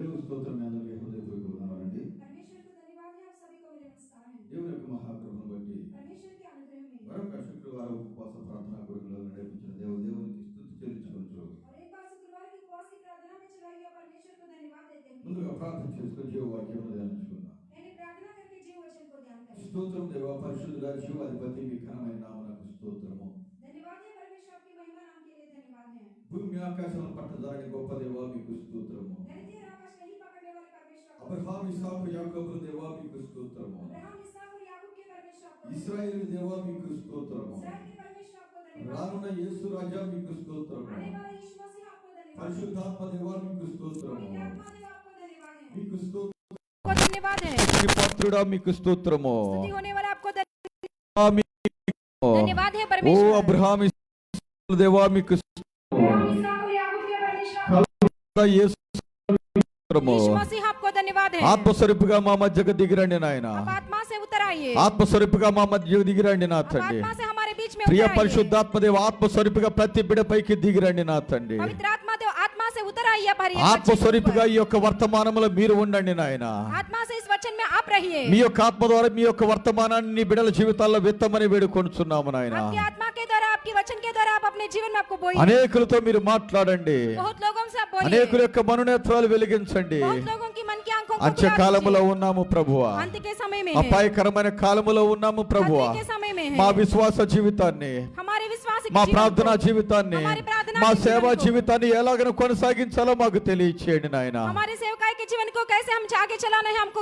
దేవుని స్తోత్రం మీ అందరికీ హృదయపూర్వక వందనాలండి. परमेश्वर को धन्यवाद है, आप सभी को मेरे नमस्कार है। దేవుని యొక్క మహాకృపను బట్టి परमेश्वर के अनुग्रह में మరొక శుక్రవారం ఉపవాస ప్రార్థనా కూడికలో నడిపించిన దేవునికి స్తుతి చెల్లించుకొనుచు और एक बार शुक्रवार की उपवास की प्रार्थना में चलाई गई परमेश्वर को धन्यवाद देते हैं। ముందుగా ప్రార్థన చేసుకొని జీవవాక్యమును ధ్యానించుకుందాం. पहले प्रार्थना करके जीव वचन को ध्यान करें। స్తోత్రం దేవా పరిశుద్ధుడా జీవాధిపతి మీ ఘనమైన నామమునకు స్తోత్రము. धन्यवाद है परमेश्वर, आपकी महिमा नाम के लिए धन्यवाद है। భూమి ఆకాశములను పట్టజాలని గొప్ప దేవా మీకు స్తోత్రము. धरती और आकाश नहीं पकड़ने वाले परमेश्वर को, అబ్రహాము ఇస్సాకు యాకోబుల దేవా మీకు స్తోత్రము. अब्राहम इसहाक और याकूब के परमेश्वर को, ఇశ్రాయేలు దేవా మీకు స్తోత్రము. इस्राएल के परमेश्वर को धन्यवाद। రానున్న యేసు రాజా మీకు స్తోత్రము. आने वाले यीशु मसीह आपको धन्यवाद। పరిశుద్ధాత్మ దేవా మీకు స్తోత్రము. पवित्र आत्मा देव आपको धन्यवाद है। మీకు స్తోత్రము. आपको धन्यवाद है। పాత్రుడా మీకు స్తోత్రము. स्तुति होने वाला आपको ఆమేన్. धन्यवाद है ఓ परमेश्वर। అబ్రహాము ఇస్సాకు దేవా మీకు अब्राहम इसहाक और याकूब के परमेश्वर को, యేసు స్తోత్రము. यीशु मसीह आपको धन्यवाद है। ఆత్మస్వరూపుగా మా మధ్యకు దిగిరండి నాయన. आप आत्मा से उतर आइए। ఆత్మస్వరూపుగా మా మధ్యకు దిగిరండి నా आप తండ్రి. आत्मा से हमारे बीच में ప్రియ उतर आइए। పరిశుద్ధాత్మ దేవ ఆత్మస్వరూపుగా ప్రతి బిడ్డపైకి దిగిరండి నా తండ్రి. पवित्र आत्मा देव आत्मा से उतर आइए आप हर एक बच्चे के ఆత్మస్వరూపుగా ऊपर। ఈ యొక్క వర్తమానంలో మీరు ఉండండి నాయన. आत्मा से इस वचन में आप रहिए। మీ యొక్క ఆత్మ ద్వారా మీ యొక్క వర్తమానాన్ని నీ బిడ్డల జీవితాల్లో విత్తమని వేడుకొనుచున్నాము నాయన. आपकी आत्मा के द्वारा, आपकी वचन के द्वारा आप अपने जीवन में आपको बोइए। అనేకులతో మీరు మాట్లాడండి. बहुत लोगों से आप बोलिए। అనేకుల యొక్క మనోనేత్రాలు వెలిగించండి. बहुत लोगों की मन की आंखों को అంత్యకాలములో खुला ఉన్నాము ప్రభువా. दीजिए। अंत के समय में है। అపాయకరమైన కాలములో ఉన్నాము ప్రభువా. खतरे के समय में है। మా విశ్వాస జీవితాన్ని, हमारे विश्वास మా ప్రార్థనా జీవితాన్ని, हमारी प्रार्थना మా के సేవా जीवन को, జీవితాన్ని ఎలాగ కొనసాగించాలో మాకు తెలియచేయండి నాయన. हमारे सेवकाई के जीवन को कैसे हम आगे चलाना है हमको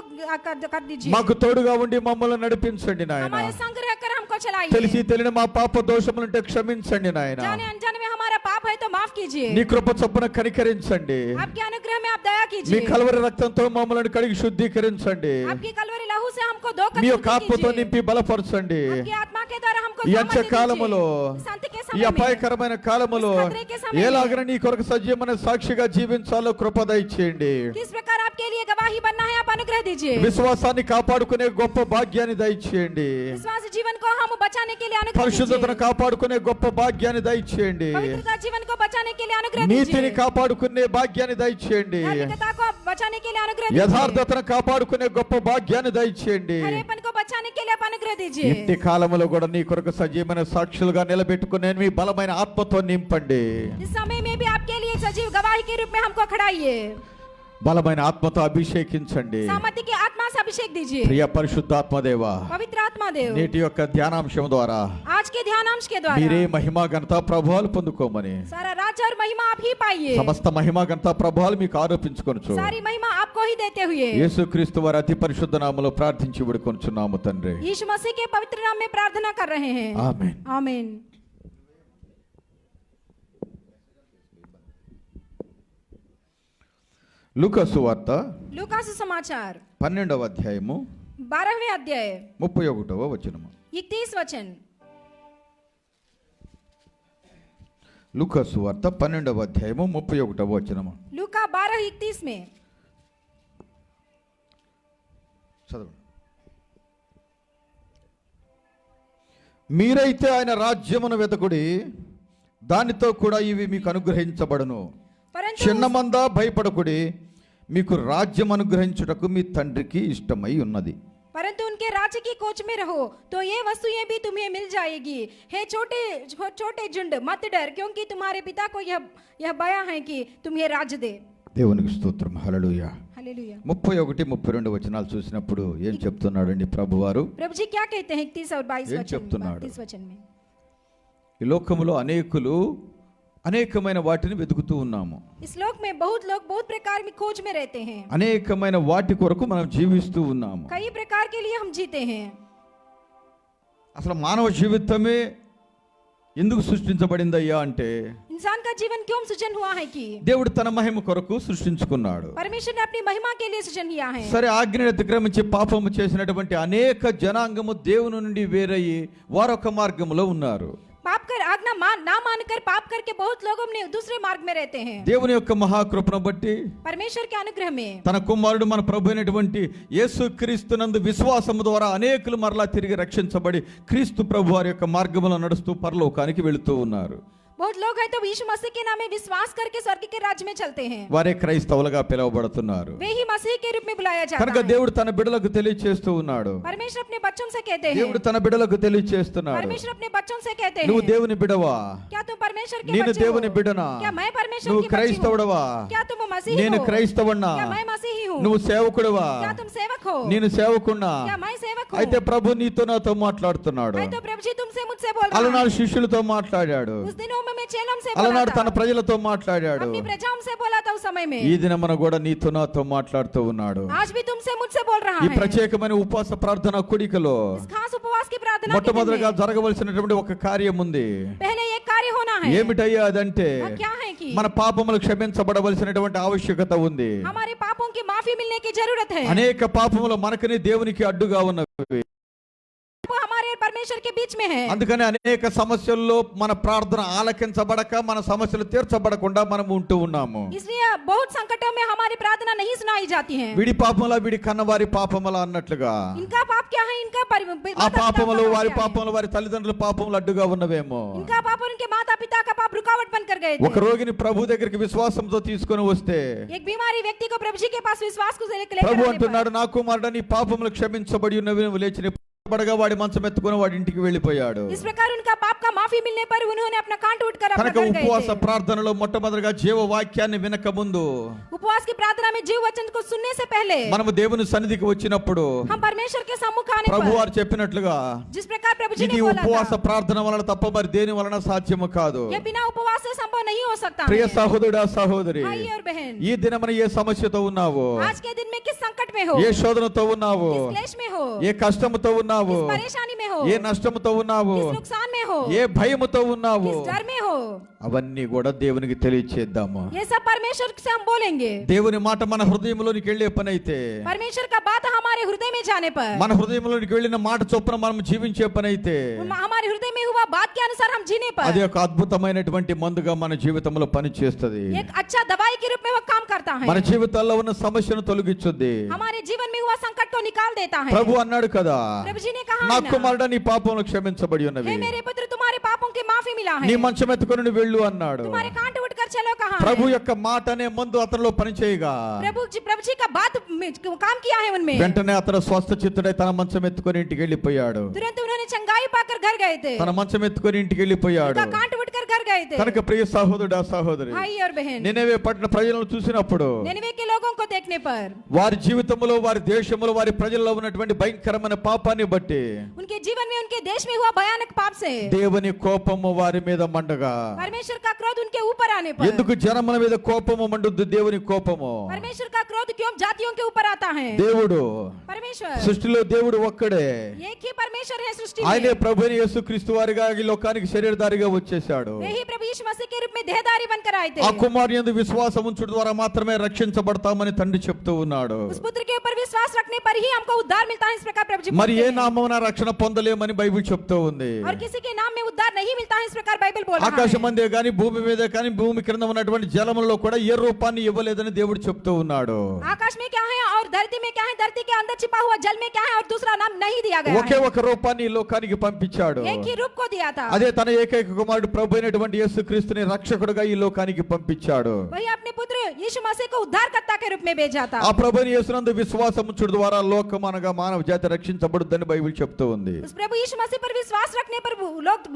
कर दीजिए। మాకు తోడుగా ఉండి మమ్మల్ని నడిపించండి నాయన. हमारे संग रहकर हमको चलाइए। తెలిసి తెలియని మా పాప దోషములంటే క్షమించండి నాయన. जाने अनजाने में हमारा पाप है तो माफ कीजिए। నీ కృప చొప్పున కనికరించండి. आपके अनुग्रह में आप दया మీ कीजिए। కల్వరి రక్తంతో మమ్మల్ని కడిగి శుద్ధీకరించండి. आपकी कलवरी लहू से हमको धोकर మీ యొక్క शुद्ध ఆత్మతో कीजिए। నింపి బలపరచండి. आपकी आत्मा के द्वारा हमको ఈ सामर्थ्य అంత్య కాలములో, दीजिए। इस अंत के ఈ समय में అపాయకరమైన కాలములో इस खतरे के समय में ఎలాగ నీ కొరకు సజీవమైన సాక్షిగా జీవించాలో కృప దయచేయండి. किस प्रकार आपके लिए गवाही बनना है आप अनुग्रह दीजिए। విశ్వాసాన్ని కాపాడుకునే గొప్ప భాగ్యాన్ని దయచేయండి. विश्वास जीवन को हम बचाने के लिए अनुग्रह పరిశుద్ధతను दीजिए। కాపాడుకునే గొప్ప భాగ్యాన్ని దయచేయండి. पवित्रता जीवन को बचाने के लिए अनुग्रह నీతిని दीजिए। కాపాడుకునే భాగ్యాన్ని దయచేయండి. धार्मिकता को बचाने के लिए अनुग्रह दीजिए। యథార్థతను కాపాడుకునే గొప్ప భాగ్యాన్ని దయచేయండి. हरेपन को बचाने के लिए आप अनुग्रह दीजिए। ఇంటి కాలములో కూడా నీ కొరకు సజీవమైన సాక్షులుగా నిలబెట్టుకునే మీ బలమైన ఆత్మతో నింపండి. इस समय में भी आपके लिए सजीव गवाही के रूप में हमको खड़ाइए। బలమైన ఆత్మతో అభిషేకించండి. सामर्थ्य की आत्मा से अभिषेक दीजिए। ప్రియ పరిశుద్ధాత్మ దేవా, पवित्र आत्मा देव నేటి యొక్క ధ్యానాంశం ద్వారా आज के ध्यानांश के మీరే द्वारा మహిమా ఘనత ప్రభావాలు పొందుకోమని, सारा राज्य और महिमा आप ही पाइए। సమస్త మహిమా ఘనత ప్రభావాలు మీకు ఆరోపించుకొనుచు सारी महिमा आपको ही देते हुए యేసుక్రీస్తు వారి అతి పరిశుద్ధ నామములో ప్రార్థించి విడుకొనుచున్నాము తండ్రి. यीशु मसीह के पवित्र नाम में प्रार्थना कर रहे हैं। ఆమేన్. आमीन। లూకా సువార్త लूका सुसमाचार 12వ అధ్యాయము 12वें अध्याय 31వ వచనము. 31 वचन। లూకా సువార్త 12వ అధ్యాయము 31వ వచనము. लूका 12:31 में చదవండి. మీరైతే ఆయన రాజ్యమును వెతకుడి, దానితో కూడా ఇవి మీకు అనుగ్రహించబడును. परंतु చిన్నమంద భయపడకుడి, మీకు రాజ్యం అనుగ్రహించుటకు మీ తండ్రికి ఇష్టమై ఉన్నది. परंतु उनके राज्य की खोज में रहो तो ये वस्तुएं भी तुम्हें मिल जाएगी। हे छोटे छोटे झुंड मत डर, क्योंकि तुम्हारे पिता को यह बया है कि तुम्हें राज्य दे। దేవునికి స్తోత్రం. హల్లెలూయా. हालेलुया। 31, 32 వచనాలు చూసినప్పుడు ఏం చెప్తున్నాడండి ప్రభువారు? प्रभु जी क्या कहते हैं 31 और 22 ఏం वचन చెప్తున్నాడు? 32 वचन में? ఈ లోకములో అనేకమైన వాటిని వెతుకుతూ ఉన్నాము. इस लोक में बहुत लोग बहुत प्रकार में खोज में रहते हैं। అనేకమైన వాటి కొరకు మనం జీవిస్తూ ఉన్నాము. कई प्रकार के लिए हम जीते हैं। అసలు మానవ జీవితమే ఎందుకు సృష్టించబడిందయ్యా అంటే, इंसान का जीवन क्यों सृजन हुआ है कि దేవుడు తన మహిమ కొరకు సృష్టించుకున్నాడు. परमेश्वर ने अपनी महिमा के लिए सृजन किया है। సరే, ఆజ్ఞను అతిక్రమించి పాపము చేసినటువంటి అనేక జనాంగము దేవుని నుండి వేరయ్యి వారొక మార్గములో ఉన్నారు. पाप कर आज्ञा ना मानकर पाप करके बहुत लोग अपने दूसरे मार्ग में रहते हैं। దేవుని యొక్క మహాకృపను బట్టి परमेश्वर के अनुग्रह में తన కుమారుడు మన ప్రభు అయినటువంటి యేసుక్రీస్తునందు విశ్వాసము ద్వారా అనేకులు మరలా తిరిగి రక్షించబడి క్రీస్తు ప్రభు వారి యొక్క మార్గములో నడుస్తూ పరలోకానికి వెళుతూ ఉన్నారు. बहुत लोग हैं तो यीशु मसीह के नाम में विश्वास करके स्वर्ग के राज्य में चलते हैं, వారే క్రైస్తవులుగా పిలువబడుతున్నారు. वे ही मसीह के रूप में बुलाया जाता కనుక है. దేవుడు తన బిడ్డలకు తెలియచేస్తూ ఉన్నాడు. परमेश्वर अपने बच्चों से कहते हैं, దేవుడు తన బిడ్డలకు తెలియచేస్తున్నాడు. परमेश्वर अपने बच्चों से कहते నువ్వు हैं, దేవుని బిడ్డవా, क्या तुम परमेश्वर के నేను बच्चे దేవుని हो? బిడ్డనా, क्या मैं परमेश्वर నువ్వు की बच्ची हूँ? క్రైస్తవుడవా, क्या तुम मसीही నేను हो? క్రైస్తవున్నా, क्या मैं मसीही हूँ? నువ్వు సేవకుడివా, क्या तुम सेवक हो? నేను సేవకున్నా. क्या मैं सेवक हूँ? అయితే ప్రభు నీతో నాతో మాట్లాడుతున్నాడు. मैं तो प्रभु जी तुमसे मुझसे बोल रहा అలనాడు हूँ. శిష్యులతో మాట్లాడాడు, उस दिनों में मैं चेलों से बोला అలనాడు था, తన ప్రజలతో మాట్లాడాడు. अपनी प्रजाओं से बोला था उस समय में. ఈ దినమున కూడా నీతో నాతో మాట్లాడుతూ ఉన్నాడు. आज भी तुमसे मुझसे बोल रहा ఈ है. ప్రత్యేకమైన ఉపవాస ప్రార్థన కూడికలో इस खास उपवास की प्रार्थना के दिन మొట్టమొదటిగా में జరగవలసినటువంటి ఒక కార్యం ఉంది. पहले एक कार्य होना है. ఏమిటయ్యా అదంటే वो क्या है कि మన పాపములు క్షమించబడవలసినటువంటి ఆవశ్యకత ఉంది. हमारे पापों की माफी मिलने की जरूरत है. అనేక పాపములు మనకని దేవునికి అడ్డుగా ఉన్నవి. वो हमारे और परमेश्वर के बीच में है. అందుకని అనేక సమస్యల్లో మన ప్రార్థన ఆలకించబడక మన సమస్యలు తీర్చబడకుండా మనం ఉంటూ ఉన్నాము. इसलिए बहुत संकटों में हमारी प्रार्थना नहीं सुनाई जाती है. వీడి పాపముల వీడి కన్నవారి పాపముల అన్నట్లుగా इनका पाप क्या है? इनका ఆ పాపములు వారి పాపములు వారి తల్లిదండ్రుల పాపములు అడ్డుగా ఉన్నవేమో. इनका पाप और उनके माता पिता का पाप रुकावट बनकर गए ఒక थे. రోగిని ప్రభు దగ్గరికి విశ్వాసంతో తీసుకొని వస్తే एक बीमारी व्यक्ति को प्रभु जी के पास विश्वास को लेकर ప్రభు आने पर, అంటున్నాడు, నా కుమారుడా నీ పాపములు క్షమించబడి ఉన్నవి, నువ్వు లేచి పడగా వాడి మంచం ఎత్తుకొని వాడి ఇంటికి వెళ్ళిపోయాడు. इस प्रकार उनका पाप का माफी मिलने पर उन्होंने अपना कांट उठकर अपना కనుక घर गए ఉపవాస थे. ప్రార్థనలో మొట్టమొదటిగా జీవ వాక్యాన్ని వినక ముందు उपवास की प्रार्थना में जीव वचन को सुनने से पहले మనము దేవుని సన్నిధికి వచ్చినప్పుడు हम परमेश्वर के सम्मुख आने ప్రభు पर వారు చెప్పినట్లుగా जिस प्रकार प्रभु जी ఇది ने बोला ఉపవాస था, ప్రార్థన వలన తప్ప మరి దేని వలన సాధ్యము కాదు. ये बिना उपवास से संभव नहीं हो सकता ప్రియ है. సహోదరుడా సహోదరి, भाई और बहन, ఈ దినమున ఏ సమస్యతో ఉన్నావు, आज के दिन में किस संकट में हो, ఏ శోధనతో ఉన్నావు, किस क्लेश में हो, ఏ కష్టముతో ఉన్నావు, किस परेशानी में हो, ఏ నష్టముతో ఉన్నావు, किस नुकसान में हो, ఏ భయముతో ఉన్నావు, किस डर में हो, అవన్నీ కూడా దేవునికి తెలియచేద్దాము. ये सब परमेश्वर से हम बोलेंगे. దేవుని మాట మన హృదయంలోనికి వెళ్ళే పని అయితే, परमेश्वर का बात हमारे हृदय में जाने पर, మన హృదయంలోనికి వెళ్ళిన మాట చొప్పున మనం జీవించే పని అయితే, हमारे हृदय में हुआ बात के अनुसार हम जीने पर అది ఒక అద్భుతమైనటువంటి మందుగా మన జీవితంలో పనిచేస్తుంది. एक अच्छा दवाई के रूप में वो काम करता है. మన జీవితాల్లో ఉన్న సమస్యను తొలగించుద్ది. हमारे जीवन में हुआ संकट को निकाल देता है. ప్రభు అన్నాడు కదా, प्रभु जी ने कहा నా है ना, కుమారుడా నీ పాపములు క్షమించబడి ఉన్నవి, हे मेरे पुत्र तुम्हारे पापों की माफी मिला నీ है, మంచం ఎత్తుకొని నువ్వు వెళ్ళు అన్నాడు. तुम्हारे कांटे उठकर चलो कहा ప్రభు है. యొక్క మాట అనే మందు అతనిలో పనిచేయగా प्रभु जी का बात में काम किया है उनमें. వెంటనే అతను స్వస్థ చిత్తుడై తన మంచం ఎత్తుకొని ఇంటికి వెళ్ళిపోయాడు. तुरंत उन्होंने चंगाई पाकर घर गए थे. తన మంచం ఎత్తుకొని ఇంటికి వెళ్ళిపోయాడు. उनका कांटे उठकर घर गए थे. కనుక ప్రియ సహోదరుడా సహోదరి, भाई और बहन, నినవే పట్టణ ప్రజలను చూసినప్పుడు निनवे के लोगों को देखने पर, వారి జీవితంలో వారి దేశంలో వారి ప్రజల్లో ఉన్నటువంటి భయంకరమైన పాపాన్ని బట్టి उनके जीवन में उनके देश में हुआ भयानक पाप से దేవుని కోపము వారి మీద మండగా, परमेश्वर का क्रोध उनके ऊपर आने पर, ఎందుకు జనముల మీద కోపము మండుద్ది దేవుని కోపము? परमेश्वर का क्रोध क्यों जातियों के ऊपर आता है? దేవుడు परमेश्वर సృష్టిలో దేవుడు ఒక్కడే, एक ही परमेश्वर है सृष्टि ఆయనే में. ప్రభుని యేసుక్రీస్తు వారిగా ఈ లోకానికి శరీరధారిగా వచ్చేసాడు. वही प्रभु यीशु मसीह के रूप में देहधारी बनकर आए थे. ఆ కుమారుని యందు విశ్వాసం ఉంచుట ద్వారా మాత్రమే రక్షించబడతామని తండ్రి చెప్తూ ఉన్నాడు. उस पुत्र के ऊपर विश्वास रखने पर ही हमको उद्धार मिलता है, इस प्रकार प्रभु जी మరి बोलते ఏ हैं. నామమున రక్షణ పొందలేమని బైబిల్ చెప్తూ ఉంది. और किसी के नाम में उद्धार नहीं मिलता है, इस प्रकार बाइबल बोल रहा ఆకాశం है. అందే కానీ భూమి మీద కానీ భూమి క్రింద ఉన్నటువంటి జలములలో కూడా ఏ రూపాన్ని ఇవ్వలేదని దేవుడు చెప్తూ ఉన్నాడు. आकाश में क्या है और धरती में क्या है, धरती के अंदर छिपा हुआ जल में क्या है और दूसरा नाम नहीं दिया गया ఒకే है. ఒక రూపాన్ని ఈ లోకానికి పంపించాడు. एक ही रूप को दिया था. అదే తన ఏకైక కుమారుడు ప్రభు అయినటువంటి యేసుక్రీస్తుని రక్షకుడుగా ఈ లోకానికి పంపించాడు. वही अपने पुत्र यीशु मसीह को उद्धारकर्ता के रूप में भेजा था. ఆ ప్రభుని యేసునందు విశ్వాసం ఉంచుట ద్వారా లోకం అనగా మానవ జాతి రక్షించబడుద్దని బైబిల్ చెప్తూ ఉంది. उस प्रभु यीशु मसीह पर विश्वास रखने पर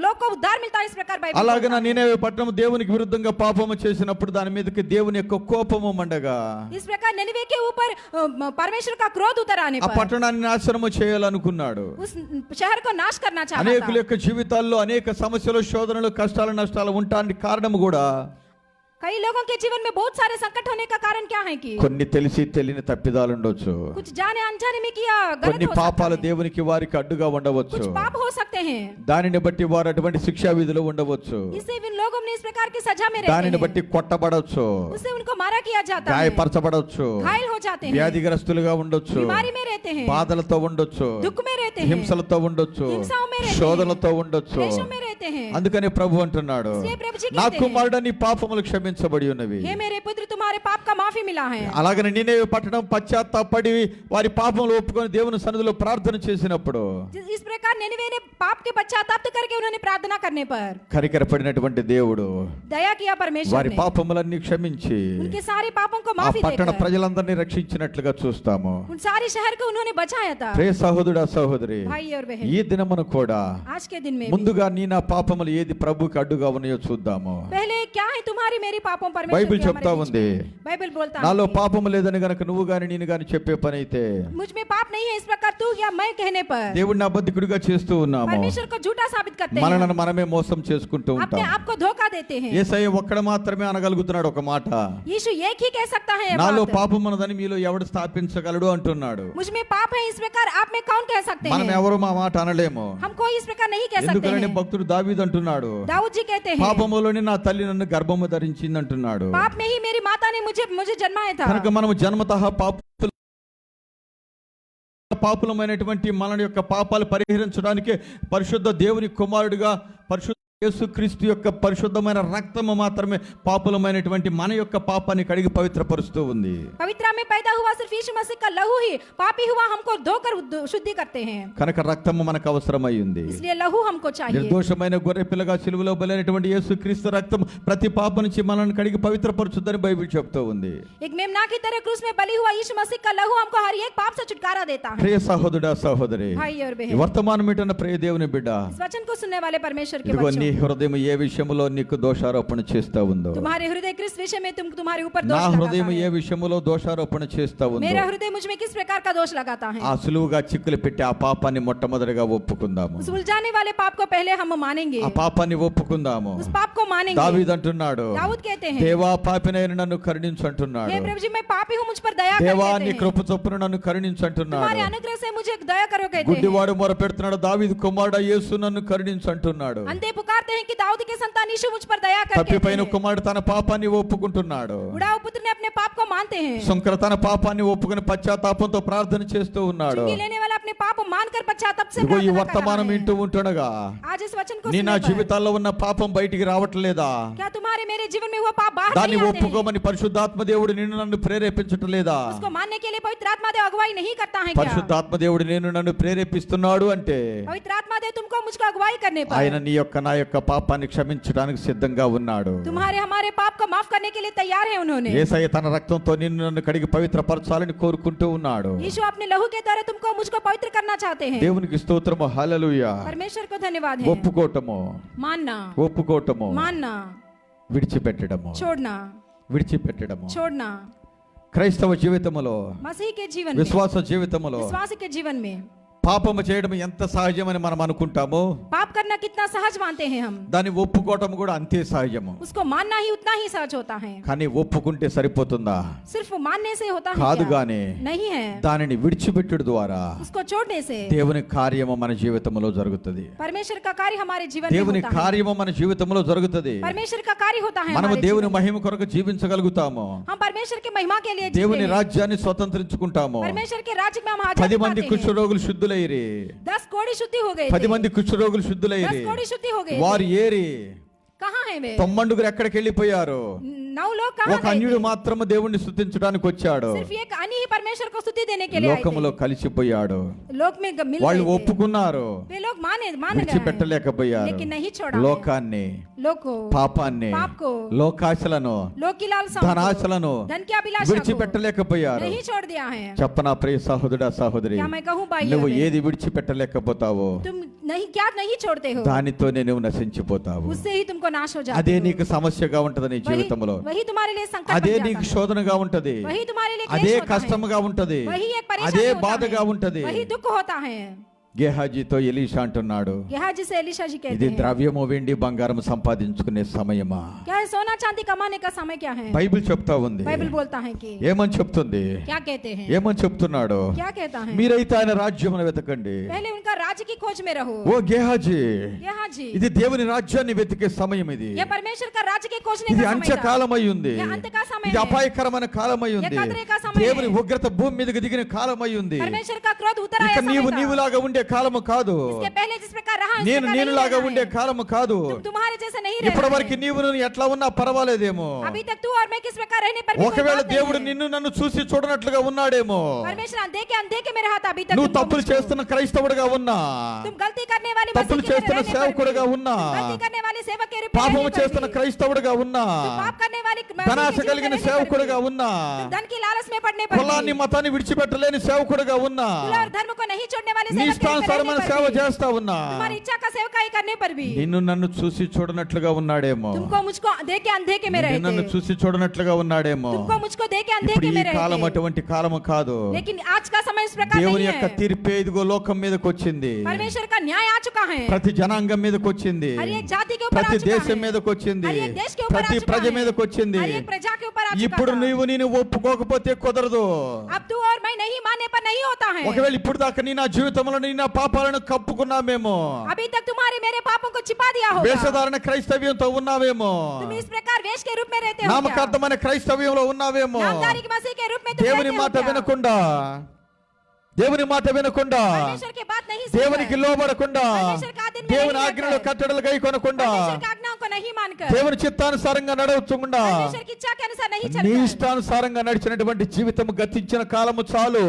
लोग को उद्धार मिलता है, इस प्रकार बाइबल అలాగే बोलता है. నినవే పట్టణం దేవునికి విరుద్ధంగా పాపము చేసినప్పుడు దాని మీదకి దేవుని యొక్క కోపము మండగా इस प्रकार निनवे के ऊपर परमेश्वर का क्रोध उतर आने ఆ पर పట్టణాన్ని నాశనము చేయాలనుకున్నాడు. उस शहर को नाश करना चाहता అనేకుల था. యొక్క జీవితాల్లో అనేక సమస్యలు శోధనలు కష్టాలు నష్టాలు ఉండటానికి కారణం కూడా कई लोगों के जीवन में बहुत सारे संकट होने का कारण क्या है कि కొన్ని తెలిసి తెలియని తప్పిదాలు ఉండొచ్చు. कुछ जाने अनजाने में किया गलत కొన్ని हो सकता పాపాలు है. దేవునికి వారికి అడ్డుగా ఉండవచ్చు. कुछ पाप हो सकते हैं, దానిని బట్టి వారు అటువంటి శిక్షా విధులు ఉండవచ్చు. इससे इन लोगों ने इस प्रकार की सजा में रहते దానిని हैं, బట్టి కొట్టబడవచ్చు, उससे उनको मारा किया जाता है, గాయపరచబడవచ్చు, घायल हो जाते हैं, వ్యాధిగ్రస్తులుగా ఉండొచ్చు, बीमारी में रहते हैं, బాధలతో ఉండొచ్చు, दुख में रहते हैं, హింసలతో ఉండొచ్చు, हिंसाओं में रहते हैं, శోధనలతో ఉండొచ్చు, क्लेशों में रहते कहते हैं। అందుకనే ప్రభు అంటున్నాడు, इसलिए प्रभु जी నా कहते हैं, కుమారుడా నీ పాపములు క్షమించబడి ఉన్నవి. हे मेरे पुत्र तुम्हारे पाप का माफी मिला है। అలాగనే నినేవే పట్టణం పశ్చాత్తాపడి వారి పాపములు ఒప్పుకొని దేవుని సన్నిధిలో ప్రార్థన చేసినప్పుడు, इस प्रकार निनवे ने पाप के पश्चाताप करके उन्होंने प्रार्थना करने पर కనికరపడినటువంటి దేవుడు दया किया परमेश्वर వారి ने, పాపములన్నీ క్షమించి उनके सारे पापों को ఆ माफी పట్టణ देकर ప్రజలందరినీ రక్షించినట్లుగా చూస్తాము. उन सारे शहर को उन्होंने बचाया था। ప్రియ సహోదరుడా సహోదరి, भाई और बहन, ఈ దినమును కూడా आज के दिन में भी ముందుగా నీ నా పాపములు ఏది ప్రభుకి అడ్డుగా ఉన్నాయో చూద్దాము. पहले क्या है तुम्हारी मेरी पापों परमेश्वर బైబిల్ की చెప్తా हमारे बीच ఉంది, में। बाइबल बोलता है నాలో कि పాపము లేదని గనక నువ్వు గాని నేను గాని చెప్పే పని అయితే मुझ में पाप नहीं है इस प्रकार तू या मैं कहने पर దేవుడిని అబద్ధికుడిగా చేస్తూ ఉన్నాము. परमेश्वर को झूठा साबित करते हैं, మనలను మనమే మోసం చేసుకుంటూ अपने ఉంటాం. आप को धोखा देते हैं। యేసయ్య ఒక్కడ మాత్రమే అనగలుగుతున్నాడు ఒక మాట, यीशु एक ही कह सकता है ये నాలో बात। పాపం ఉన్నదని మీలో ఎవడు స్థాపించగలడు అంటున్నాడు. मुझ में पाप है इस प्रकार आप में कौन कह सकते మనం हैं? ఎవరు మా మాట అనలేము. हम कोई इस प्रकार नहीं कह सकते ఎందుకని हैं। భక్తుడు దావీదు అంటున్నాడు, दाऊद जी कहते हैं పాపములోని నా తల్లి నన్ను గర్భము ధరించింది అంటున్నాడు. पाप में ही मेरी माता ने मुझे जन्माया था। కనుక మనము జన్మతః పాపులమైనటువంటి మన యొక్క పాపాలు పరిహరించడానికి పరిశుద్ధ దేవుని కుమారుడిగా పరిశుద్ధ యేసుక్రీస్తు యొక్క పరిశుద్ధమైన రక్తము మాత్రమే పాపులమైనటువంటి మన యొక్క పాపాన్ని కడిగి పవిత్రపరుస్తూ ఉంది. पवित्रा में पैदा हुआ सिर्फ यीशु मसीह का लहू ही पापी हुआ हमको धोकर शुद्धि करते हैं, కనుక రక్తము మనకు అవసరమై ఉంది. इसलिए लहू हमको चाहिए। నిర్దోషమైన గొర్రె పిల్లగా సిలువలో బలైనటువంటి యేసుక్రీస్తు రక్తం ప్రతి పాప నుంచి మనల్ని కడిగి పవిత్రపరుచుద్దని బైబిల్ చెప్తూ ఉంది. एक मेमना की तरह क्रूस में बलि हुआ यीशु मसीह का लहू हमको हर एक पाप से छुटकारा देता है। ప్రియ సహోదరుడా సహోదరి, भाई और ఈ बहन, వర్తమానం ఏంటన్న ప్రియ దేవుని బిడ్డ, इस वचन को सुनने वाले परमेश्वर के ఇదిగో నీ बच्चों, హృదయం ఏ విషయంలో నీకు దోషారోపణ చేస్తా ఉందో, तुम्हारे हृदय किस विषय में तुम्हारे ऊपर నా दोष హృదయం लगाता ఏ है? విషయంలో దోషారోపణ చేస్తా ఉందో, मेरा हृदय मुझ में किस प्रकार का दोष लगाता है? ఆ సులువుగా చిక్కులు పెట్టి ఆ పాపాన్ని మొట్టమొదటిగా ఒప్పుకుందాము. उस उलझाने वाले पाप को पहले हम मानेंगे, ఆ పాపాన్ని ఒప్పుకుందాము. उस पाप को मानेंगे। దావీదు అంటున్నాడు, दाऊद कहते हैं దేవా పాపినైన నన్ను కరుణించు అంటున్నాడు. हे प्रभु जी मैं पापी हूँ, मुझ पर दया कर దేవా कहते నీ हैं। కృప చొప్పున నన్ను కరుణించు అంటున్నాడు. तुम्हारे अनुग्रह से मुझे दया करो कहते हैं। గుడ్డివాడు మొరపెడుతున్నాడు, దావీదు కుమారుడా యేసు నన్ను కరుణించు అంటున్నాడు. अंधे पुकारते हैं कि दाऊद के संतान यीशु मुझ पर दया कर कहते తప్పిపోయిన हैं। కుమారుడు తన పాపాన్ని ఒప్పుకుంటున్నాడు. बुढ़ाऊ पुत्र ने अपने पाप को मानते हैं, శంకర తన పాపాన్ని ఒప్పుకుని పశ్చాత్తాపంతో ప్రార్థన చేస్తూ ఉన్నాడు. चुंगी लेने वाला अपने पाप को मानकर पश्चाताप से ఇదిగో ఈ प्रार्थना कर వర్తమానం रहा है। వింటూ ఉంటుండగా आज इस वचन को నీ నా सुनने पर జీవితాల్లో ఉన్న పాపం బయటికి రావట్లేదా? क्या तुम्हारे मेरे जीवन में वो पाप बाहर దాన్ని नहीं आते हैं? ఒప్పుకోమని పరిశుద్ధాత్మ దేవుడు నిన్ను నన్ను ప్రేరేపించటం లేదా? उसको मानने के लिए पवित्र आत्मा देव अगुवाई नहीं करता है क्या? పరిశుద్ధాత్మ దేవుడు నిన్ను నన్ను ప్రేరేపిస్తున్నాడు అంటే पवित्र आत्मा देव तुमको मुझको अगुवाई करने ఆయన पर నీ యొక్క నా యొక్క పాపాన్ని క్షమించడానికి సిద్ధంగా ఉన్నాడు. तुम्हारे हमारे पाप को माफ करने के लिए तैयार है उन्होंने। యేసయ్య తన రక్తంతో నిన్ను నన్ను కడిగి పవిత్రపరచాలని కోరుకుంటూ ఉన్నాడు. यीशु अपने लहू के द्वारा तुमको मुझको पवित्र करना चाहते हैं। దేవునికి స్తోత్రము, హల్లెలూయా. परमेश्वर को धन्यवाद है। ఒప్పుకోవటము, मानना, ఒప్పుకోవటము, मानना, విడిచిపెట్టడము, छोड़ना, విడిచిపెట్టడము. छोड़ना। క్రైస్తవ జీవితములో, मसीह के जीवन में, విశ్వాస జీవితములో विश्वास के जीवन में పాపము చేయడం ఎంత సహజమని మనం అనుకుంటామో, पाप करना कितना सहज मानते हैं हम, దాన్ని ఒప్పుకోవటం కూడా అంతే సహజము. उसको मानना ही उतना ही सहज होता है। కానీ ఒప్పుకుంటే సరిపోతుందా? सिर्फ मानने से होता है కాదు क्या? గాని नहीं है, దానిని విడిచిపెట్టుడు ద్వారా उसको छोड़ने से దేవుని కార్యము మన జీవితంలో జరుగుతుంది. परमेश्वर का कार्य हमारे जीवन में దేవుని होता है। కార్యము మన జీవితంలో జరుగుతుంది. परमेश्वर का कार्य होता है మనము हमारे దేవుని जीवन में। మహిమ కొరకు జీవించగలుగుతాము. हम परमेश्वर की महिमा के लिए దేవుని जीते हैं। రాజ్యాన్ని స్వతంత్రించుకుంటాము. परमेश्वर के राज्य में हम 10 आजादी మంది पाते हैं। కుష్ఠరోగులు శుద్ధులైరి, 10 कोड़ी शुद्धि हो गए 10 थे। మంది కుష్ఠరోగులు 10 శుద్ధులైరి. कोड़ी शुद्धि हो गए వారు थे। ఏరి कहाँ है वे? 90 ఎక్కడికి వెళ్ళిపోయారు? 9 लोग कहाँ ఒక गए అన్యుడు थे? మాత్రము దేవుణ్ణి స్తుతించడానికి వచ్చాడు. सिर्फ एक अन्य ही परमेश्वर को स्तुति देने के लिए आए లోకములో కలిసిపోయాడు. थे। लोक में मिल వాళ్ళు गए थे। ఒప్పుకున్నారు, वे लोग मान गए విడిచిపెట్టలేకపోయారు. लेकिन नहीं छोड़ा లోకాన్ని, लोग को, పాపాన్ని, पाप को, లోకాశలను, लोक की लालसाओं को, ధనాశలను धन की अभिलाषा को విడిచిపెట్టలేకపోయారు. नहीं छोड़ दिया है। చెప్పనా ప్రియ సహోదరుడా సహోదరి, क्या मैं कहूँ भाई నువ్వు और बहन, ఏది విడిచిపెట్టలేకపోతావో तुम नहीं क्या नहीं छोड़ते हो, దానితోనే నువ్వు నశించిపోతావు. उससे ही तुमको नाश हो అదే जाते हो। నీకు సమస్యగా ఉంటది నీ वही జీవితంలో. वही तुम्हारे लिए संकट అదే बन నీకు जाता है। శోధనగా ఉంటది. वही तुम्हारे लिए అదే क्लेश होता है। కష్టముగా ఉంటది. वही एक అదే परेशानी होता బాధగా है। ఉంటది. वही दुख होता है। గేహాజీతో ఎలీషా అంటున్నాడు, गेहाजी से एलीशा जी ఇది कहते हैं, ద్రవ్యము వెండి బంగారం సంపాదించుకునే సమయమా? क्या है सोना चांदी कमाने का समय क्या है? బైబిల్ చెప్తా ఉంది. बाइबल बोलता है कि ఏమని చెప్తుంది? क्या कहते हैं? ఏమని చెప్తున్నాడు? क्या कहता है? మీరైతే ఆయన రాజ్యమును వెతకండి. पहले उनका राज्य की खोज में रहो। ఓ గేహాజీ, गेहाजी, ఇది దేవుని రాజ్యాన్ని వెతికే సమయం. ఇది ये परमेश्वर का राज्य के खोजने ఇది का समय था। అంత్యకాలమై ఉంది. ये अंत का समय ఇది है। అపాయకరమైన కాలమై ఉంది. ये खतरे का समय దేవుని है। ఉగ్రత భూమి మీదకి దిగిన కాలమై ఉంది. परमेश्वर का क्रोध उतर ఇక आया समय था। నీవులాగా ఉండే కాలము కాదు, इसके पहले जिस प्रकार रहा उस నేను प्रकार नहीं నేనులాగా रहना ఉండే है। కాలము కాదు. तुम तुम्हारे जैसा नहीं ఇప్పటి रहना వరకు है। నీవు నువ్వు ఎట్లా ఉన్నా పర్వాలేదేమో. अभी तक तू और मैं किस प्रकार रहने पर भी कोई ఒకవేళ बात नहीं దేవుడు है। నిన్ను నన్ను చూసి చూడనట్లుగా ఉన్నాడేమో. परमेश्वर अनदेखे में रहा था अभी तक నువ్వు तुमको తప్పులు मुझको। చేస్తున్న క్రైస్తవుడిగా ఉన్నా, तुम गलती करने वाले తప్పులు मसीह के చేస్తున్న रहने पर भी, సేవకుడిగా ఉన్నా, गलती करने वाले सेवक के रूप में పాపము रहने पर చేస్తున్న भी, క్రైస్తవుడిగా ఉన్నా, तुम पाप करने वाले मसीह के ధనాశ जीवन में కలిగిన रहने पर సేవకుడిగా भी, ఉన్నా, तुम धन की लालच में पड़ने पर भी, కులాన్ని మతాన్ని విడిచిపెట్టలేని సేవకుడిగా ఉన్నా, कुल और धर्म को नहीं छोड़ने वाले నీ सेवक के रूप में ఇష్టానుసారమైన रहने సేవ पर भी, చేస్తా ఉన్నా, तुम्हारी इच्छा का सेवकाई करने पर भी, నిన్ను నన్ను చూసి చూడనట్లుగా ఉన్నాడేమో. तुमको मुझको देखे अनदेखे में నిన్ను నన్ను रहते, చూసి చూడనట్లుగా ఉన్నాడేమో. तुमको मुझको देखे ఇప్పుడు अनदेखे ఈ में కాలం रहते। అటువంటి కాలము కాదు. लेकिन आज का समय इस प्रकार దేవుని नहीं యొక్క है। తీర్పే ఇదిగో లోకం మీదకి వచ్చింది, परमेश्वर का न्याय आ चुका है, ప్రతి జనాంగం మీదకి వచ్చింది, हर एक जाति के ऊपर आ ప్రతి चुका దేశం है, మీదకి వచ్చింది, हर एक देश के ऊपर आ ప్రతి चुका ప్రజ है, మీదకి వచ్చింది. हर एक प्रजा के ऊपर आ चुका ఇప్పుడు था। నీవు నేను ఒప్పుకోకపోతే కుదరదు. अब तू और मैं नहीं मानने पर नहीं होता है। ఒకవేళ ఇప్పుడు దాకా నీ నా జీవితంలో నీ నా పాపాలను కప్పుకున్నామేమో, अभी तक तुम्हारे मेरे पापों को छिपा दिया होगा, వేషధారణ క్రైస్తవ్యంతో ఉన్నావేమో, तुम इस प्रकार वेश के रूप में रहते हो क्या? నామకార్థమైన క్రైస్తవ్యంలో ఉన్నావేమో. नामधारी के मसीह के रूप में तुम దేవుని रहते हो మాట क्या? వినకుండా, దేవుని మాట వినకుండా, परमेश्वर की बात नहीं सुनकर, దేవునికి లోబడకుండా, परमेश्वर का आज्ञा में దేవుని नहीं ఆజ్ఞలు रहकर, కట్టడలు గైకొనకుండా, परमेश्वर की आज्ञाओं को नहीं मानकर, దేవుని చిత్తానుసారంగా నడవకుండా, परमेश्वर की इच्छा के अनुसार नहीं నీ चलकर, ఇష్టానుసారంగా నడిచినటువంటి జీవితం గతించిన కాలము చాలు.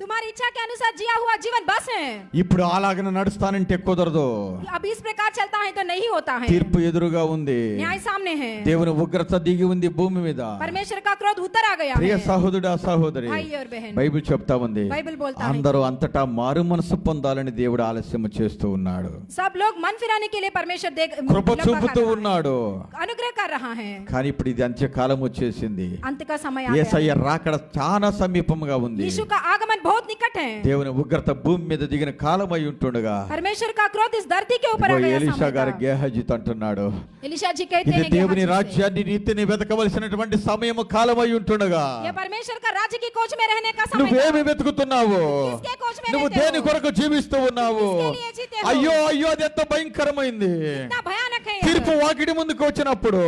तुम्हारी इच्छा के अनुसार जिया हुआ जीवन बस है। ఇప్పుడు అలాగన నడుస్తానంటే కుదరదు. अब इस प्रकार चलता है तो नहीं होता है। తీర్పు ఎదురుగా ఉంది, न्याय सामने है, దేవుని ఉగ్రత దిగి ఉంది భూమి మీద. परमेश्वर का क्रोध उतर आ गया ప్రియ है। సహోదరుడా సహోదరి, भाई और बहन, బైబిల్ చెప్తా ఉంది, बाइबल बोलता है అందరూ అంతటా మారు మనసు పొందాలని దేవుడు ఆలస్యం చేస్తూ ఉన్నాడు, सब लोग मन फिराने के लिए परमेश्वर కృప लंबा చూపుతూ कर रहा है, ఉన్నాడు. अनुग्रह कर रहा है। కానీ ఇప్పుడు ఇది అంత్యకాలం వచ్చేసింది. अंत का समय आ गया యేసయ్య है। రాకడ చాలా సమీపంగా ఉంది. यीशु का आगमन बहुत निकट है। దేవుని ఉగ్రత భూమి మీద దిగిన కాలమై ఉంటుండగా परमेश्वर का क्रोध इस धरती के ऊपर आ ఇదిగో गया ఎలీషా समय గారు था। గేహజీతో అంటున్నాడు, एलीशा जी कहते ఇది हैं कि దేవుని हाँ, రాజ్యాన్ని నీతిని వెతకవలసినటువంటి సమయము కాలమై ఉంటుండగా ये परमेश्वर का राज्य की खोज में रहने का समय था। నువ్వేమి వెతుకుతున్నావు? किसके खोज में నువ్వు रहते దేని हो? కొరకు జీవిస్తూ ఉన్నావు? किसके लिए जीते हो? అయ్యో అయ్యో అది ఎంత భయంకరమైంది. कितना भयानक है తీర్పు यह। వాకిడి ముందుకు వచ్చినప్పుడు,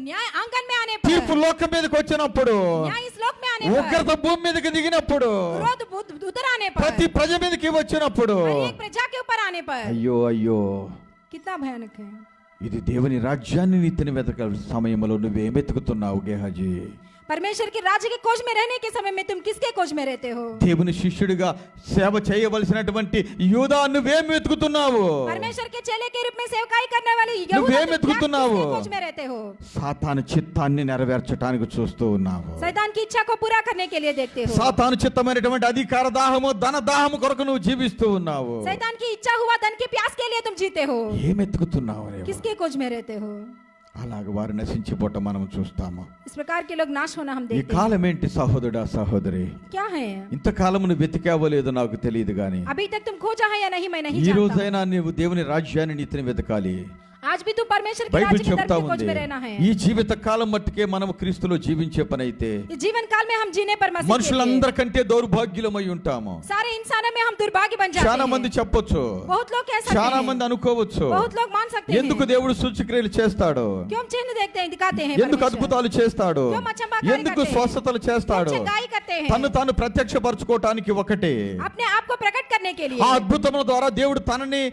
न्याय आंगन में आने తీర్పు पर, లోకం మీదకి వచ్చినప్పుడు, न्याय इस लोक में आने पर, ఉగ్రత భూమి మీదకి దిగినప్పుడు, क्रोध उतर आने पर, ప్రతి ప్రజ మీదకి వచ్చినప్పుడు, हर एक प्रजा के ऊपर आने पर, అయ్యో అయ్యో कितना भयानक है। ఇది దేవుని రాజ్యాన్ని నీతిని వెతక సమయంలో నువ్వేం వెతుకుతున్నావు గేహజీ? परमेश्वर के राज्य की खोज में रहने के समय में तुम किसके खोज में रहते हो? దేవుని శిష్యుడిగా సేవ చేయవలసినటువంటి యూదా నువ్వేం వెతుకుతున్నావు? परमेश्वर के चेले के रूप में सेवकाई करने वाले यहूदा నువ్వేం तुम क्या వెతుకుతున్నావు? किसके खोज में रहते हो? సాతాను చిత్తాన్ని నెరవేర్చడానికి చూస్తూ ఉన్నావు. शैतान की इच्छा को पूरा करने के लिए देखते हो। సాతాను చిత్తమైనటువంటి అధికార దాహము ధన దాహము కొరకు నువ్వు జీవిస్తూ ఉన్నావు. शैतान की इच्छा हुआ धन की प्यास के लिए तुम जीते हो। ఏం వెతుకుతున్నావు రేపు? किसके खोज में रहते हो? అలాగ వారు నశించిపోవటం మనం చూస్తాము. इस प्रकार के लोग नाश होना हम ఈ देखते हैं। కాలం ఏంటి సహోదరుడా సహోదరి? क्या है? ఇంతకాలం నువ్వు వెతికావో లేదో నాకు తెలియదు గాని अभी तक तुम खोजा है या नहीं मैं नहीं ఈ जानता। రోజైనా నువ్వు దేవుని రాజ్యాన్ని నీతిని వెతకాలి. आज भी तू परमेश्वर के బైబిల్ राज्य के धर्म చెప్తా की खोज ఉంది, में रहना है। ఈ జీవిత కాలం మట్టుకే మనం క్రీస్తులో జీవించే పని అయితే इस जीवन काल में हम जीने पर मसीह के लिए, మనుషులందరికంటే దౌర్భాగ్యులమై ఉంటాము. सारे इंसानों में हम दुर्भाग्य बन जाते చాలా మంది हैं। చెప్పొచ్చు, बहुत लोग कह सकते చాలా हैं, మంది అనుకోవచ్చు, बहुत लोग मान सकते हैं। ఎందుకు దేవుడు సూచక్రియలు చేస్తాడు, क्यों हम चिन्ह देखते हैं, दिखाते हैं ఎందుకు परमेश्वर? అద్భుతాలు చేస్తాడు, क्यों अचंभाकारी ఎందుకు करते हैं? స్వస్థతలు చేస్తాడు? क्यों चंगाई करते हैं? తను తాను ప్రత్యక్షపరచుకోవటానికి ఒకటే. अपने आप को प्रकट करने के लिए, ఆ అద్భుతముల ద్వారా దేవుడు తనని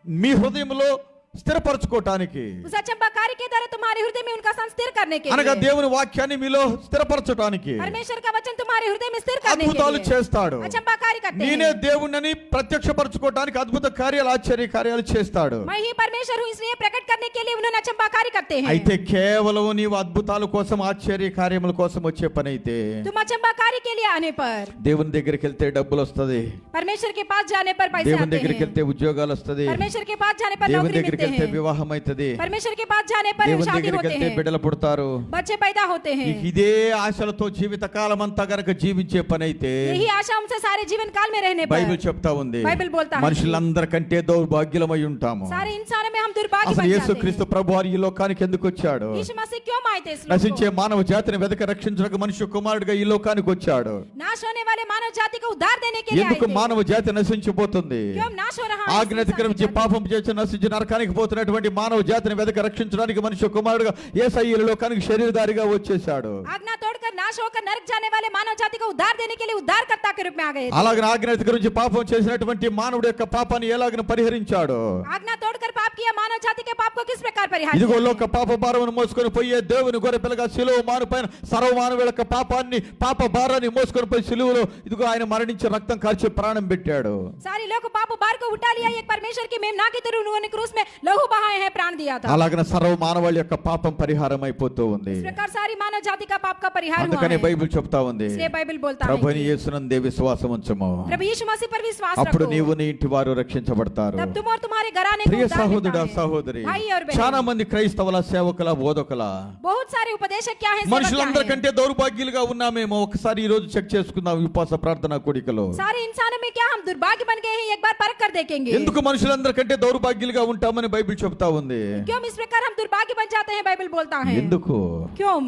మీ హృదయంలో స్థిరపరచుకోవటానికి, उस अचंभाकारी के द्वारा तुम्हारे हृदय में उनका स्थान स्थिर करने के అనగా लिए, దేవుని వాక్యాన్ని మీలో స్థిరపరచటానికి परमेश्वर का वचन तुम्हारे हृदय में स्थिर करने के అద్భుతాలు लिए చేస్తాడు. अचंभाकारी करते నేనే हैं। దేవుణ్ణి ప్రత్యక్షపరచుకోవటానికి అద్భుత కార్యాలు ఆశ్చర్య కార్యాలు చేస్తాడు. मैं ही परमेश्वर हूँ इसलिए प्रकट करने के लिए उन्होंने अचंभाकारी करते हैं। అయితే కేవలం నీవు అద్భుతాల కోసం ఆశ్చర్య కార్యముల కోసం వచ్చే పని అయితే तुम अचंभाकारी के लिए आने पर, దేవుని దగ్గరికి వెళ్తే డబ్బులు వస్తది, परमेश्वर के पास जाने पर पैसे దేవుని आते దగ్గరికి हैं, వెళ్తే ఉద్యోగాలు వస్తది, परमेश्वर के पास जाने पर దేవుని नौकरी దగ్గరికి मिलते వెళ్తే हैं, వివాహం అవుతుంది, परमेश्वर के पास जाने पर దేవుని शादी దగ్గరికి होते వెళ్తే हैं, బిడ్డలు పుడతారు. बच्चे पैदा होते हैं। నీకు ఇదే ఆశలతో జీవిత కాలం అంతా గనక జీవించే పని అయితే यही आशा हमसे सारे जीवन काल में रहने బైబిల్ पर, చెప్తా ఉంది, బైబిల్ बोलता है మనుషులందరికంటే దౌర్భాగ్యులమై ఉంటాము. सारे इंसानों में हम दुर्भाग्य అసలు बन जाते యేసుక్రీస్తు हैं। ప్రభు వారు ఈ లోకానికి ఎందుకు వచ్చాడు? यीशु मसीह क्यों आए थे इस लोक నశించే को? మానవ జాతిని వెతక రక్షించడానికి మనుష్య కుమారుడిగా ఈ లోకానికి వచ్చాడు. नाश होने वाले मानव जाति को उद्धार देने के लिए आए ఎందుకు थे। మానవ జాతి నశించిపోతుంది? क्यों नाश हो रहा है? ఆజ్ఞ అతిక్రమించి పాపం చేసి నశించి నరకానికి పోతున్నటువంటి మానవ జాతిని వెతక రక్షించడానికి మనుష్య కుమారుడుగా యేసయ్య ఈ లోకానికి శరీరధారిగా వచ్చేసాడు. आज्ञा तोड़कर होकर नाश होकर नरक जाने वाले मानव जाति को उद्धार देने के लिए उद्धारकर्ता के रूप में आ गए थे। అలాగే ఆజ్ఞ గురించి పాపం చేసినటువంటి మానవుడి యొక్క పాపాన్ని ఎలాగ పరిహరించాడు. आज्ञा तोड़कर पाप किया मानव जाति के पाप को किस प्रकार परिहार ఇదిగో किया? లోక పాప భారమును మోసుకొని పోయే దేవుని గొర్రె పిల్లగా సిలువ మానుపైన సర్వ మానవుల యొక్క పాపాన్ని పాప భారాన్ని మోసుకొని పోయి సిలువలో ఇదిగో ఆయన మరణించి రక్తం కార్చి ప్రాణం పెట్టాడు. सारे लोग पाप भार को उठा लिया, एक परमेश्वर की मेमना की तरह उन्होंने क्रूस में लहू बहाए हैं, प्राण दिया था। అలాగనే సర్వ మానవాళి యొక్క పాపం పరిహారం అయిపోతూ ఉంది. इस प्रकार सारी मानव जाति का पाप का परिहार हुआ అందుకనే है। బైబిల్ చెప్తా ఉంది, इसलिए बाइबल बोलता है ప్రభుని कि యేసునందే విశ్వాసం ఉంచము, प्रभु यीशु मसीह पर विश्वास అప్పుడు रखो, నీవు నీ ఇంటి వారు రక్షించబడతారు. तब तुम और तुम्हारे घराने को ప్రియ उद्धार సహోదరుడా मिलता है। సహోదరి, भाई और बहन, చాలా మంది క్రైస్తవుల సేవకుల బోధకుల बहुत सारे उपदेशक क्या है, सेवक क्या మనుషులందరికంటే है? దౌర్భాగ్యులుగా ఉన్నామేమో ఒకసారి ఈ రోజు చెక్ చేసుకుందాం ఉపవాస ప్రార్థన కూడికలో. सारे इंसानों में क्या हम दुर्भाग्य बन गए हैं, एक बार परख कर देखेंगे। ఎందుకు మనుషులందరికంటే దౌర్భాగ్యులుగా ఉంటామని బైబిల్ చెప్తా ఉంది. क्यों इस प्रकार हम दुर्भाग्य बन जाते हैं, बाइबल बोलता है। ఎందుకు? क्यों?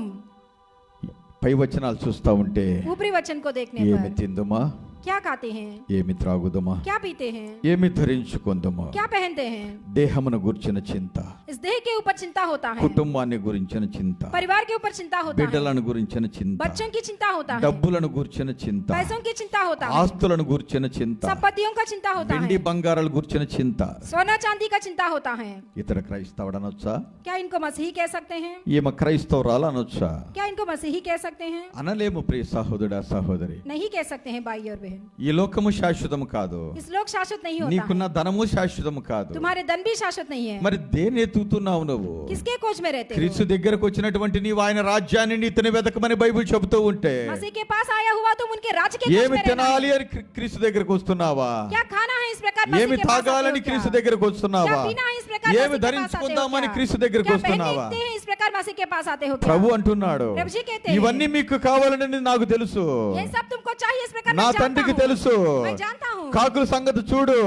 పై వచనాలు చూస్తా ఉంటే ऊपरी वचन को देखने ఏమి पर తిందుమా, क्या खाते हैं, ఏమి త్రాగుదమా, क्या पीते हैं, ఏమి ధరించుకుందమా, क्या पहनते हैं, దేహమును గురించిన చింత, इस देह के ऊपर चिंता होता है, కుటుంబాన్ని గురించిన చింత, परिवार के ऊपर चिंता होता है, బిడ్డలను గురించిన చింత, बच्चों की चिंता होता है, డబ్బులను గురించిన చింత, पैसों की चिंता होता है, ఆస్తులను గురించిన చింత, संपत्तियों का चिंता होता వెండి है, బంగారాల గురించిన చింత. सोना चांदी का चिंता होता है। ఇతర క్రైస్తవుడనొచ్చా? क्या इनको मसीही कह सकते हैं? ఈమె క్రైస్తవురాలు అనొచ్చా? क्या इनको मसीही कह सकते हैं? అనలేము. ప్రియ సహోదరుడా సహోదరి, नहीं कह सकते हैं भाई और बहन। ఈ లోకము శాశ్వతము కాదు, इस लोक शाश्वत नहीं होता నీకున్న है, ధనము శాశ్వతము కాదు. तुम्हारे धन भी शाश्वत नहीं है। మరి దేని ఎత్తుతున్నావు నువ్వు? किसके खोज में रहते हो? క్రీస్తు దగ్గరకు వచ్చినటువంటి నీవు ఆయన రాజ్యాన్ని నీతిని వెతకమని బైబిల్ చెబుతూ ఉంటే मसीह के पास आया हुआ तुम उनके राज्य के खोज ఏమి में रहना తినాలి है। అని క్రీస్తు దగ్గరకు వస్తున్నావా? क्या खाना है इस प्रकार मसीह ఏమి के पास आते हो తాగాలని क्या? క్రీస్తు దగ్గరకు వస్తున్నావా? क्या पीना है इस प्रकार ఏమి मसीह के पास आते हो ధరించుకుందామని क्या? క్రీస్తు దగ్గరకు क्या వస్తున్నావా? पहनते हैं इस प्रकार मसीह के पास आते हो क्या? ప్రభు అంటున్నాడు, प्रभु जी कहते हैं, ఇవన్నీ మీకు కావాలని నాకు తెలుసు, ये सब तुमको चाहिए इस प्रकार నా मैं जानता తండ్రికి हूँ। తెలుసు. मैं जानता हूँ। కాకుల సంగతి చూడు,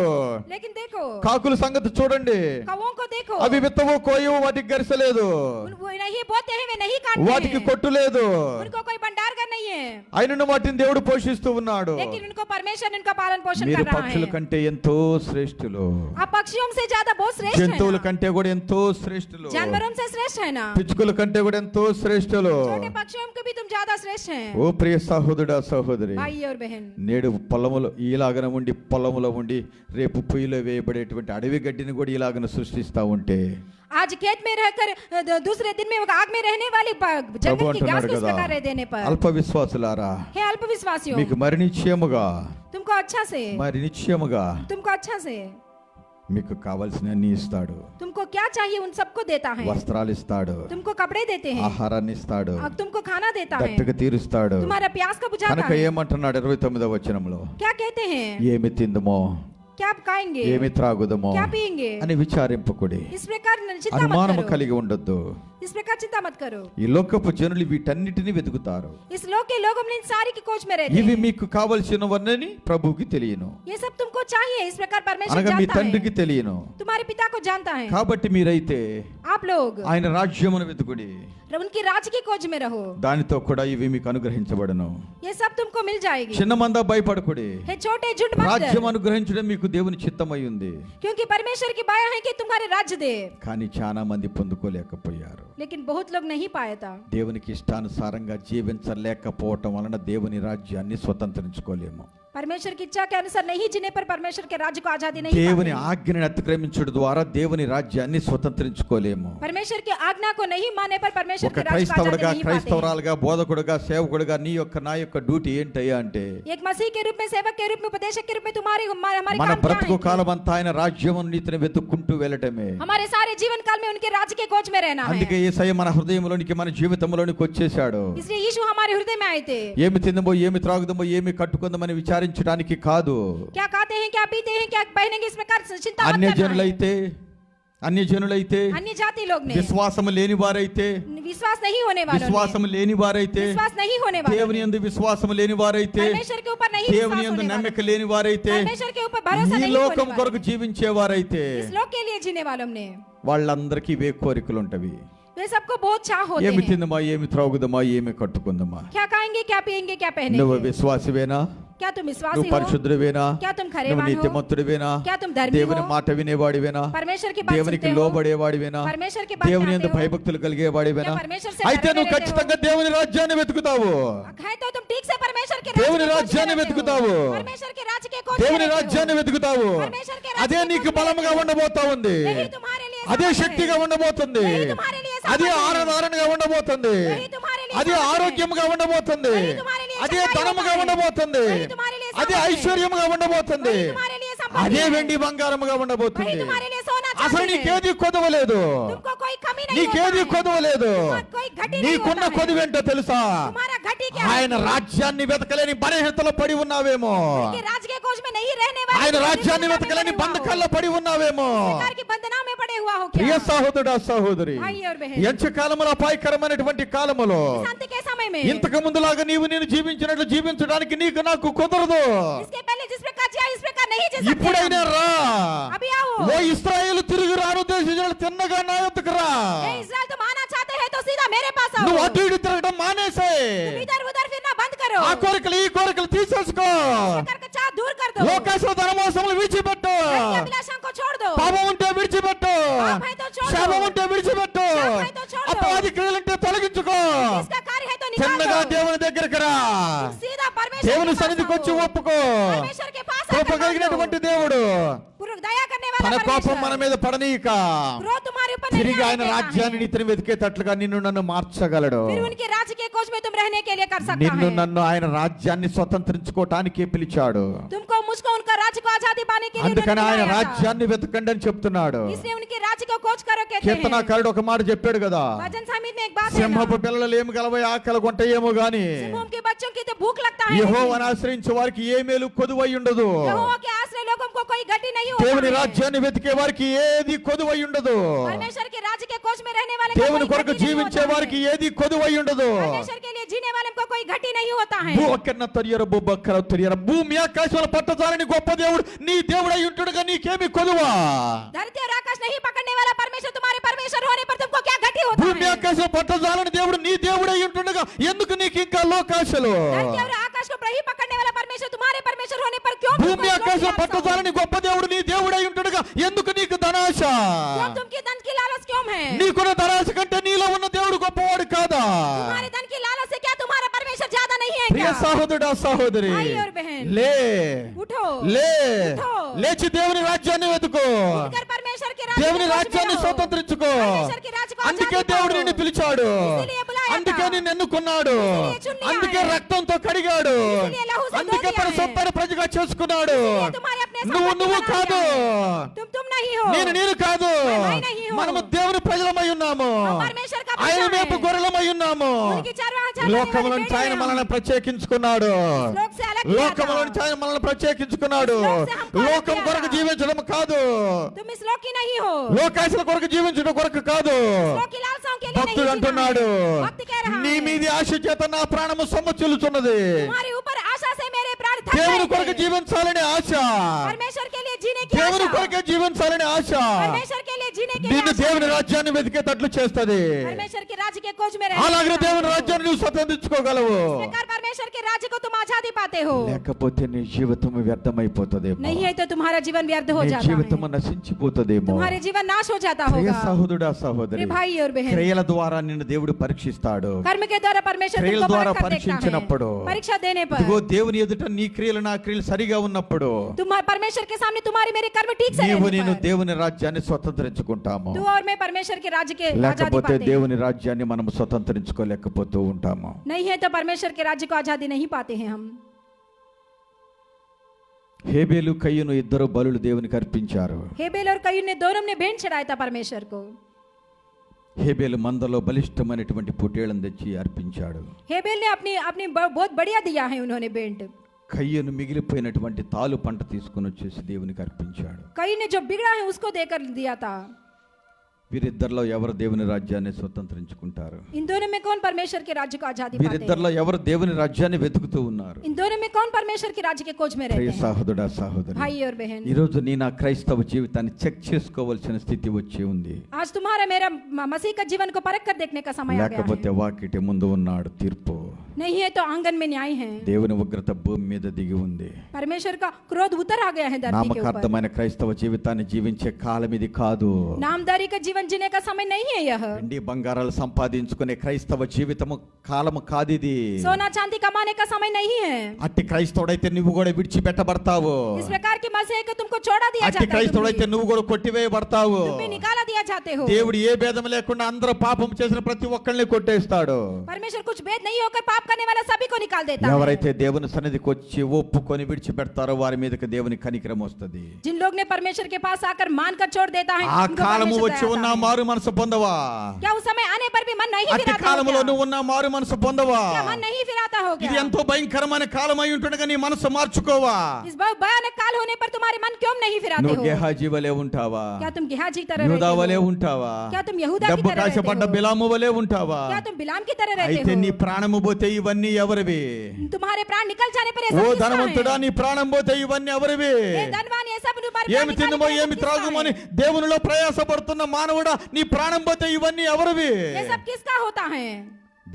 लेकिन देखो, కాకుల సంగతి చూడండి, कौओं को देखो, అవి విత్తవు కోయవు, వాటికి గరిసలేదు, वो नहीं बोते हैं, वे नहीं काटते వాటికి हैं, కొట్టు లేదు, उनको कोई भंडार घर नहीं है, అయినను వాటిని దేవుడు పోషిస్తూ ఉన్నాడు. लेकिन उनको परमेश्वर उनका पालन पोषण మీరు कर रहा పక్షుల है। కంటే ఎంతో శ్రేష్ఠులు, आप पक्षियों से ज्यादा बहुत श्रेष्ठ है జంతువుల ना? కంటే కూడా ఎంతో శ్రేష్ఠులు, जानवरों से श्रेष्ठ है ना? పిచ్చుకల కంటే కూడా ఎంతో శ్రేష్ఠులు. छोटे पक्षियों को भी तुम ज्यादा श्रेष्ठ हैं। ఓ ప్రియ సహోదరుడా సహోదరి, भाई और बहन, నేడు పొలములో ఇలాగన ఉండి పొలములో ఉండి రేపు పొయ్యిలో వేయబడేటువంటి అడవి గడ్డిని కూడా ఇలాగన సృష్టిస్తా ఉంటే आज खेत में रहकर दूसरे दिन में आग में रहने वाली ప్రభు जंगल की घास అంటున్నాడు को इस కదా, प्रकार रह देने पर, అల్ప విశ్వాసులారా, हे अल्प विश्वासियों, మీకు మరి నిశ్చయముగా तुमको अच्छा से మీకు కావాల్సిన అన్ని ఇస్తాడు. तुमको क्या चाहिए उन सबको देता है। వస్త్రాలు ఇస్తాడు, तुमको कपड़े देते हैं, ఆహారాన్ని ఇస్తాడు, और तुमको खाना देता है, దట్టగా తీరుస్తాడు. तुम्हारा प्यास को बुझाता కనుక है। ఏమంటున్నాడు 29వ వచనంలో, क्या कहते हैं? ఏమి తిందుమో, क्या आप खाएंगे, ఏమి త్రాగుదమో क्या पिएंगे, అని విచారింపకుడి, इस प्रकार चिंता मत అనుమానము करो, కలిగి ఉండొద్దు. इस प्रकार चिंता मत करो। ఈ లోకపు జనులు వీటన్నిటిని వెతుకుతారు, इस लोक के लोग अपने सारी की खोज में रहते ఇవి हैं। మీకు కావలసినవన్నీ ప్రభువుకి తెలియను, ये सब तुमको चाहिए, इस प्रकार परमेश्वर అనగా మీ जानता తండ్రికి है, తెలియను. तुम्हारे पिता को जानता है। కాబట్టి మీరైతే आप लोग ఆయన రాజ్యమును వెతుకుడి, उनकी राज्य की खोज में रहो, దానితో కూడా ఇవి మీకు అనుగ్రహించబడును. ये सब तुमको मिल जाएगी। చిన్న మంద భయపడకుడి, हे छोटे झुंड मत రాజ్యం डर, అనుగ్రహించడం మీకు దేవుని చిత్తమై ఉంది. क्योंकि परमेश्वर की बाया है कि तुम्हारे राज्य दे, కానీ చాలా మంది పొందుకోలేకపోయారు. लेकिन बहुत लोग नहीं पाया था। దేవునికి ఇష్టానుసారంగా జీవించలేకపోవటం వలన దేవుని రాజ్యాన్ని స్వతంత్రించుకోలేము. परमेश्वर की इच्छा के अनुसार नहीं जीने पर परमेश्वर के राज्य को आजादी नहीं దేవుని पाते। ఆజ్ఞను అతిక్రమించడం ద్వారా దేవుని రాజ్యాన్ని స్వతంత్రించుకోలేము. परमेश्वर की आज्ञा को नहीं माने पर परमेश्वर ఒక के राज्य को आजादी క్రైస్తవుడిగా नहीं पाते। క్రైస్తవరాలుగా బోధకుడుగా సేవకుడుగా నీ యొక్క నా యొక్క డ్యూటీ ఏంటయ్యా అంటే, एक मसीह के रूप में, सेवक के रूप में, उपदेशक के रूप में तुम्हारी हमारी మన काम क्या బ్రతుకు है? కాలం అంతా ఆయన రాజ్యం నీతిని వెతుక్కుంటూ వెళ్ళటమే. हमारे सारे जीवन काल में उनके राज्य के खोज में रहना అందుకే है। యేసయ్య మన హృదయంలోనికి మన జీవితంలోనికి వచ్చేసాడు. इसलिए यीशु हमारे हृदय में आए थे। ఏమి తిందమో ఏమి త్రాగుదమో ఏమి కట్టుకుందామని విచారించడానికి కాదు. क्या खाते हैं, क्या पीते हैं, क्या पहनेंगे, इस प्रकार चिंता मत करना है। అన్యజనులైతే अन्य जाति लोग ने, విశ్వాసం లేని వారైతే विश्वास नहीं होने वालों ने, విశ్వాసం లేని వారైతే विश्वास नहीं होने वालों దేవుని ने, యందు విశ్వాసం లేని వారైతే परमेश्वर के ऊपर नहीं దేవుని विश्वास యందు होने वालों నమ్మక ने, లేని వారైతే परमेश्वर के ऊपर भरोसा ఈ नहीं లోకం होने కొరకు वालों జీవించే వారైతే ने, इस लोक के लिए जीने वालों ने, వాళ్ళందరికీ ఇవే కోరికలు ఉంటవి. वे सबको बहुत चाह होते ఏమి हैं। తిందమా, ఏమి త్రాగుదమా, ఏమి కట్టుకుందమా? क्या खाएंगे, क्या पिएंगे, क्या నువ్వు पहनेंगे? విశ్వాసవేనా? क्या तुम विश्वासी నువ్వు हो? పరిశుద్ధుడివేనా? क्या तुम నువ్వు खरेवान हो? నీతిమంతుడివేనా? क्या तुम धर्मी దేవుని हो? మాట వినేవాడివేనా? परमेश्वर की बात దేవునికి सुनते हो? లోబడేవాడివేనా? परमेश्वर की बात దేవుని मानते యందు हो? భయభక్తులు కలిగేవాడివేనా? क्या परमेश्वर से అయితే डरते నువ్వు रहते ఖచ్చితంగా దేవుని రాజ్యాన్ని వెతుకుతావు. है तो तुम ठीक से परमेश्वर के దేవుని राज्य రాజ్యాన్ని को खोजते వెతుకుతావు. हो। परमेश्वर के राज्य के खोजते దేవుని रहते हो। రాజ్యాన్ని వెతుకుతావు. परमेश्वर के राज्य అదే के నీకు खोजते బలముగా रहते हो। ఉండబోతా ఉంది. यही तुम्हारे लिए అదే संपत्ति है। శక్తిగా ఉండబోతుంది. यही तुम्हारे लिए అదే संपत्ति है। ఆరాధనగా ఉండబోతుంది. यही तुम्हारे लिए అదే संपत्ति है। ఆరోగ్యముగా ఉండబోతుంది. वही तुम्हारे लिए అదే चंगाई ధనముగా होता है। ఉండబోతుంది. वही तुम्हारे लिए అదే संपत्ति है। ఐశ్వర్యముగా ఉండబోతుంది. वही तुम्हारे लिए संपत्ति అదే है। వెండి బంగారముగా वही ఉండబోతుంది. तुम्हारे लिए सोना అసలు चांदी है। నీకేది కొదవలేదు. तुमको कोई कमी नहीं నీకేది होता है। కొదవలేదు. तुम्हारा कोई घटी नहीं నీకున్న होता है। కొదువేంటో తెలుసా? तुम्हारा घटी क्या है? ఆయన రాజ్యాన్ని వెతకలేని బలహీనతలో పడి ఉన్నావేమో. कि राज्य के खोज में नहीं रहने वाले ఆయన तुम రాజ్యాన్ని निबंधन में వెతకలేని पड़े हुआ हो। బంధకాల్లో పడి ఉన్నావేమో. सरकार की बंधना में पड़े हुआ हो ప్రియ क्या? సహోదరుడా, సహోదరి, भाई और बहन, ఎంచ కాలములో అపాయకరమైనటువంటి కాలములో शांति के समय में ఇంతకు ముందులాగా నీవు నేను జీవించినట్లు జీవించడానికి నీకు నాకు కుదరదు. इसके पहले जिस प्रकार जिया इस प्रकार नहीं जी सकते ఇప్పుడైనా हम। రా. अभी आओ। ఓ ఇశ్రాయేలు తిరిగి రానుద్దేశించిన తిన్నగా నా యొద్దకు రా. हे इस्राएल तुम आना चाहते हैं तो सीधा मेरे पास आओ। నువ్వు అటు ఇటు తిరగడం మానేసే. तुम इधर उधर फिरना बंद करो। ఆ కోరికలు ఈ కోరికలు తీసేసుకో. प्रकार का चाह दूर कर दो। లోకాశ ధనమోసములు విడిచిపెట్టు. धन की अभिलाषा को छोड़ दो। పాపం ఉంటే విడిచిపెట్టు. पाप है तो छोड़ दो। శాపం ఉంటే విడిచిపెట్టు. शाप है तो छोड़ दो। అపవాది క్రియలుంటే తొలగించుకో. इसका कार्य है तो निकाल చిన్నగా दो। దేవుని దగ్గరికి రా. तुम सीधा परमेश्वर దేవుని के पास సన్నిధికి వచ్చి आओ। ఒప్పుకో. परमेश्वर के पास కృప आकर मान కలిగినటువంటి लो। దేవుడు पूर्ण दया करने తన वाला కోపం మన परमेश्वर మీద పడనీయక क्रोध तुम्हारे ऊपर नहीं తిరిగి आने ఆయన देता రాజ్యాన్ని है। నీతిని వెతికేటట్లుగా నిన్ను నన్ను మార్చగలడు. फिर उनके राज्य के खोज में तुम रहने के लिए कर सकता నిన్ను है। నన్ను ఆయన రాజ్యాన్ని స్వతంత్రించుకోవటానికే పిలిచాడు. तुमको मुझको उनका राज्य को आजादी पाने के लिए అందుకని उन्होंने ఆయన बुलाया था। రాజ్యాన్ని వెతకండి అని చెప్తున్నాడు. इसलिए उनके राज्य को खोज करो कहते हैं। కీర్తనాకారుడు ఒక మాట చెప్పాడు కదా, भजन संहिता में एक बात है ना, సింహపు పిల్లలు ఏమి గలవై ఆకలి కొంట ఏమో గాని सिंहों के बच्चों की तो भूख लगता है యెహోవాను ఆశ్రయించే వారికి ఏ మేలు కొదువై ఉండదు. यहोवा के आश्रय लोगों को कोई घटी नहीं దేవుని होता है। రాజ్యాన్ని వెతికే వారికి ఏది కొదువై ఉండదు. परमेश्वर के राज्य के खोज में रहने वाले को దేవుని कोई కొరకు घटी नहीं జీవించే होता వారికి है। ఏది కొదువై ఉండదు. परमेश्वर के लिए जीने वाले को कोई घटी नहीं होता है। భూకన్న తొరియర బొబ్బక్కర తొరియర భూమి ఆకాశాల పట్టజాలని గొప్ప దేవుడు నీ దేవుడై ఉంటుడుగా నీకేమి కొదువా? धरती और आकाश नहीं पकड़ने वाला परमेश्वर तुम्हारे परमेश्वर होने पर तुमको क्या घटी होता భూమి है? ఆకాశం పట్టజాలని దేవుడు నీ దేవుడై ఉంటుండగా ఎందుకు నీకు ఇంకా లోకాశలు? धरती और आकाश को नहीं पकड़ने वाला परमेश्वर तुम्हारे परमेश्वर होने पर क्यों భూమి तुमको ఆకాశం लोभ की आशा हो? పట్టజాలని గొప్ప దేవుడు నీ దేవుడై ఉంటుండగా ఎందుకు నీకు ధనాశ? क्यों तुमकी धन की लालच क्यों है? నీకున్న ధనాశ కంటే నీలో ఉన్న దేవుడు గొప్పవాడు కాదా? तुम्हारे धन की लालच से क्या तुम्हारा परमेश्वर ज्यादा नहीं है ప్రియ क्या? సహోదరుడా, సహోదరి, भाई और बहन, లే उठो లే उठो। లేచి దేవుని రాజ్యాన్ని వెతుకో. उठकर परमेश्वर के राज्य దేవుని के खोज में రాజ్యాన్ని रहो। స్వతంత్రించుకో. परमेश्वर के राज्य को అందుకే आजादी దేవుడు पाओ। నిన్ను పిలిచాడు. इसीलिए बुलाया था। అందుకే నిన్ను ఎన్నుకున్నాడు. इसीलिए चुन लिया అందుకే है। రక్తంతో కడిగాడు. इसीलिए लहू से అందుకే धो తన दिया है। సొంతైన ప్రజగా చేసుకున్నాడు. इसीलिए तुम्हारे अपने నువ్వు संपत्ति నువ్వు बना కాదు, लिया है। तुम नहीं हो। నేను కాదు, मैं नहीं हूँ। మనము దేవుని ప్రజలమై ఉన్నాము. हम परमेश्वर का ఆయన बच्चा మేపు है। గొర్రెలమై ఉన్నాము. उनकी चरवाहा चरने वाले లోకములో నుంచి भेड़ ఆయన हैं మనల్ని ప్రత్యేకించుకున్నాడు. हम। लोक से अलग किया లోకములో था। నుంచి ఆయన మనల్ని ప్రత్యేకించుకున్నాడు. లోక से हमको अलग లోకం किया కొరకు था। జీవించడం కాదు, तुम इस लोक की नहीं हो। లోకాశల కొరకు జీవించడం కొరకు కాదు. इस लोक की लालसाओं के लिए नहीं భక్తుడు जीना అంటున్నాడు, है। भक्त कह रहा నీ है, మీది ఆశ చేత నా ప్రాణము సొమ్మచిల్లుచున్నది. तुम्हारे ऊपर आशा से मेरे प्राण थक దేవుని गए కొరకు थे। జీవించాలనే ఆశ, परमेश्वर के लिए जीने की దేవుని आशा। కొరకే జీవించాలనే ఆశ परमेश्वर के लिए जीने की నిన్ను आशा। దేవుని రాజ్యాన్ని వెతికేటట్లు చేస్తది. परमेश्वर के राज्य के खोज में रहने అలాగే की దేవుని आशा। రాజ్యాన్ని నువ్వు స్వతంత్రించుకోగలవు. इस प्रकार परमेश्वर के राज्य को तुम आजादी पाते हो। లేకపోతే నీ జీవితం వ్యర్థమైపోతదేమో. नहीं है तो तुम्हारा जीवन व्यर्थ हो నీ जाता జీవితం है। నశించిపోతదేమో. तुम्हारे जीवन नाश हो जाता ప్రియ होगा। సహోదరుడా, సహోదరి, मेरे भाई और बहन, క్రియల ద్వారా నిన్ను దేవుడు పరీక్షిస్తాడు. कर्म के द्वारा परमेश्वर క్రియల तुमको ద్వారా परख कर देखता పరీక్షించినప్పుడు, है। परीक्षा देने पर ఇదిగో దేవుని ఎదుట నీ క్రియలు నా క్రియలు సరిగా ఉన్నప్పుడు तुम्हारे परमेश्वर के सामने तुम्हारे मेरे कर्म ठीक से నీవు रहने నేను पर దేవుని రాజ్యాన్ని స్వతంత్రించుకుంటాము. तू और मैं परमेश्वर के राज्य के आजादी లేకపోతే पाते हैं। దేవుని రాజ్యాన్ని మనం స్వతంత్రించుకోలేకపోతూ ఉంటాము. नहीं है तो परमेश्वर के राज्य को आजादी नहीं पाते हैं हम। హేబేలు కయ్యను ఇద్దరు బలులు దేవునికి అర్పించారు. हेबेल और कयीन ने दोनों ने भेंट चढ़ाया था परमेश्वर को। హేబేలు మందలో బలిష్టమైనటువంటి పొట్టేళ్లను తెచ్చి అర్పించాడు. हेबेल ने अपनी अपनी बहुत बढ़िया दिया है उन्होंने भेंट। కయ్యను మిగిలిపోయినటువంటి తాలు పంట తీసుకుని వచ్చేసి దేవునికి అర్పించాడు. कयीन ने जो बिगड़ा है उसको देकर दिया था। వీరిద్దరిలో ఎవరు దేవుని రాజ్యాన్ని స్వతంత్రించుకుంటారు? इन दोनों में कौन परमेश्वर के राज्य को आजादी पाते हैं? వీరిద్దరిలో ఎవరు దేవుని రాజ్యాన్ని వెతుకుతూ ఉన్నారు? इन दोनों में कौन परमेश्वर के राज्य के खोज में रहते ప్రియ हैं? సహోదరుడా సహోదరి, भाई और बहन, ఈ రోజు నీ నా క్రైస్తవ జీవితాన్ని చెక్ చేసుకోవాల్సిన స్థితి వచ్చి ఉంది. आज तुम्हारा मेरा मसीह का जीवन को परख कर देखने का समय आ गया లేకపోతే है। వాకిటి ముందు ఉన్నాడు తీర్పు. नहीं है तो आंगन में न्याय है। దేవుని ఉగ్రత భూమి మీద దిగి ఉంది. परमेश्वर का क्रोध उतर आ गया है धरती के ऊपर। నామకార్థమైన క్రైస్తవ జీవితాన్ని జీవించే కాలం ఇది కాదు. नामदारी का जीवन जीने का समय नहीं है यह। వెండి బంగారాలు సంపాదించుకునే క్రైస్తవ జీవితము కాలము కాదిది. सोना चांदी कमाने का समय नहीं है। అట్టి క్రైస్తవుడైతే నువ్వు కూడా విడిచిపెట్టబడతావు. इस प्रकार की मसीह को तुमको छोड़ा दिया అట్టి जाता है। క్రైస్తవుడైతే నువ్వు కూడా కొట్టివేయబడతావు. तुम भी निकाला दिया जाते हो। దేవుడు ఏ భేదం లేకుండా అందరూ పాపం చేసిన ప్రతి ఒక్కరిని కొట్టేస్తాడు. परमेश्वर कुछ भेद नहीं होकर पाप करने वाला सभी को निकाल देता है। ఎవరైతే దేవుని సన్నిధికి వచ్చి ఒప్పుకొని విడిచిపెడతారో వారి మీదకి దేవుని కనికరం వస్తది. जिन लोग ने परमेश्वर के पास आकर मान कर छोड़ देता है, ఆ उनको కాలము परमेश्वर వచ్చి दया ఉన్న आता है। మారు మనసు పొందవా? क्या उस समय आने पर भी मन नहीं అట్టి फिराता हो కాలములో क्या? నువ్వు ఉన్న మారు మనసు పొందవా? क्या मन नहीं फिराता हो ఇది क्या? ఎంతో భయంకరమైన కాలం అయి ఉంటుండగా నీ మనసు మార్చుకోవా? इस बहुत भयानक काल होने पर तुम्हारे मन क्यों नहीं फिराते నువ్వు हो? గెహాజీ వలే ఉంటావా? क्या तुम गेहाजी की तरह యూదా వలే रहते हो? ఉంటావా? क्या तुम यहूदा की డబ్బు तरह रहते కాశపడ్డ हो? బిలాము వలే ఉంటావా? क्या तुम बिलाम की तरह అయితే रहते నీ हो? ప్రాణము పోతే ఇవన్నీ ఎవరివి? तुम्हारे प्राण निकल जाने पर ये ఓ सब किसका ధనవంతుడా, है? నీ ప్రాణం పోతే ఇవన్నీ ఎవరివి? ये धनवान ये सब तुम्हारे प्राण ఏమి निकालने తినుమో पर ये ఏమి सब किसका త్రాగుమని है? దేవునిలో ప్రయాసపడుతున్న మానవుడా, నీ ప్రాణం పోతే ఇవన్నీ ఎవరివి? ये सब किसका होता है?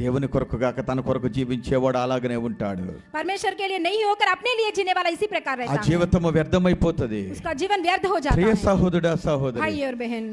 దేవుని కొరకు గాక తన కొరకు జీవించేవాడు అలాగనే ఉంటాడు. परमेश्वर के लिए नहीं होकर अपने लिए जीने वाला इसी प्रकार ఆ रहता है। జీవితము వ్యర్థమైపోతది. उसका जीवन व्यर्थ हो जाता ప్రియ है। సహోదరుడా సహోదరి, भाई और बहन,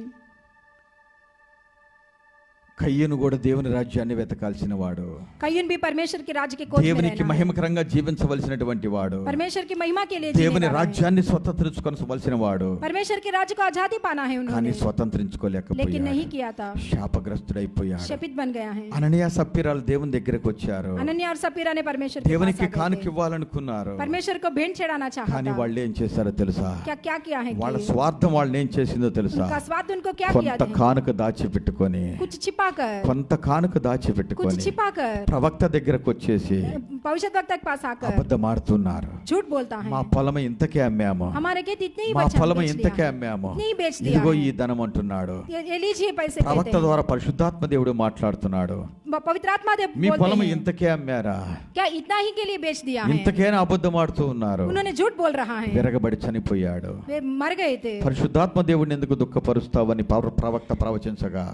కయ్యను కూడా దేవుని రాజ్యాన్ని వెతకాల్సిన వాడు. कय्यून भी परमेश्वर के राज्य के खोज में దేవునికి रहना है। మహిమకరంగా జీవించవలసినటువంటి వాడు. परमेश्वर की महिमा के लिए जीने దేవుని वाला है। రాజ్యాన్ని స్వతంత్రించుకొనవలసిన వాడు. परमेश्वर के राज्य को आजादी पाना है కానీ उन्होंने, लेकिन స్వతంత్రించుకోలేకపోయాడు. नहीं किया था, శాపగ్రస్తుడైపోయాడు. शपित बन गया है। అననీయ సప్పీరాలు దేవుని దగ్గరకు వచ్చారు. अनन्या और सपीरा ने परमेश्वर के पास దేవునికి आ गए थे। కానుక ఇవ్వాలనుకున్నారు. परमेश्वर को भेंट चढ़ाना चाहा కానీ था। వాళ్ళు ఏం చేశారో తెలుసా? क्या क्या किया है వాళ్ళ कि స్వార్థం వాళ్ళని ఏం చేసిందో తెలుసా? उनका स्वाद उनको क्या किया కొంత था? కానుక దాచిపెట్టుకొని कुछ छिपा कर, కొంత కానుక कुछ దాచిపెట్టుకొని छिपा कर ప్రవక్త దగ్గరకు వచ్చేసి भविष्य वक्त के पास आकर అబద్ధం ఆడుతున్నారు. झूठ बोलता है। మా పొలం ఇంతకే అమ్మాము, हमारे खेत इतने ही మా बचा పొలం बेच ఇంతకే दिया, అమ్మాము, इतने ही बेच दिया ఇదిగో है। ఈ ధనం అంటున్నాడు. ये लीजिए पैसे ప్రవక్త देते ద్వారా పరిశుద్ధాత్మ దేవుడు మాట్లాడుతున్నాడు. हैं। पवित्र आत्मा देव మీ बोलते పొలం हैं, ఇంతకే అమ్మారా? क्या इतना ही के लिए बेच दिया है? ఇంతకేనా అబద్ధం ఆడుతూ ఉన్నారు. उन्होंने झूठ बोल रहा है, విరగబడి చనిపోయాడు. वे मर गए थे। పరిశుద్ధాత్మ దేవుడిని ఎందుకు దుఃఖపరుస్తావని ప్రవక్త ప్రవచించగా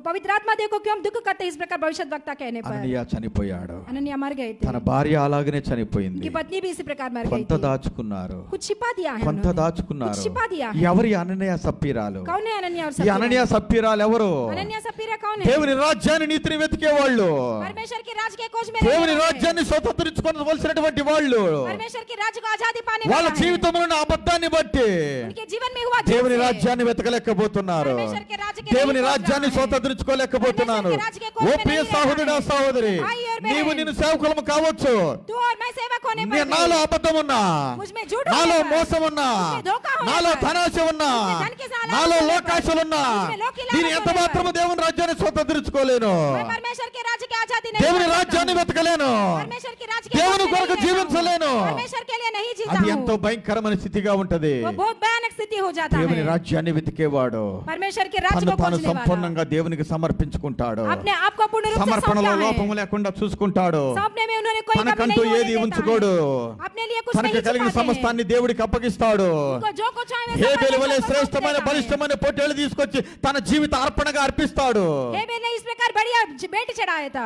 पवित्र आत्मा देव को क्यों दुख करते हैं? इस प्रकार भविष्य वक्ता कहने पर అననీయ చనిపోయాడు. अनन्या मर गए थे, తన భార్య అలాగనే చనిపోయింది. उनकी पत्नी भी इसी प्रकार मर गई కొంత थी। దాచుకున్నారు, कुछ छिपा दिया है కొంత उन्होंने, దాచుకున్నారు. कुछ छिपा दिया है। ఎవరి అననీయ సప్పీరాలు? कौन है अनन्या और ఈ सपीरा? అననీయ సప్పీరాలు ఎవరు? अनन्या सपीरा कौन है? దేవుని రాజ్యాన్ని నీతిని వెతికే వాళ్ళు, परमेश्वर के राज्य के खोज में దేవుని रहने वाले। రాజ్యాన్ని స్వతంత్రించుకోవలసినటువంటి వాళ్ళు. परमेश्वर के राज्य को आजादी पाने వాళ్ళ वाला है। జీవితంలో ఉన్న అబద్ధాన్ని బట్టి उनके जीवन में हुआ झूठ దేవుని से రాజ్యాన్ని వెతకలేకపోతున్నారు. परमेश्वर के राज्य के దేవుని नहीं రాజ్యాన్ని खोज रहा है। స్వతంత్రించుకోలేకపోతున్నారు. परमेश्वर के राज्य के खोज ఓ में ప్రియ नहीं रह సహోదరుడా रहा है। సహోదరి, भाई और बहन, నీవు నిన్ను సేవకులము కావచ్చు, तू और मैं सेवक होने पर भी, నాలో అబద్ధం ఉన్నా, मुझ में झूठ నాలో होने पर, మోసం ఉన్నా, मुझ में धोखा होने నాలో पर, ధనాశ ఉన్నా, मुझ में धन के साथ నాలో होने पर, లోకాశలున్నా, मुझ में लोकी लालच దీని ఎంత होने पर, మాత్రము దేవుని రాజ్యాన్ని స్వతంత్రించుకోలేను. मैं परमेश्वर के राज्य की आजादी नहीं దేవుని पा सकता రాజ్యాన్ని हूँ। వెతకలేను. परमेश्वर के राज्य के దేవుని खोज में కొరకు नहीं रहता हूँ। జీవించలేను. परमेश्वर के लिए नहीं जीता అది हूँ। ఎంతో భయంకరమైన స్థితిగా ఉంటది. वो बहुत भयानक स्थिति हो जाता దేవుని है। రాజ్యాన్ని వెతికేవాడు परमेश्वर के राज्य తను को తాను खोजने वाला సంపూర్ణంగా దేవునికి సమర్పించుకుంటాడు. अपने आप को पूर्ण रूप से సమర్పణలో सौंपा లోపము है। లేకుండా చూసుకుంటాడు. सौंपने में उन्होंने कोई कमी తనకంటూ नहीं होने ఏది देता ఉంచుకోడు. है। अपने लिए कुछ తనకు नहीं కలిగిన छिपाते हैं। సమస్తాన్ని దేవుడికి అప్పగిస్తాడు. उनको जो कुछ है वे హే सब బెలి వలె परमेश्वर को శ్రేష్టమైన सौंप देता है। బలిష్టమైన పొట్టేలు తీసుకొచ్చి తన జీవిత అర్పణగా అర్పిస్తాడు. हेबेल ने इस प्रकार बढ़िया भेंट चढ़ाया था।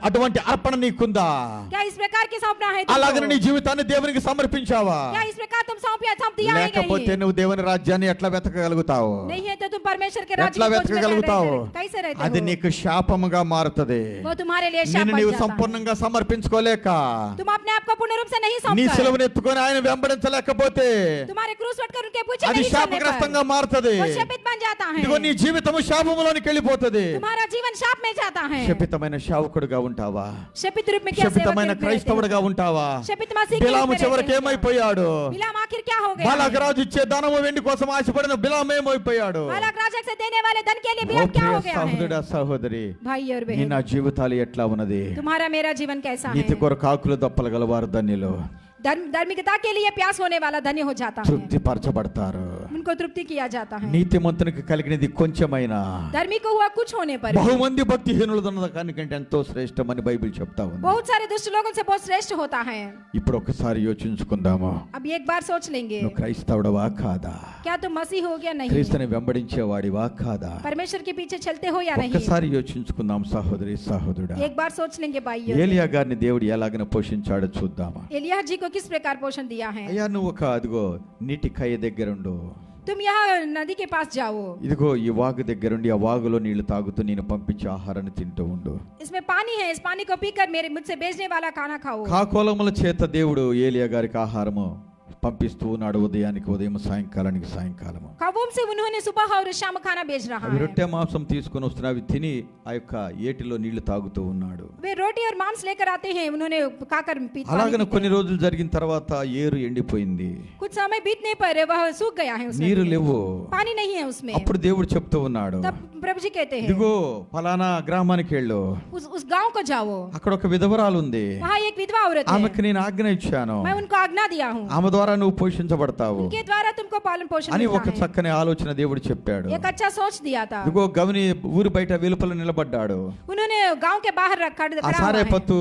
అటువంటి అర్పణ నీకుందా? क्या इस प्रकार की सौंपना है तुमको? అలాగని నీ జీవితాన్ని దేవునికి సమర్పించావా? क्या इस प्रकार तुम सौंप दिया है లేకపోతే कहीं? నువ్వు దేవుని రాజ్యాన్ని ఎట్లా వెతకగలుగుతావు? नहीं है तो तुम परमेश्वर के राज्य ఎట్లా की खोज में వెతకగలుగుతావు? कैसे रहते అది हो? నీకు శాపముగా మారుతుంది. वो तुम्हारे लिए शाप నిన్ను बन నీవు जाता है। సంపూర్ణంగా సమర్పించుకోలేక, तुम अपने आप को पूर्ण रूप से नहीं నీ सौंपकर, సిలువను ఎత్తుకొని ఆయన వెంబడించలేకపోతే तुम्हारे क्रूस पकड़ उनके पीछे అది नहीं चलने శాపగ్రస్తంగా पर మారుతుంది. वो शापित बन जाता है। ఇదిగో నీ జీవితము శాపములోనికి వెళ్ళిపోతుంది. तुम्हारा जीवन शाप में जाता है। శపితమైన శావకుడుగా ఉంటావా? शपित रूप में क्या सेवक శపితమైన रूप में रहते हो? క్రైస్తవుడుగా ఉంటావా? शपित मसीह के रूप బిలాము में చివరికి रहते हो। ఏమైపోయాడు? बिलाम आखिर क्या हो गया? బాలాకరాజు ఇచ్చే ధనము వెండి కోసం ఆశపడిన బిలాము ఏమైపోయాడు? बालक राजक से देने वाले धन के लिए ఓ बिलाम क्या ప్రియ हो गया है? సహోదరుడా సహోదరి, भाई और నీ बहन, నా జీవితాలు ఎట్లా ఉన్నది? तुम्हारा मेरा जीवन कैसा నీతి है? కొరకు ఆకులు దప్పలు గలవారు ధన్యులు. धार्मिकता के लिए प्यास होने वाला धन्य हो जाता है, తృప్తిపరచబడతారు. उनको तृप्ति किया जाता है। నీతిమంతునికి కలిగినది కొంచెమైనా धर्मी को हुआ कुछ होने पर भी బహుమంది భక్తిహీనులు దొన్న దానికంటే ఎంతో శ్రేష్టమని బైబిల్ చెప్తా ఉంది. बहुत सारे दुष्ट लोगों से बहुत श्रेष्ठ होता है। ఇప్పుడు ఒకసారి యోచించుకుందాము. अब एक बार सोच लेंगे, నువ్వు క్రైస్తవుడవా కాదా? क्या तुम मसीह हो या नहीं, క్రీస్తుని వెంబడించేవాడివా కాదా? परमेश्वर के पीछे चलते हो या नहीं। ఒక్కసారి యోచించుకుందాం సహోదరి సహోదరుడా. एक बार सोच लेंगे भाई, ఏలియా గారిని దేవుడు ఎలాగన పోషించాడో చూద్దామా. एलिय्याह जी को किस प्रकार पोषण दिया है। అయ్యా నువ్వు ఒక అదిగో నీటి కయ్య దగ్గరుండు, तुम यहाँ नदी के पास जाओ, ఇదిగో ఈ వాగు దగ్గరుండి ఆ వాగులో నీళ్లు తాగుతూ నేను పంపించే ఆహారాన్ని తింటూ ఉండు. इसमें पानी है, इस पानी को पीकर मेरे मुझसे भेजने वाला खाना खाओ। కాకోలముల చేత దేవుడు ఏలియా గారికి ఆహారము పంపిస్తూ ఉన్నాడు, ఉదయానికి ఉదయం, సాయంకాలానికి సాయంకాలము. ख्वाबों से उन्होंने सुबह और शाम खाना भेज रहा అవి है। రొట్టె మాంసం తీసుకొని వస్తున్నా అవి తిని ఆ యొక్క ఏటిలో నీళ్లు తాగుతూ ఉన్నాడు. वे रोटी और मांस लेकर आते हैं, उन्होंने खाकर అలాగనే కొన్ని రోజులు జరిగిన తర్వాత ఏరు ఎండిపోయింది, कुछ समय बीतने पर वह सूख गया है, उसमें నీరు లేవు. पानी नहीं है उसमें। అప్పుడు దేవుడు చెప్తూ ఉన్నాడు, तब प्रभु जी कहते हैं, ఇదిగో ఫలానా గ్రామానికి వెళ్ళు, उस गांव को जाओ, అక్కడ ఒక విధవరాలు ఉంది, वहाँ एक विधवा औरत है, ఆమెకు నేను ఆజ్ఞ ఇచ్చాను, मैं उनको आज्ञा दिया हूँ, ఆమె ద్వారా నువ్వు పోషించబడతావు उनके द्वारा तुमको पालन पोषण అని मिलता ఒక है। చక్కని ఆలోచన దేవుడు చెప్పాడు. एक अच्छा सोच दिया था। ఇదిగో గవని ఊరి బయట వెలుపల నిలబడ్డాడు. उन्होंने गांव के बाहर ఆ खड़ा हुआ है। సారేపత్తు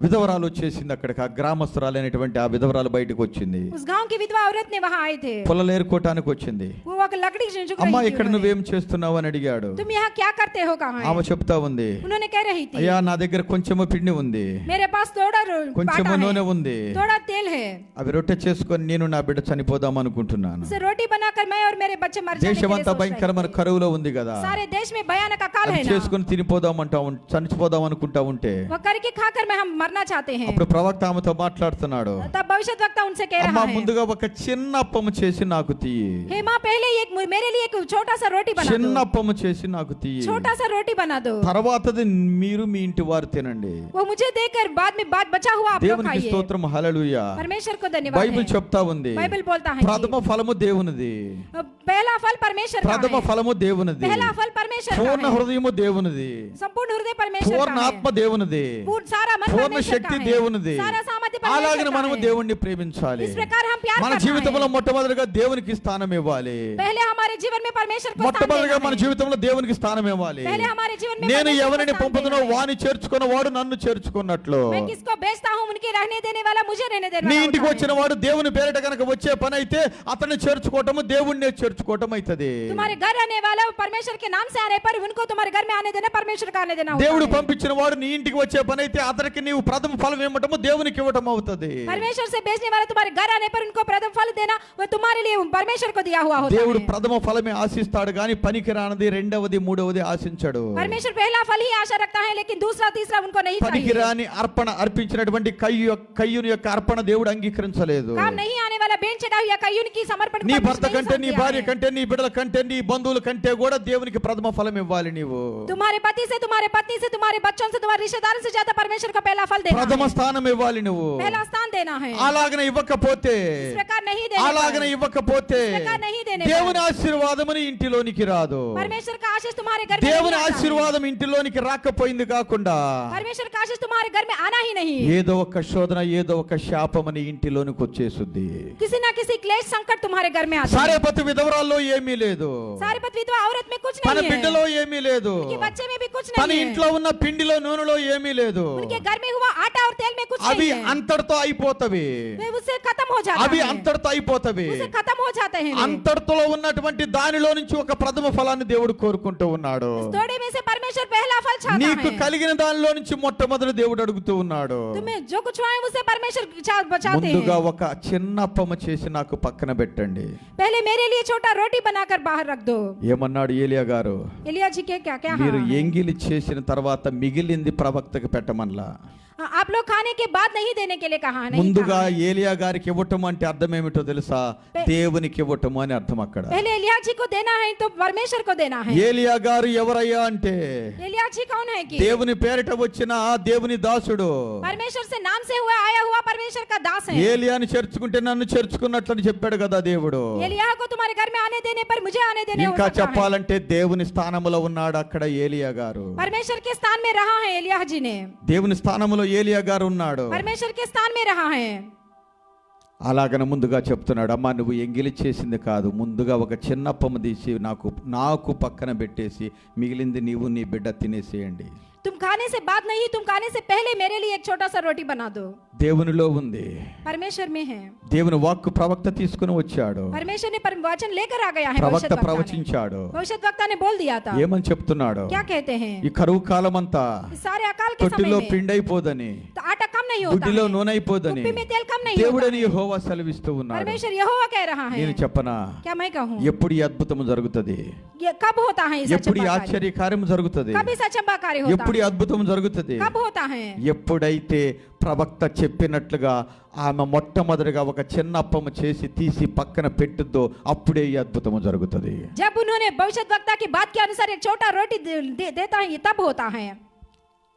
విధవరాలు వచ్చేసింది అక్కడికి. ఆ గ్రామస్తురాలైనటువంటి ఆ విధవరాలు బయటకు వచ్చింది, उस गांव की विधवा औरत ने वहाँ आए थे, పొలలు ఏరుకోవటానికి వచ్చింది. वो एक लकड़ी झुक అమ్మా रही थी ఇక్కడ उन्होंने। నువ్వేం చేస్తున్నావు అని అడిగాడు. तुम यहाँ क्या करते हो, कहाँ ఆమె है? చెప్తా ఉంది, उन्होंने कह रही थी, అయ్యా నా దగ్గర కొంచెము పిండి ఉంది, मेरे पास थोड़ा కొంచెము आटा నూనె है, ఉంది, थोड़ा तेल है, అవి రొట్టె చేసుకొని నేను నా బిడ్డ చనిపోదాం అనుకుంటున్నాను. उसे रोटी बनाकर मैं और मेरे बच्चे मर जाने के लिए దేశమంతా सोच रहे భయంకరమైన थे। కరువులో ఉంది కదా, सारे देश में भयानक अकाल అది है ना, చేసుకొని తినిపోదామంటా చనిపోదాం అనుకుంటా ఉంటే वो करके खाकर मैं हम मरना चाहते हैं। అప్పుడు ప్రవక్త ఆమెతో మాట్లాడుతున్నాడు, तब भविष्यद्वक्ता उनसे कह అమ్మా रहा है, ముందుగా ఒక చిన్న అప్పము చేసి నాకు తీయి, हे माँ पहले एक मेरे लिए एक छोटा सा रोटी बना చిన్న दो, అప్పము చేసి నాకు తీయి, छोटा सा रोटी बना दो, తర్వాతది మీరు మీ ఇంటి వారు తినండి. वो मुझे देकर बाद में बचा हुआ आप लोग దేవునికి खाइए। స్తోత్రం, హల్లెలూయా. परमेश्वर को धन्यवाद బైబిల్ है। చెప్తా ఉంది, बाइबल बोलता है ప్రథమ ఫలము దేవునిది, कि पहला फल परमेश्वर का ప్రథమ है, ఫలము దేవునిది, पहला फल परमेश्वर का పూర్ణ है, హృదయము దేవునిది, संपूर्ण हृदय परमेश्वर పూర్ణ का ఆత్మ है, దేవునిది, पूर्ण सारा मन పూర్ణ परमेश्वर శక్తి का है, దేవునిది. सारा सामर्थ्य అలాగే परमेश्वर మనము का है। దేవుణ్ణి ప్రేమించాలి. इस प्रकार हम प्यार మన करना జీవితంలో है। మొట్టమొదటిగా దేవునికి స్థానం ఇవ్వాలి. पहले हमारे जीवन में परमेश्वर को स्थान మొట్టమొదటిగా देना మన है। జీవితంలో దేవునికి స్థానం ఇవ్వాలి. पहले हमारे जीवन में నేను परमेश्वर को ఎవరిని स्थान పంపుతున్నో देना है। వాని చేర్చుకున్న వాడు నన్ను చేర్చుకున్నట్లు, मैं किसको भेजता हूँ उनके रहने देने वाला मुझे रहने देने నీ वाला ఇంటికి होता వచ్చిన है। వాడు దేవుని పేరిట కనుక వచ్చే పని అయితే అతన్ని చేర్చుకోవటము దేవుణ్ణి చేర్చుకోవటం అవుతుంది. तुम्हारे घर आने वाला परमेश्वर के नाम से आने पर उनको तुम्हारे घर में आने देना, परमेश्वर का आने देना होता దేవుడు है। పంపించిన వాడు నీ ఇంటికి వచ్చే పని అయితే అతనికి నీవు ప్రథమ ఫలం ఇవ్వటము దేవునికి ఇవ్వటం అవుతుంది. परमेश्वर से भेजने वाला तुम्हारे घर आने पर उनको प्रथम फल देना वो तुम्हारे लिए परमेश्वर को दिया हुआ होता దేవుడు है। ప్రథమ ఫలమే ఆశిస్తాడు గాని పనికి రానిది రెండవది మూడవది ఆశించడు. परमेश्वर पहला फल ही आशा रखता है, लेकिन दूसरा तीसरा उनको नहीं పనికి चाहिए। రాని అర్పణ అర్పించినటువంటి కయ్యూని యొక్క అర్పణ దేవుడు అంగీకరించలేదు. काम नहीं आने वाला बेन चढ़ा हुआ कईयुन की समर्पण నీ को భర్త परमेश्वर కంటే, नहीं నీ समझ భార్య दिया है। కంటే, నీ బిడ్డల కంటే, నీ బంధువుల కంటే కూడా దేవునికి ప్రథమ ఫలం ఇవ్వాలి. నీవు तुम्हारे पति से, तुम्हारे पत्नी से, तुम्हारे बच्चों से, तुम्हारे रिश्तेदारों से ज्यादा परमेश्वर को पहला फल देना ప్రథమ है, స్థానం ఇవ్వాలి. నువ్వు पहला स्थान देना है। అలాగనే ఇవ్వకపోతే, इस प्रकार नहीं देने అలాగనే पर, ఇవ్వకపోతే इस प्रकार नहीं देने पर, దేవుని ఆశీర్వాదమని ఇంటిలోనికి రాదు. परमेश्वर का आशीष तुम्हारे घर में దేవుని नहीं आता है। ఆశీర్వాదం ఇంటిలోనికి రాకపోయింది కాకుండా परमेश्वर का आशीष तुम्हारे घर में आना ही नहीं, ఏదో ఒక శోధన, ఏదో ఒక శాపమని ఇంటిలోనికి వచ్చేస్తుంది. किसी ना किसी क्लेश संकट तुम्हारे घर में आता है। సారేపతు విధవరాల్లో ఏమీ లేదు, सारेपत विधवा औरत में कुछ తన नहीं है, బిడ్డలో ఏమీ లేదు, उनके बच्चे में भी कुछ తన नहीं है, ఇంట్లో ఉన్న పిండిలో నూనెలో ఏమీ లేదు. उनके घर में हुआ आटा और तेल में कुछ అవి नहीं है, అంతటితో అయిపోతవి, वे उससे खत्म हो जाता అవి है, అంతటితో అయిపోతవి. उससे खत्म हो जाते हैं वे। అంతటితో ఉన్నటువంటి దానిలో నుంచి ఒక ప్రథమ ఫలాన్ని దేవుడు కోరుకుంటూ ఉన్నాడు. इस थोड़े में से परमेश्वर पहला फल चाहता నీకు है। కలిగిన దానిలో నుంచి మొట్టమొదటి దేవుడు అడుగుతూ ఉన్నాడు. तुम्हें जो कुछ हुआ है उसे परमेश्वर बचाते ముందుగా हैं। ఒక చిన్న అప్పము చేసి నాకు పక్కన పెట్టండి. पहले मेरे लिए छोटा रोटी बनाकर बाहर रख दो। ఏమన్నాడు ఏలియా గారు? एलिया जी के क्या क्या మీరు हाँ है? ఎంగిలి చేసిన తర్వాత మిగిలింది ప్రవక్తకు పెట్టమనలా. आप लोग खाने के बाद नहीं देने के लिए कहा नहीं ముందుగా कहा है। ఏలియా గారికి ఇవ్వటం అంటే అర్థం ఏమిటో తెలుసా? దేవునికి ఇవ్వటము అని అర్థం అక్కడ. पहले एलिया जी को देना है तो परमेश्वर को देना है। ఏలియా గారు ఎవరయ్యా అంటే एलिया जी कौन है कि దేవుని పేరిట వచ్చిన దేవుని దాసుడు. परमेश्वर से नाम से हुआ आया हुआ परमेश्वर का दास है। ఏలియాని చేర్చుకుంటే నన్ను చేర్చుకున్నట్లని చెప్పాడు కదా దేవుడు. एलिया को तुम्हारे घर में आने देने पर मुझे आने देने ఇంకా हो सकता है। చెప్పాలంటే దేవుని స్థానములో ఉన్నాడు అక్కడ ఏలియా గారు. परमेश्वर के स्थान में रहा है एलिया जी ने, దేవుని స్థానములో ఏలియా గారు ఉన్నాడు. परमेश्वर के स्थान में रहा है। అలాగన ముందుగా చెప్తున్నాడు, అమ్మా నువ్వు ఎంగిలి చేసింది కాదు, ముందుగా ఒక చిన్న అప్పము తీసి నాకు పక్కన పెట్టేసి మిగిలింది నీవు నీ బిడ్డ తినేసేయండి. तुम खाने से बाद नहीं, तुम खाने से पहले मेरे लिए एक छोटा सा रोटी बना दो. దేవునిలో ఉంది, परमेश्वर में है. దేవుని వాక్కు ప్రవక్త తీసుకుని వచ్చాడు, परमेश्वर ने वचन लेकर आ गया है. ప్రవక్త ప్రవచించాడు. भविष्यत वक्ता ने बोल दिया था. ఏమని చెప్తున్నాడు? क्या कहते हैं? ఈ కరువు కాలం అంతా इस सारे अकाल के समय తొట్టిలో में పిండి అయిపోదని, तो आटा कम नहीं होता గుడ్డిలో है, నూనె అయిపోదని कुप्पी में तेल कम नहीं होता దేవుడని है. యెహోవా సెలవిస్తూ ఉన్నాడు. परमेश्वर यहोवा कह रहा है. నేను చెప్పనా, क्या मैं कहूँ? ఎప్పుడు ఈ అద్భుతం జరుగుతుంది? ये कब होता है? इस ఎప్పుడు ఈ अचंबा कार्य? ఆశ్చర్య కార్యం జరుగుతుంది? कब इस अचंबा कार्य होता ఎప్పుడు ఈ है? అద్భుతం జరుగుతుంది? कब होता है? ఎప్పుడైతే ప్రవక్త చెప్పినట్లుగా ఆమె మొట్టమొదటిగా ఒక చిన్న అప్పము చేసి తీసి పక్కన పెట్టుద్దో అప్పుడే ఈ అద్భుతము జరుగుతుంది. जब उन्होंने भविष्यत वक्ता की बात के अनुसार एक छोटा रोटी देता है, ये तब होता है.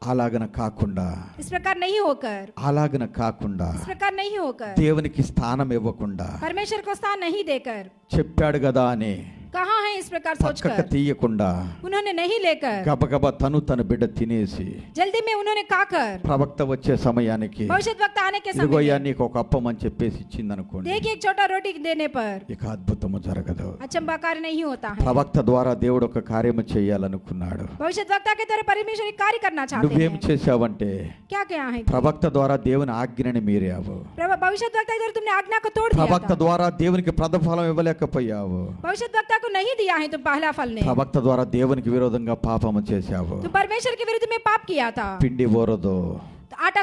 అలాగన కాకుండా, इस प्रकार नहीं होकर, అలాగన కాకుండా, इस प्रकार नहीं होकर, దేవునికి స్థానం ఇవ్వకుండా, परमेश्वर को स्थान नहीं देकर, చెప్పాడు కదా అని कहा है इस प्रकार పక్కకు सोचकर, తీయకుండా उन्होंने नहीं लेकर, గబగబా తన బిడ్డ తినేసి जल्दी में उन्होंने खाकर, ప్రవక్త వచ్చే సమయానికి भविष्यत वक्ता आने के समय ఇదిగోయ్యా में, నీకు ఒక అప్పం అని చెప్పేసి ఇచ్చింది అనుకోండి, देखिए एक छोटा रोटी देने पर ఇక అద్భుతము జరగదు. अचंबा कार्य नहीं होता है. ప్రవక్త ద్వారా దేవుడు ఒక కార్యము చేయాలనుకున్నాడు. भविष्यत वक्ता के द्वारा परमेश्वर एक कार्य करना चाहते నువ్వేం हैं. చేశావంటే क्या क्या है? ప్రవక్త ద్వారా దేవుని ఆజ్ఞని మీరావు. भविष्यत वक्ता के द्वारा तुमने आज्ञा को तोड़ दिया ప్రవక్త था. ద్వారా దేవునికి ప్రతిఫలం ఇవ్వలేకపోయావు. भविष्यत वक्ता को नहीं दिया है तुम पहला फल ने. ప్రవక్త ద్వారా దేవునికి విరోధంగా పాపము చేశావు. तुम परमेश्वर के विरुद्ध में पाप किया था. పిండి ఊరదు, आटा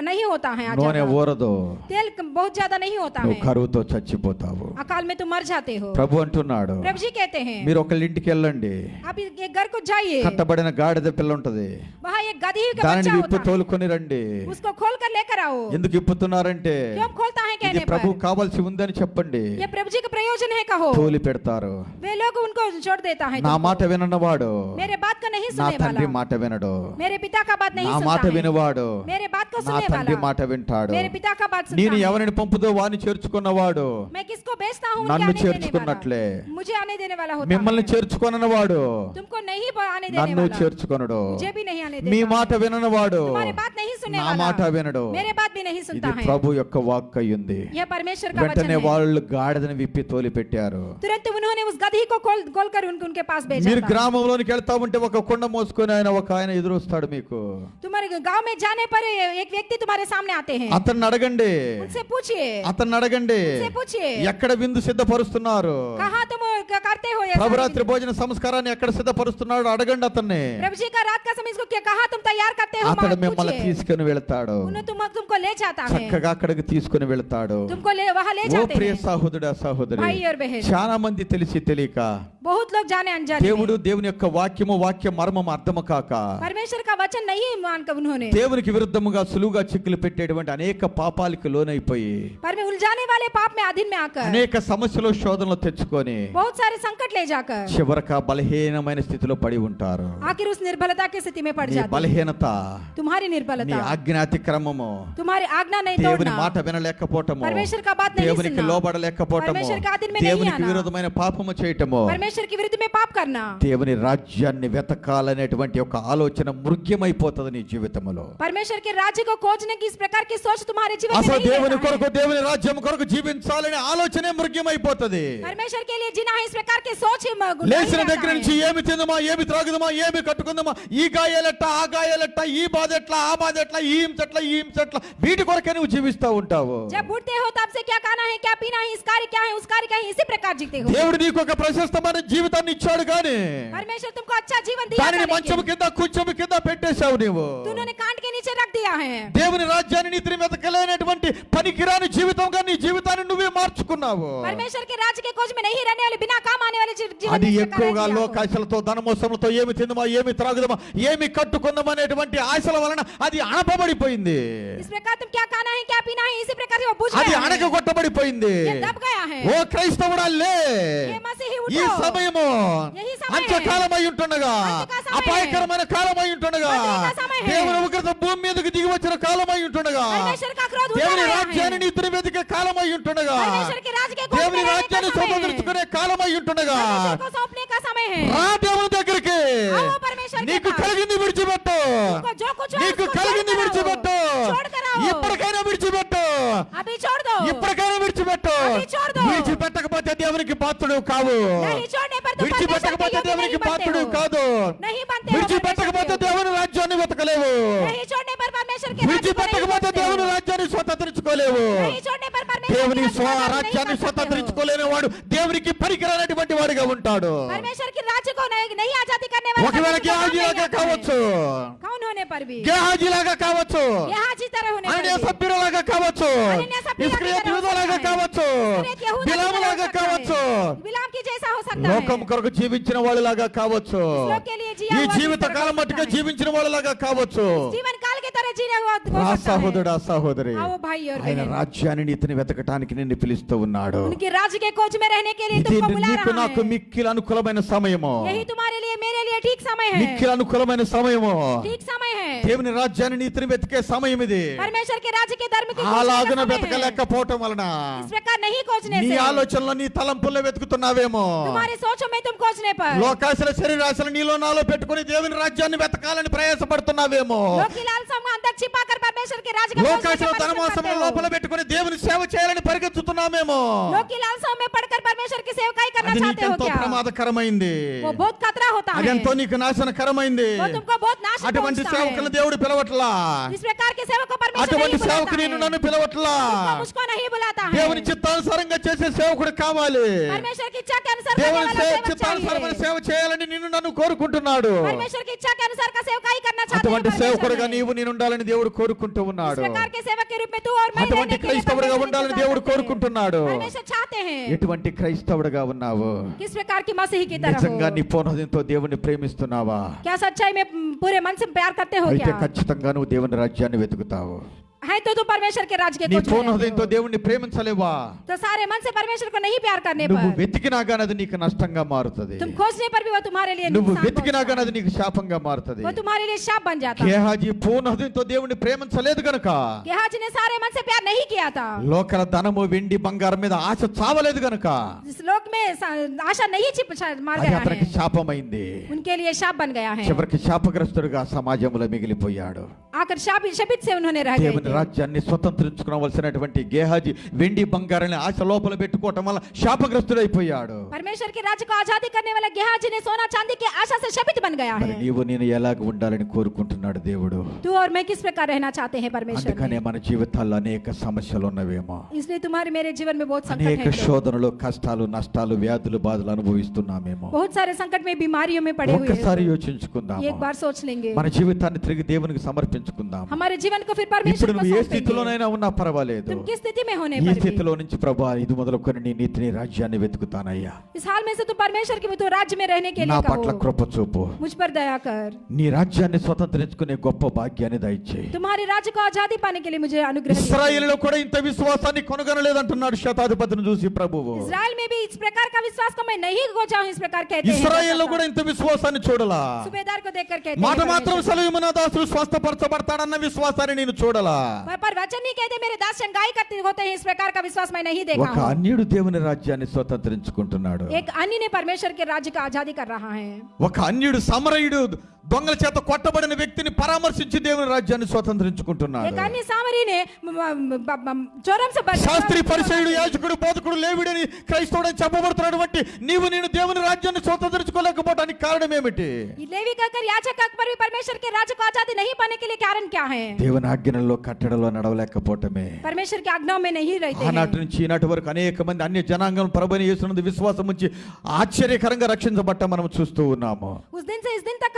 नहीं होता है, నూనె ఊరదు, तेल बहुत ज्यादा नहीं होता నువ్వు है, కరువుతో చచ్చిపోతావు. अकाल में तुम मर जाते हो. ప్రభు అంటున్నాడు, प्रभु जी कहते हैं, మీరు ఒకళ్ళ ఇంటికి వెళ్ళండి, आप एक घर को जाइए, కట్టబడిన గాడిద పిల్ల ఉంటది, वहाँ एक गधी का దానిని बच्चा విప్పు होता है, తోలుకొని రండి. उसको खोल कर लेकर आओ. ఎందుకు ఇప్పుతున్నారంటే क्यों खोलता है ఇది कहने ప్రభు पर? కావాల్సి ఉందని చెప్పండి. ये प्रभु जी का प्रयोजन है कहो. తోలి పెడతారు. वे लोग उनको छोड़ देता है. నా तुमको. మాట విననవాడు मेरे बात को नहीं నా सुनने తండ్రి वाला, మాట వినడు. मेरे पिता का बात नहीं నా మాట सुनता है, వినవాడు मेरे बात को నా सुनने తండ్రి वाला మాట వింటాడు. मेरे पिता का बात सुनता నేను है. ఎవరిని పంపుదో వాని చేర్చుకున్నవాడు मैं किसको भेजता हूँ నన్ను उनके आने देने చేర్చుకున్నట్లే. वाला, मुझे आने देने वाला होता మిమ్మల్ని है. చేర్చుకొనవాడు तुमको नहीं आने देने నన్ను वाला, చేర్చుకొనడు. मुझे भी नहीं आने మీ देता మాట है. విననవాడు तुम्हारी बात नहीं सुनने నా वाला, మాట వినడు. मेरे बात भी नहीं ఇది सुनता है. ప్రభు యొక్క వాక్ అయ్యింది. यह परमेश्वर का वचन వెంటనే है. వాళ్ళు గాడిదని విప్పి తోలి పెట్టారు. तुरंत उन्होंने उस गधी को खोल कर उनके पास भेजा మీరు था. గ్రామంలోనికి వెళ్తా ఉంటే ఒక కుండ మోసుకొని ఒక ఆయన ఎదురొస్తాడు మీకు. तुम्हारे गांव में जाने पर एक व्यक्ति तुम्हारे सामने आते हैं. అతన్ని అడగండి, उनसे पूछिए, అతన్ని అడగండి उनसे पूछिए, ఎక్కడ విందు సిద్ధపరుస్తున్నారు, कहाँ तुम करते हो ये ప్రభురాత్రి सारी భోజన సంస్కారాన్ని ఎక్కడ సిద్ధపరుస్తున్నాడు అడగండి అతన్ని. चीजें? प्रभु जी का रात का समय इसको क्या कहा तुम तैयार करते हो? అతడు मत మిమ్మల్ని पूछिए. తీసుకుని వెళ్తాడు. उन्हें तुमको ले जाता है, చక్కగా అక్కడికి తీసుకుని వెళ్తాడు. तुमको वहाँ ले ఓ जाते ప్రియ हैं. సహోదరుడా సహోదరి, भाई और बहन, చాలా మంది తెలిసి తెలియక बहुत लोग जाने अनजाने దేవుడు में దేవుని యొక్క వాక్య మర్మం అర్థము కాక परमेश्वर का वचन नहीं मानकर उन्होंने దేవునికి విరుద్ధముగా సులువుగా చిక్కులు పెట్టేటువంటి అనేక పాపాలకు లోనైపోయి पर में उलझाने वाले पाप में अधीन में आकर అనేక సమస్యలు శోధనలు తెచ్చుకొని बहुत सारे संकट ले जाकर చివరక బలహీనమైన స్థితిలో పడి ఉంటారు. आखिर उस निर्बलता की स्थिति में पड़ నీ जाते हैं. బలహీనత, तुम्हारी నీ निर्बलता, ఆజ్ఞాతిక్రమము, तुम्हारी आज्ञा नहीं దేవుని तोड़ना, మాట వినలేకపోవటము, परमेश्वर का बात नहीं దేవునికి सुनना, లోబడలేకపోవటము, परमेश्वर का आधीन में नहीं దేవునికి आना, విరోధమైన పాపము చేయటము, परमेश्वर के विरुद्ध में पाप करना, దేవుని రాజ్యాన్ని వెతకాలనేటువంటి ఒక ఆలోచన మృగ్యమైపోతుంది నీ జీవితంలో. परमेश्वर के राज्य को खोजने की इस प्रकार की सोच तुम्हारे जीवन में అసలు नहीं దేవుని रहता है. కొరకు దేవుని రాజ్యం కొరకు జీవించాలనే ఆలోచనే మృగ్యమైపోతుంది. परमेश्वर के लिए जीना है इस प्रकार की सोच ही नहीं లేచిన रहता దగ్గర है. నుంచి ఏమి తిందమా, ఏమి త్రాగుదమా, ఏమి కట్టుకుందామా, ఈ గాయాలెట్ట, ఆ గాయాలెట్ట, ఈ బాధ ఎట్లా, ఆ బాధ ఎట్లా, ఈ హింసెట్లా, ఈ హింసెట్లా, వీటి కొరకే నువ్వు జీవిస్తూ ఉంటావు. जब उठते हो तब से क्या खाना है, क्या पीना है, इस कार्य क्या है, उस कार्य क्या है, इसी प्रकार जीते हो. దేవుడు నీకు ఒక ప్రశస్తమైన జీవితాన్ని ఇచ్చాడు కానీ परमेश्वर तुमको अच्छा जीवन दिया దానిని था, మంచం लेकिन కింద కూర్చోము కింద పెట్టేశావు నీవు. तू उन्होंने कांट के नीचे रख दिया है. దేవుని రాజ్యాన్ని నీతిని వెతకలేనటువంటి పనికిరాని జీవితంగా నీ జీవితాన్ని నువ్వే మార్చుకున్నావు. परमेश्वर के राज्य के खोज में नहीं रहने वाले, बिना काम आने वाले जीवन అది में ఎక్కువగా లోకాశలతో ధనమోసములతో ఏమి తిందమా, ఏమి త్రాగుదమా, ఏమి కట్టుకుందామా అనేటువంటి ఆశల వలన అది అణపబడిపోయింది. इस प्रकार तुम क्या खाना है, क्या पीना है, इसी प्रकार से वो बुझ అది गया है. అణగగొట్టబడిపోయింది. ये दब गया है. ఓ క్రైస్తవుడా లే, ये मसीही ఈ उठो. సమయము यही समय है. అంత్యకాలమై ఉంటుండగా, అంత్యకాల సమయం. అపాయకరమైన కాలమై ఉంటుండగా, అంత్యకాల సమయం. దేవుని ఉగ్రత భూమి మీదకి దిగి వచ్చిన కాలమై ఉంటుండగా, परमेश्वर का क्रोध उतर దేవుని आया రాజ్యాన్ని है. నీతిని వెతికే కాలమై ఉంటుండగా, परमेश्वर के राज्य के खोज में దేవుని रहने का రాజ్యాన్ని समय है. స్వతంత్రించుకునే కాలమై ఉంటుండగా, परमेश्वर को सौंपने का समय है. రా దేవుని దగ్గరికి. आओ परमेश्वर के నీకు पास. కలిగింది విడిచిపెట్టు, तुमको जो कुछ है నీకు उसको కలిగింది छोड़ कर आओ. విడిచిపెట్టు, छोड़ कर आओ. ఇప్పటికైనా విడిచిపెట్టు, अभी छोड़ दो. ఇప్పటికైనా దేవునికి పాత్రుడు కావు नहीं छोड़ने पर तुम परमेश्वर के విడిచిపెట్టకపోతే योग्य దేవునికి नहीं बनते పాత్రుడు हो కాదు नहीं बनते हो परमेश्वर విడిచిపెట్టకపోతే के దేవుని రాజ్యాన్ని వెతకలేవు योग्य। नहीं छोड़ने पर परमेश्वर के राज्य को नहीं విడిచిపెట్టకపోతే खोजते దేవుని हो రాజ్యాన్ని స్వతంత్రించుకోలేవు नहीं छोड़ने पर परमेश्वर దేవుని के राज्य को नहीं రాజ్యాన్ని कर सकते हो। స్వతంత్రించుకోలేని వాడు దేవునికి పనికిరానటువంటి వాడిగా ఉంటాడు परमेश्वर के राज्य को नहीं आजादी करने वाला ఒకవేళ परमेश्वर को काम గేహాజీ नहीं లాగా आता है। కావచ్చు कौन होने पर भी గేహాజీ లాగా కావచ్చు गेहाजी तरह होने पर అననీయ भी సభ్యులాగా కావచ్చు అననీయ సభ్యులాగా ఇస్కరియోతు हो యూదాలాగా सकता है। కావచ్చు इस्करियोत यहूदा की బిలాము तरह हो లాగా सकता కావచ్చు है। बिलाम की जैसा हो सकता है లోకం కొరకు జీవించిన వాళ్ళలాగా కావచ్చు इस लोक के लिए जिया ఈ हुआ जिस జీవిత तरह కాలం हो మట్టుగా सकता है। జీవించిన వాళ్ళలాగా కావచ్చు जीवन काल के तरह जीने हुआ हो ఆ सकता है। సహోదరుడు ఆ సహోదరి आओ भाई और ఆయన बहन రాజ్యాన్ని నీతిని వెతకటానికి నిన్ను పిలుస్తూ ఉన్నాడు उनके राज्य के खोज में रहने के लिए ఇది तुमको बुला నీకు रहा నాకు है మిక్కిలి అనుకూలమైన సమయము यही तुम्हारे लिए मेरे लिए ठीक समय है మిక్కిలి అనుకూలమైన సమయము ठीक समय है దేవుని రాజ్యాన్ని నీతిని వెతికే సమయం ఇది परमेश्वर के राज्य के धर्म की खोज అలాగన का समय है। వెతకలేకపోవటం వలన इस प्रकार नहीं खोजने నీ से ఆలోచనలో నీ తలంపుల్లో వెతుకుతున్నావేమో तुम्हारे सोचों में तुम खोजने पर లోకాశల శరీరాశలు నీలో నాలో పెట్టుకుని దేవుని రాజ్యాన్ని వెతకాలని ప్రయాసపడుతున్నావేమో लोक की लालसा में अंदर छिपा कर परमेश्वर के राज्य का खोजने లోకాశల का परिश्रम ధనమోసం करते हो। లోపల పెట్టుకుని దేవుని సేవ చేయాలని పరిగెత్తుతున్నామేమో लोक की लालसाओं में पढ़कर परमेश्वर की सेवकाई करना అది चाहते हो నీకెంతో क्या ప్రమాదకరమైంది वो बहुत खतरा होता అది है ఎంతో నీకు నాశనకరమైంది वो तुमको बहुत नाश అటువంటి पहुंचता సేవకులను है దేవుడు పిలవట్లా इस प्रकार के सेवक को परमेश्वर అటువంటి नहीं సేవకు बुलाता నిన్ను है నన్ను పిలవట్లా तुमको मुझको नहीं बुलाता है దేవుని చిత్తానుసారంగా చేసే సేవకుడు కావాలి परमेश्वर की इच्छा के अनुसार करने దేవుని वाला सेवक చిత్తానుసారమైన चाहिए సేవ చేయాలని నిన్ను నన్ను కోరుకుంటున్నాడు परमेश्वर की इच्छा के अनुसार का सेवकाई करना चाहते हैं అటువంటి परमेश्वर సేవకుడుగా में। నీవు నేను ఉండాలని దేవుడు కోరుకుంటూ इस ఉన్నాడు प्रकार के सेवक के रूप में तू और मैं అటువంటి रहने के लिए క్రైస్తవుడిగా परमेश्वर ఉండాలని इंतजार దేవుడు करते हैं। కోరుకుంటున్నాడు परमेश्वर चाहते हैं ఎటువంటి క్రైస్తవుడిగా ఉన్నావు किस प्रकार की मसीही की तरह నిజంగా हो నీ పూర్ణహృదయంతో దేవుని ప్రేమిస్తున్నావా क्या सच्चाई में पूरे मन से प्यार करते हो అయితే क्या ఖచ్చితంగా నువ్వు దేవుని రాజ్యాన్ని వెతుకుతావు है तो तू परमेश्वर के राज्य के నీ खोज में పూర్ణహృదయంతో रहते हो। దేవుణ్ణి ప్రేమించలేవా तो सारे मन से परमेश्वर को नहीं प्यार करने నువ్వు पर వెతికినా గానీ అది నీకు నష్టంగా మారుతుంది तुम खोजने पर भी वो तुम्हारे लिए నువ్వు नुकसान వెతికినా पहुंचता గానీ है। అది నీకు శాపంగా మారుతుంది वो तुम्हारे लिए शाप बन जाता है గేహాజీ పూర్ణహృదయంతో దేవుణ్ణి ప్రేమించలేదు గనుక गेहाजी ने सारे मन से प्यार नहीं किया था లోకల ధనము వెండి బంగారం మీద ఆశ చావలేదు గనుక इस लोक में आशा नहीं छिप मार అది गया అతనికి है శాపమైంది उनके लिए शाप बन गया है చివరికి శాపగ్రస్తుడిగా సమాజంలో మిగిలిపోయాడు आकर शपित से उन्होंने रह गए దేవుని थे। రాజ్యాన్ని స్వతంత్రించుకోవలసినటువంటి గేహాజీ వెండి బంగారాన్ని ఆశ లోపల పెట్టుకోవటం వల్ల శాపగ్రస్తుడైపోయాడు परमेश्वर के राज्य को आजादी करने वाला गेहाजी ने सोना चांदी की आशा से शपित बन गया మరి है నీవు నేను ఎలాగ ఉండాలని కోరుకుంటున్నాడు దేవుడు तू और मैं किस प्रकार रहना चाहते हैं परमेश्वर అందుకనే में। మన జీవితాల్లో అనేక సమస్యలు ఉన్నవేమో इसलिए तुम्हारे मेरे जीवन में बहुत संकट అనేక है तो। శోధనలు కష్టాలు నష్టాలు వ్యాధులు బాధలు అనుభవిస్తున్నామేమో बहुत सारे संकट में बीमारियों में पड़े हुए ఒక్కసారి हैं యోచించుకుందాము एक बार सोच लेंगे మన జీవితాన్ని తిరిగి దేవునికి సమర్పించుకుందాం हमारे जीवन को फिर ఇప్పుడు परमेश्वर को నువ్వు ఏ सौंप देंगे। స్థితిలోనైనా ఉన్నా పర్వాలేదు तुम किस स्थिति में होने ఈ पर भी స్థితిలో నుంచి ప్రభా ఇది మొదలుకొని నీ నీతిని రాజ్యాన్ని వెతుకుతానయ్యా इस हाल में से तू परमेश्वर के तो राज्य में रहने के నా लिए పట్ల कहो కృప చూపు मुझ पर दया कर నీ రాజ్యాన్ని స్వతంత్రించుకునే గొప్ప భాగ్యాన్ని దయచేయి तुम्हारे राज्य को आजादी पाने के लिए मुझे अनुग्रह दीजिए। ఇశ్రాయేలులో కూడా ఇంత విశ్వాసాన్ని కొనగనలేదంటున్నాడు శతాధిపతిని చూసి ప్రభువు इस्राएल में भी इस प्रकार का विश्वास को मैं नहीं खोजा हूं इस प्रकार कहते हैं ఇశ్రాయేల్లో కూడా ఇంత విశ్వాసాన్ని చూడలా सूबेदार को देखकर कहते మాట हैं మాత్రం परमेश्वर। సెలవు మన దాసుడు స్వస్థపరచబడతాడన్న విశ్వాసాన్ని నేను చూడలా पर वचन नहीं कहते मेरे दास शंगाई करते होते हैं इस प्रकार का विश्वास मैं नहीं देखा ఒక हूं। అన్యుడు దేవుని రాజ్యాన్ని స్వతంత్రించుకుంటున్నాడు एक अन्य ने परमेश्वर के राज्य का आजादी कर रहा है ఒక అన్యుడు సమరయుడు దొంగల చేత కొట్టబడిన వ్యక్తిని పరామర్శించి దేవుని రాజ్యాన్ని స్వతంత్రించుకుంటున్నాడు एक अन्य सामरी ने चोरम से శాస్త్రి పరిసయుడు యాజకుడు బోధకుడు లేవిడని క్రైస్తవుడని చెప్పబడుతున్నటువంటి నీవు నేను దేవుని రాజ్యాన్ని స్వతంత్రించుకోలేకపోవడానికి కారణం ఏమిటి लेवी कहकर याजक पर भी परमेश्वर के राज्य को आजादी नहीं पाने के लिए कारण क्या है దేవుని ఆజ్ఞలలో కట్టడలో నడవలేకపోవటమే परमेश्वर के आज्ञाओं में नहीं रहते ఆనాటి हैं నుంచి ఈనాటి వరకు అనేక మంది అన్య జనాంగం ప్రభుని యేసునందు విశ్వాసం ఉంచి ఆశ్చర్యకరంగా రక్షించబట్ట మనం చూస్తూ ఉన్నాము उस दिन से इस दिन तक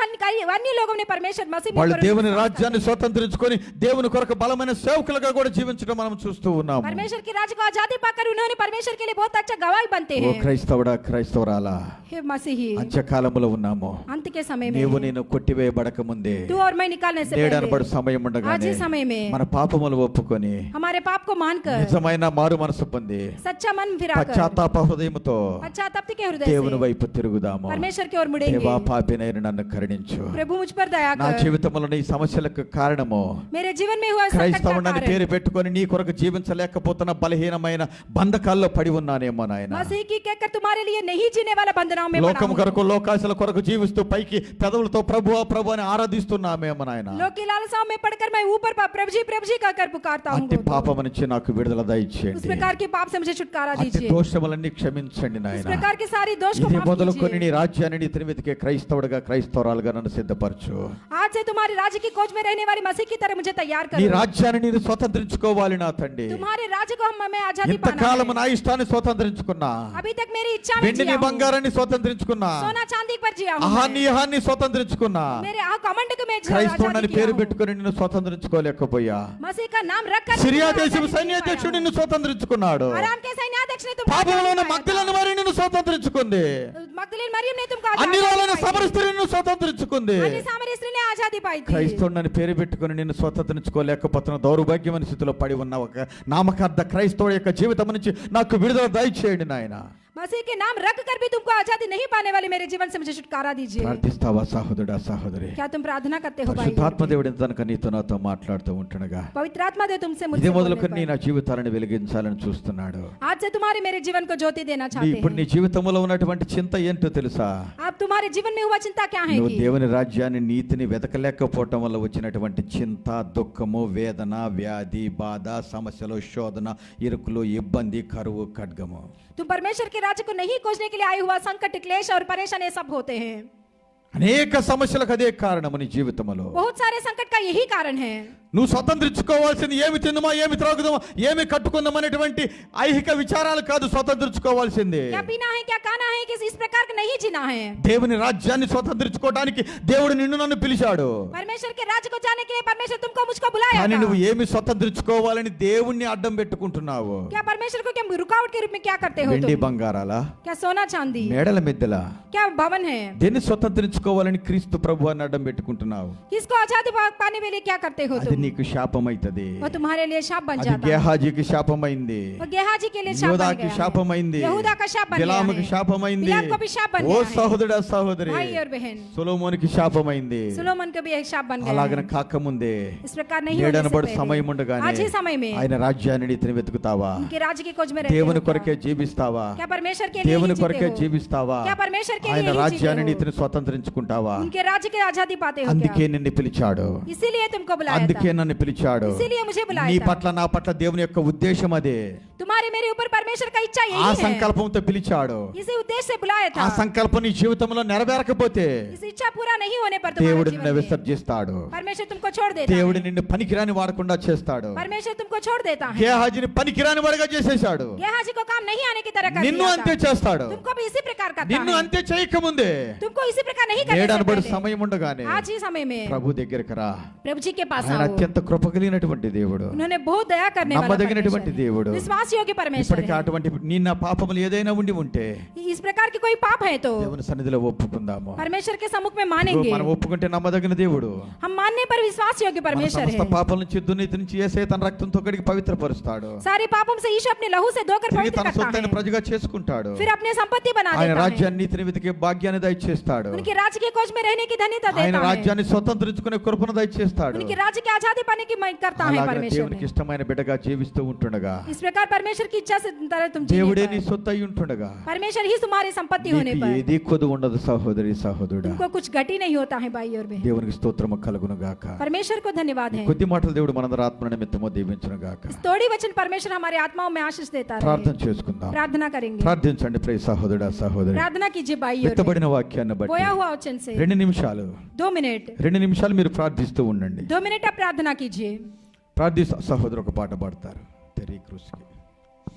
अन्य लोगों ने परमेश्वर मसीह में వాళ్ళు पर దేవుని विश्वास రాజ్యాన్ని స్వతంత్రించుకొని దేవుని కొరకు బలమైన సేవకులుగా కూడా జీవించడం మనం చూస్తూ ఉన్నాము परमेश्वर के राज्य को आजादी पाकर उन्होंने परमेश्वर के लिए बहुत अच्छा गवाही बनते ఓ हैं క్రైస్తవుడా క్రైస్తవురాలా हे मसीही అంత్యకాలములో ఉన్నాము अंत के समय में నీవు నేను కొట్టివేయబడక ముందే तू और मैं निकालने से నేడనబడు पहले సమయం आज ఉండగానే ही समय में మన పాపములు ఒప్పుకొని हमारे पाप को मानकर నిజమైన మారు మనసు పొంది सच्चा मन फिराकर పశ్చాత్తాప హృదయంతో पश्चाताप के हृदय దేవుని से వైపు తిరుగుదాము परमेश्वर की ओर मुड़ेंगे దేవా పాపినైన నన్ను కరుణించు प्रभु मुझ पर दया నా कर। జీవితంలో ఈ సమస్యలకు కారణము मेरे जीवन में हुआ संकट का క్రైస్తవుడని कारण పేరు పెట్టుకొని నీ కొరకు జీవించలేకపోతున్న బలహీనమైన బంధకాల్లో పడి ఉన్నానేమో నాయన. मसीह की कहकर तुम्हारे लिए नहीं जीने वाला बंधनों में पड़ा లోకం हूं। కొరకు లోకాశల కొరకు జీవిస్తూ పైకి పెదవులతో ప్రభువా ప్రభు అని ఆరాధిస్తున్నామేమో నాయన. लोक की लालसाओं में पड़कर मैं ऊपर प्रभु जी कहकर पुकारता हूं। అట్టి పాపం నుంచి నాకు విడుదల उस దయచేయండి. प्रकार के पाप से मुझे छुटकारा అట్టి दीजिए। దోషములన్నీ క్షమించండి इस నాయన. प्रकार के सारी दोष को ఇది माफ మొదలుకొని कीजिए। నీ రాజ్యాన్ని నీ వెతికే క్రైస్తవుడిగా క్రైస్తవురాలుగా నన్ను సిద్ధపరచు. आज से तुम्हारे राज्य की खोज में रहने वाली मसीह की तरह मुझे तैयार నీ करो। రాజ్యాన్ని నేను స్వతంత్రించుకోవాలి నా తండ్రి. तुम्हारे राज्य को हमें आजादी पाना ఇంతకాలం है। నా ఇష్టాన్ని స్వతంత్రించుకున్నా, अभी तक मेरी इच्छा में వెండిని जिया हूं। బంగారాన్ని స్వతంత్రించుకున్నా, सोना चांदी पर जिया हूं అహాన్ని मैं। ఇహాన్ని స్వతంత్రించుకున్నా, मेरे कमांड को मैं క్రైస్తవుడని आजादी పేరు किया हूं। పెట్టుకొని నిన్ను స్వతంత్రించుకోలేకపోయా. मसीह का नाम रखकर సిరియా तुमको దేశపు आजादी नहीं సైన్యాధ్యక్షుడు पाया నిన్ను స్వతంత్రించుకున్నాడు. हूं। आराम के सैन्याध्यक्ष ने तुमको పాపంలో आजादी ఉన్న पाया మగ్ధలను మరి నిన్ను స్వతంత్రించుకుంది. था। मगदलीन मरियम ने तुमको అన్ని आजादी రోజులైన पाई సమర थी। స్త్రీ నిన్ను స్వతంత్రించుకుంది. अन्य सामरी स्त्री ने आजादी पाई थी। క్రైస్తవుడని పేరు పెట్టుకొని నిన్ను స్వతంత్రించుకోలేకపోతున్న దౌర్భాగ్యమైన స్థితిలో పడి ఉన్న ఒక నామకార్థ క్రైస్తవుడి యొక్క జీవితం నుంచి నాకు విడుదల దయచేయండి నాయన. मसीह के नाम रख कर भी तुमको आजादी नहीं पाने वाले मेरे जीवन से मुझे छुटकारा दीजिए। ప్రార్థిస్తావా సహోదరుడా సహోదరి? क्या तुम प्रार्थना करते हो भाई? పరిశుద్ధాత్మ దేవుడు తనక నీతో నాతో మాట్లాడుతూ ఉంటుండగా पवित्र आत्मा दे तुमसे ఇదే मुझसे మొదలుకొని बोलने నా జీవితాలను వెలిగించాలని చూస్తున్నాడు. पर। आज से तुम्हारे मेरे जीवन को ज्योति देना चाहते ఇప్పుడు నీ हैं। జీవితంలో ఉన్నటువంటి చింత ఏంటో తెలుసా? अब तुम्हारे जीवन में हुआ चिंता क्या है నువ్వు कि దేవుని రాజ్యాన్ని నీతిని వెతకలేకపోవటం వల్ల వచ్చినటువంటి చింత, దుఃఖము, వేదన, వ్యాధి, బాధ, సమస్యలు, శోధన, ఇరుకులు, ఇబ్బంది, కరువు, ఖడ్గము. तुम परमेश्वर के राज्य को नहीं खोजने के लिए आए हुआ संकट, क्लेश और परेशानी ये सब होते हैं। అనేక సమస్యలకు అదే కారణము నీ జీవితంలో. बहुत सारे संकट का यही कारण है। నువ్వు స్వతంత్రించుకోవాల్సింది ఏమి తిందుమా, ఏమి త్రాగుదామా, ఏమి కట్టుకుందాం అనేటువంటి ఐహిక విచారాలు కాదు. స్వతంత్రించుకోవాల్సింది क्या पीना है, क्या खाना है, किस इस प्रकार का नहीं जीना है। దేవుని రాజ్యాన్ని స్వతంత్రించుకోవడానికి దేవుడు నిన్ను నన్ను పిలిచాడు. परमेश्वर के राज्य को जाने के लिए परमेश्वर तुमको मुझको बुलाया కానీ था। నువ్వు ఏమి స్వతంత్రించుకోవాలని దేవుణ్ణి అడ్డం పెట్టుకుంటున్నావు? क्या परमेश्वर को क्या रुकावट के रूप में क्या करते हो వెండి तुम? బంగారాలా, क्या सोना चांदी, మేడల మిద్దెలా, क्या भवन है? దేన్ని స్వతంత్రించుకోవాలని క్రీస్తు ప్రభువాన్ని అడ్డం పెట్టుకుంటున్నావు? किसको आजादी पाने के लिए क्या करते हो అది तुम? నీకు శాపమైతది. वो तुम्हारे लिए शाप बन అది जाता है। గేహాజీకి శాపమైంది, वो गेहाजी के लिए शाप बन యోధాకి गया శాపమైంది, है। यहूदा का शाप बन गया బిలాముకి है। శాపమైంది, बिलाम को भी शाप बन ఓ गया है। సహోదరుడా సహోదరి, भाई और बहन, సొలొమోనుకి శాపమైంది. सुलोमन को भी एक शाप बन गया అలాగన है। కాకముందే इस प्रकार नहीं होने से నేడనబడి पहले, సమయం ఉండగానే आज ही समय में ఆయన రాజ్యాన్ని నీతిని వెతుకుతావా? उनके राज्य की खोज में रहते దేవుని हो కొరకే क्या? జీవిస్తావా? क्या परमेश्वर के लिए ही దేవుని जीते కొరకే हो? జీవిస్తావా? क्या परमेश्वर के ఆయన लिए ही రాజ్యాన్ని जीते हो? నీతిని స్వతంత్రించుకుంటావా? उनके राज्य की आजादी पाते हो అందుకే क्या? నిన్ను పిలిచాడు. इसीलिए तुमको बुलाया అందుకే था। నన్ను పిలిచాడు. इसीलिए मुझे बुलाया నీ था। పట్ల నా పట్ల దేవుని యొక్క ఉద్దేశం అదే. तुम्हारे मेरे ऊपर परमेश्वर का इच्छा ఆ यही है। సంకల్పంతో పిలిచాడు. इसी उद्देश्य से बुलाया ఆ था। సంకల్పం నీ జీవితంలో నెరవేరకపోతే इस इच्छा पूरा नहीं होने पर तुम्हारे దేవుడు जीवन నిన్ను में విసర్జిస్తాడు. परमेश्वर तुमको छोड़ देता దేవుడు है। నిన్ను పనికిరాని వాడకుండా చేస్తాడు. परमेश्वर तुमको छोड़ देता है। గేహాజీని పనికిరాని వాడిగా చేసేశాడు. गेहाजी को काम नहीं आने की तरह कर నిన్ను दिया అంతే था। చేస్తాడు. तुमको भी इसी प्रकार करता నిన్ను है। అంతే చేయకముందే तुमको इसी प्रकार नहीं करने से నేడనబడి पहले, సమయం ఉండగానే आज ही समय में ప్రభు దగ్గరికి రా. प्रभु जी के पास ఆయన आओ। అత్యంత కృప కలిగినటువంటి దేవుడు, उन्होंने बहुत दया करने वाला నమ్మదగినటువంటి परमेश्वर దేవుడు. है। विश्वास योग्य परमेश्वर ఇప్పటికీ है। అటువంటి నీ నా పాపములు ఏదైనా ఉండి ఉంటే इस प्रकार की कोई पाप है तो దేవుని సన్నిధిలో ఒప్పుకుందాము. परमेश्वर के सम्मुख में ఇదిగో मानेंगे। మనం ఒప్పుకుంటే నమ్మదగిన దేవుడు हम मानने पर विश्वास योग्य మన परमेश्वर సమస్త है। పాపాల నుంచి దుర్నీతి నుంచి యేసే తన రక్తంతో కడిగి పవిత్రపరుస్తాడు. सारे पापों से यीशु अपने लहू से धोकर తిరిగి पवित्र తన करता సొత్తైన है। ప్రజగా చేసుకుంటాడు. फिर अपने संपत्ति बना ఆయన देता है। రాజ్యాన్ని నీతిని వెతికే భాగ్యాన్ని దయచేస్తాడు. उनके राज्य की खोज में रहने की धन्यता ఆయన देता है। రాజ్యాన్ని స్వతంత్రించుకునే కృపను దయచేస్తాడు. उनके राज्य की आजादी पाने की मन करता है అలాగే परमेश्वर దేవునికి में। ఇష్టమైన బిడ్డగా జీవిస్తూ ఉంటుండగా इस प्रकार परमेश्वर की इच्छा से तरह तुम जीने దేవుడే पाए। నీ సొత్తు అయి ఉంటుండగా परमेश्वर ही तुम्हारी संपत्ति होने నీకు पर ఏది కొద్దు ఉండదు సహోదరి సహోదరుడా. तुमको कुछ घटी नहीं होता है भाई और बहन। దేవునికి స్తోత్రము కలుగును గాక. परमेश्वर को धन्यवाद है। కొద్ది మాటలు దేవుడు మనందరి ఆత్మ నిమిత్తము దీవించును గాక. इस थोड़ी वचन परमेश्वर हमारी आत्माओं में आशीष देता ప్రార్థన है। చేసుకుందాం. प्रार्थना करेंगे। ప్రార్థించండి ప్రియ సహోదరుడా సహోదరి. प्रार्थना कीजिए भाई और बहन। విత్తబడిన వాక్యాన్ని బట్టి बोया हुआ वचन से 2 నిమిషాలు 2 मिनट 2 నిమిషాలు మీరు ప్రార్థిస్తూ ఉండండి. 2 मिनट आप प्रार्थना कीजिए। ప్రార్థిస్తూ సహోదరు ఒక పాట పాడతారు. తెరీ క్రూస్కి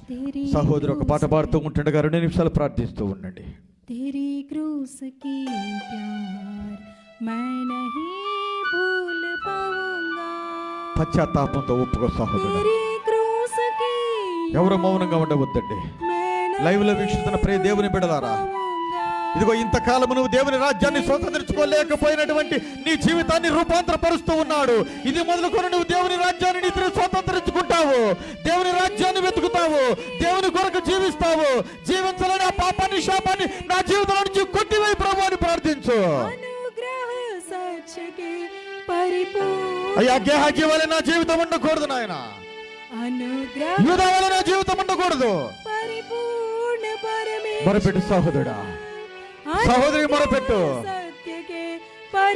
तेरी సహోదరు ఒక పాట क्रूस పాడుతూ ఉంటుండగా 2 నిమిషాలు ప్రార్థిస్తూ ఉండండి. तेरी क्रूस की प्यार मैं नहीं भूल पाऊंगा। పశ్చాత్తాపంతో ఒప్పుకో సహోదరుడు. तेरी क्रूस की ఎవరు మౌనంగా ఉండవద్దండి. मैं లైవ్ లో వీక్షిస్తున్న ప్రియ దేవుని బిడ్డలారా, पाऊंगा। ఇదిగో ఇంతకాలము నువ్వు దేవుని రాజ్యాన్ని స్వతంత్రించుకోలేకపోయినటువంటి నీ జీవితాన్ని రూపాంతరపరుస్తూ ఉన్నాడు. ఇది మొదలుకొని నువ్వు దేవుని రాజ్యాన్ని నీతిని స్వతంత్రించుకుంటావు. దేవుని రాజ్యాన్ని వెతుకుతావు. దేవుని కొరకు జీవిస్తావు. జీవించాలని ఆ పాపాన్ని శాపాన్ని నా జీవితంలో నుంచి కొట్టివేయి ప్రభు అని ప్రార్థించు. अनुग्रह परिपूर्ण అయ్యా గేహాజీ వలె నా జీవితం ఉండకూడదు నాయన, अनुग्रह యూదా వలె నా జీవితం ఉండకూడదు. परिपूर्ण परमेश्वर మొరపెట్టు సహోదరుడా, సహోదరి మొరపెట్టు. सत्य के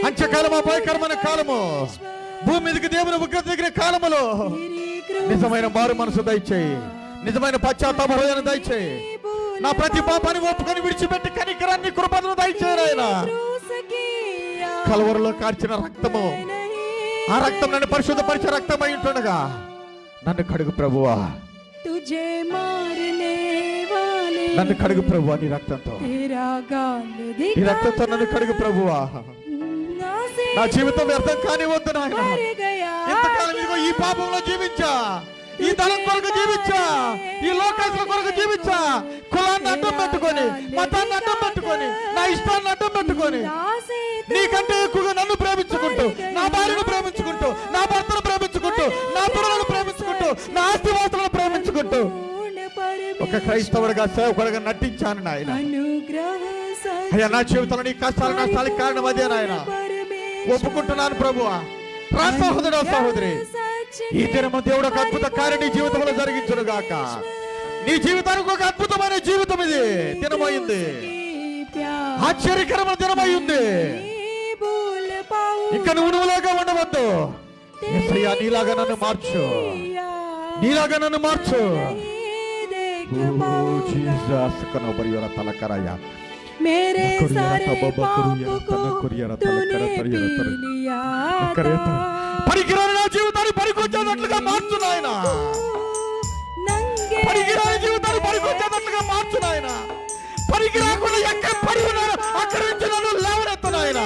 అంత్యకాలము అపాయకరమైన కాలము, భూమి మీదకి దేవుని ఉగ్రత దిగిన కాలములో నిజమైన మారు మనసు దయచేయి, నిజమైన పశ్చాత్తాప హృదయాన్ని దయచేయి. నా ప్రతి పాపాన్ని ఒప్పుకొని విడిచిపెట్టి కనికరాన్ని కృపను దయచేయి నాయనా. కలవరలో కార్చిన రక్తము, ఆ రక్తం నన్ను పరిశుద్ధపరిచే రక్తమై ఉంటుండగా నన్ను కడుగు ప్రభువా, तुझे मारने वाले నన్ను కడుగు ప్రభువా నీ రక్తంతో, तेरा गाल నీ రక్తంతో నన్ను కడుగు ప్రభువా. నా జీవితం వ్యర్థం కానివద్దు నాయన. ఇంతకాలం ఇదిగో ఈ పాపంలో జీవించా, ఈ ధనం కొరకు జీవించా, ఈ లోకాసుల కొరకు జీవించా, కులాన్ని అడ్డం పెట్టుకొని, మతాన్ని అడ్డం పెట్టుకొని, నా ఇష్టాన్ని అడ్డం పెట్టుకొని, నీకంటే ఎక్కువగా నన్ను ప్రేమించుకుంటూ, నా భార్యను ప్రేమించుకుంటూ, నా భర్తను ప్రేమించుకుంటూ, నా పిల్లలను ప్రేమించుకుంటూ, నా ఆస్తివాసులను ప్రేమించుకుంటూ ఒక క్రైస్తవుడిగా సేవకుడిగా నటించాను నాయన. అయ్యా నా జీవితంలో నీ కష్టాలు నష్టాలకు కారణం అదే నాయన. ఒప్పుకుంటున్నాను ప్రభువా. రా సహోదరుడా, సహోదరి, ఈ దినము దేవుడు ఒక అద్భుత కార్యం నీ జీవితంలో జరిగించును గాక. నీ జీవితానికి ఒక అద్భుతమైన జీవితం ఇది దినమైంది, ఆశ్చర్యకరమైన దినమైంది. ఇంకా నువ్వులాగా ఉండవద్దు. యేసయ్యా నీలాగా నన్ను మార్చు, నీలాగా నన్ను మార్చు. ఓ జీసస్ కనబరియర తలకరయ मेरे सारे पापों को तूने पी लिया था। పరికిరాని నా జీవితాన్ని పరికొచ్చేటట్లుగా మార్చు నాయన, పరికిరాని జీవితాన్ని పరికొచ్చేటట్లుగా మార్చు నాయన. పరికి రాకుండా ఎక్కడ పడి ఉన్నాను అక్కడి నుంచి నన్ను లేవనెత్తు నాయన.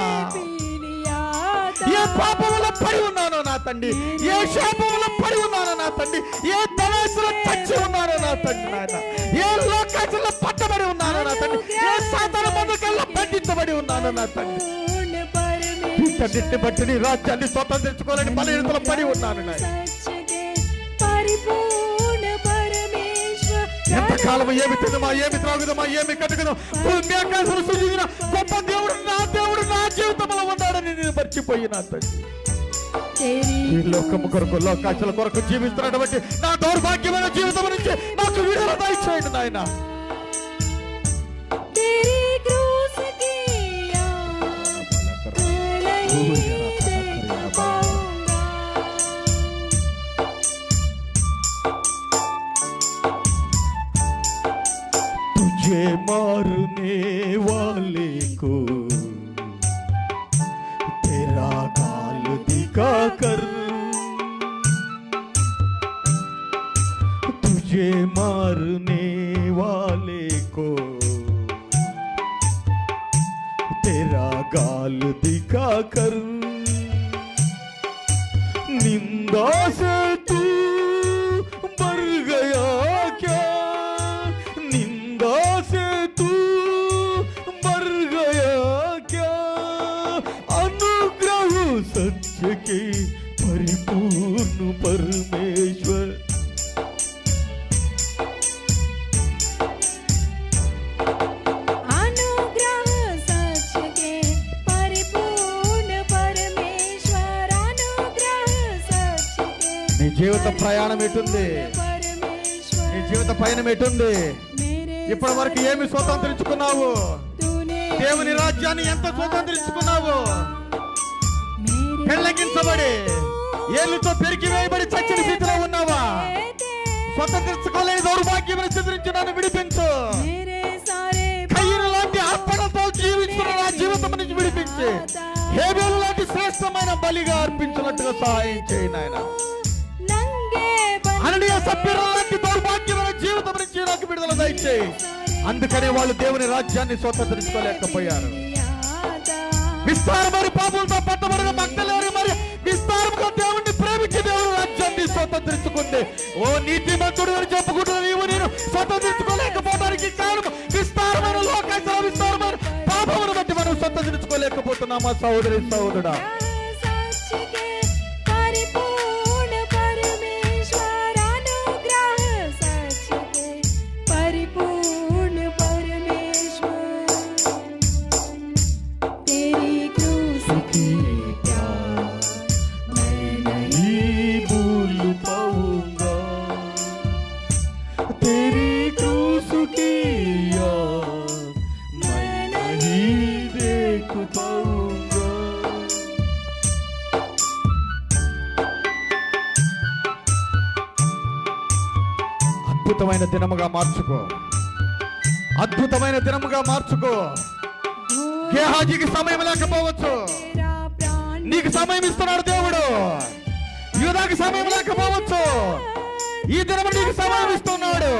ఏ పాపంలో పడి ఉన్నానో నా తండ్రి, ఏ శాపంలో పడి ఉన్నానో నా తండ్రి, ఏ ధనాసులో చచ్చి ఉన్నానో నా తండ్రి నాయన, ఏ లోకాసులో పట్టబడి ఉన్నానో నా తండ్రి, ఏ సాతాన మందుకల్లో బంధించబడి ఉన్నానో నా తండ్రి. వీటన్నిటిని బట్టి నీ రాజ్యాన్ని స్వతంత్రించుకోవాలని బలహీనతలో పడి ఉన్నాను నాయన. ఎంతకాలం ఏమి తినమా, ఏమి త్రాగుదమా, ఏమి కట్టుకుదాం, భూమి ఆకాశం సృజించిన గొప్ప దేవుడు నా జీవితంలో ఉన్నాడని నేను మర్చిపోయినా తండ్రి. ఈ లోకము కొరకు, లోకాశల కొరకు జీవిస్తున్నటువంటి నా దౌర్భాగ్యమైన జీవితం నుంచి నాకు విడుదల దయచేయండి నాయన. तुझे मारने वाले को तेरा गाल दिखाकर, तुझे मारने वाले को तेरा गाल दिखाकर, निंदा से तू मर गया क्या, निंदा से तू मर गया क्या, अनुग्रह सत्य के परिपूर्ण परमेश्वर. నీ జీవిత ప్రయాణం ఎటుంది, నీ జీవిత పయనం ఎటుంది? ఇప్పటి వరకు ఏమి స్వతంత్రించుకున్నావు? దేవుని రాజ్యాన్ని ఎంత స్వతంత్రించుకున్నావు? పెళ్ళగించబడి ఏళ్ళతో పెరిగి వేయబడి చచ్చిన స్థితిలో ఉన్నావా? స్వతంత్రించుకోలేని దౌర్భాగ్యమైన స్థితి నుంచి నన్ను విడిపించు. కయ్యను లాంటి ఆత్మలతో జీవిస్తున్న నా జీవితం నుంచి విడిపించి హేబేలు లాంటి శ్రేష్టమైన బలిగా అర్పించినట్టుగా సహాయం చేయి నాయన. అననీయ సభ్యుల లాంటి దౌర్భాగ్యమైన జీవితం నుంచి నాకు విడుదల దయచేయి. అందుకనే వాళ్ళు దేవుని రాజ్యాన్ని స్వతంత్రించుకోలేకపోయారు. విస్తారమైన పాపులతో పట్టబడిన మగ్ధలేని మరి విస్తారంగా దేవుణ్ణి ప్రేమించి దేవుని రాజ్యాన్ని స్వతంత్రించుకుంది. ఓ నీతిమంతుడు అని చెప్పుకుంటున్న నీవు నేను స్వతంత్రించుకోలేకపోవడానికి కారణం విస్తారమైన లోకాశల, విస్తారమైన పాపమును బట్టి మనం స్వతంత్రించుకోలేకపోతున్నామా సహోదరి సహోదరుడా? तेरी क्रूस की याद मैं नहीं देख पाऊंगा। అద్భుతమైన దినముగా మార్చుకో, అద్భుతమైన దినముగా మార్చుకో. గేహాజీకి సమయం లేకపోవచ్చు, నీకు సమయం ఇస్తున్నాడు దేవుడు. యూదాకి సమయం లేకపోవచ్చు, ఈ దినము నీకు సమయం ఇస్తున్నాడు.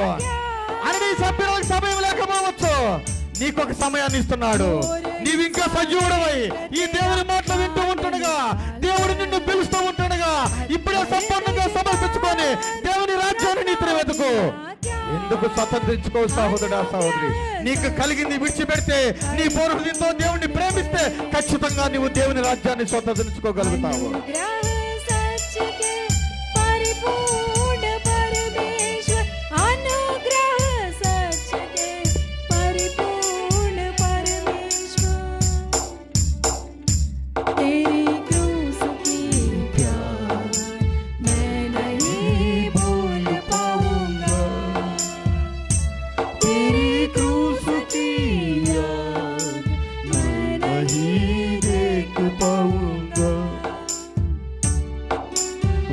అన్ని సభ్యులకు సమయం లేకపోవచ్చు, నీకు ఒక సమయాన్ని ఇస్తున్నాడు. నీవు ఇంకా సజీవుడవై ఈ దేవుని మాటలు వింటూ ఉంటుండగా, దేవుడు నిన్ను పిలుస్తూ ఉంటుండగా, ఇప్పుడే సంపూర్ణంగా సమర్పించుకొని దేవుని రాజ్యాన్ని నీతిని వెతుకు. ఎందుకు స్వతంత్రించుకో సహోదరుడా, సహోదరి. నీకు కలిగింది విడిచిపెడితే, నీ పూర్వజంతో దేవుణ్ణి ప్రేమిస్తే ఖచ్చితంగా నీవు దేవుని రాజ్యాన్ని స్వతంత్రించుకోగలుగుతావు.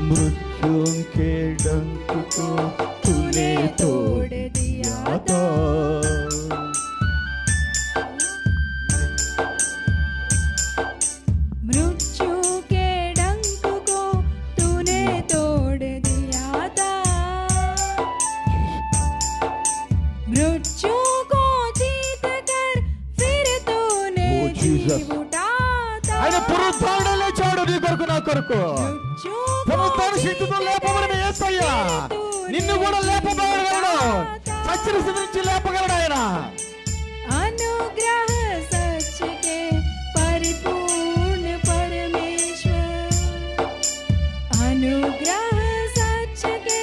मृत्युओं के डंक को तूने तोड़ दिया था, मृत्यु के डंक को तूने तोड़ दिया था, मृत्यु को जीत कर फिर तूने जीव उठा था। ఆయన పునరుద్ధరణ లేచాడు నీ కొరకు, నా కొరకు. పునరుద్ధరణ శక్తితో లేపబడిన యేసయ్య నిన్ను కూడా లేపబడగలడు. చచ్చిన స్థితి నుంచి లేపగలడు ఆయన. अनुग्रह सच के परिपूर्ण परमेश्वर, अनुग्रह सच के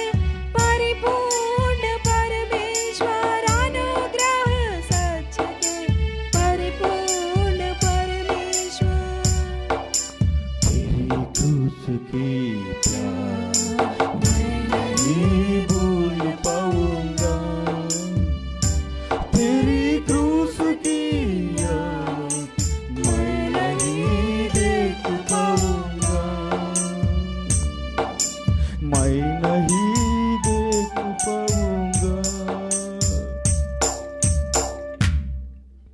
परिपूर्ण परमेश्वर, अनुग्रह सच के परिपूर्ण परमेश्वर। तेरी क्रूस की प्यार मैं नहीं भूल पाऊंगा, तेरी क्रूस की याद मैं नहीं देख पाऊंगा, मैं नहीं देख पाऊंगा.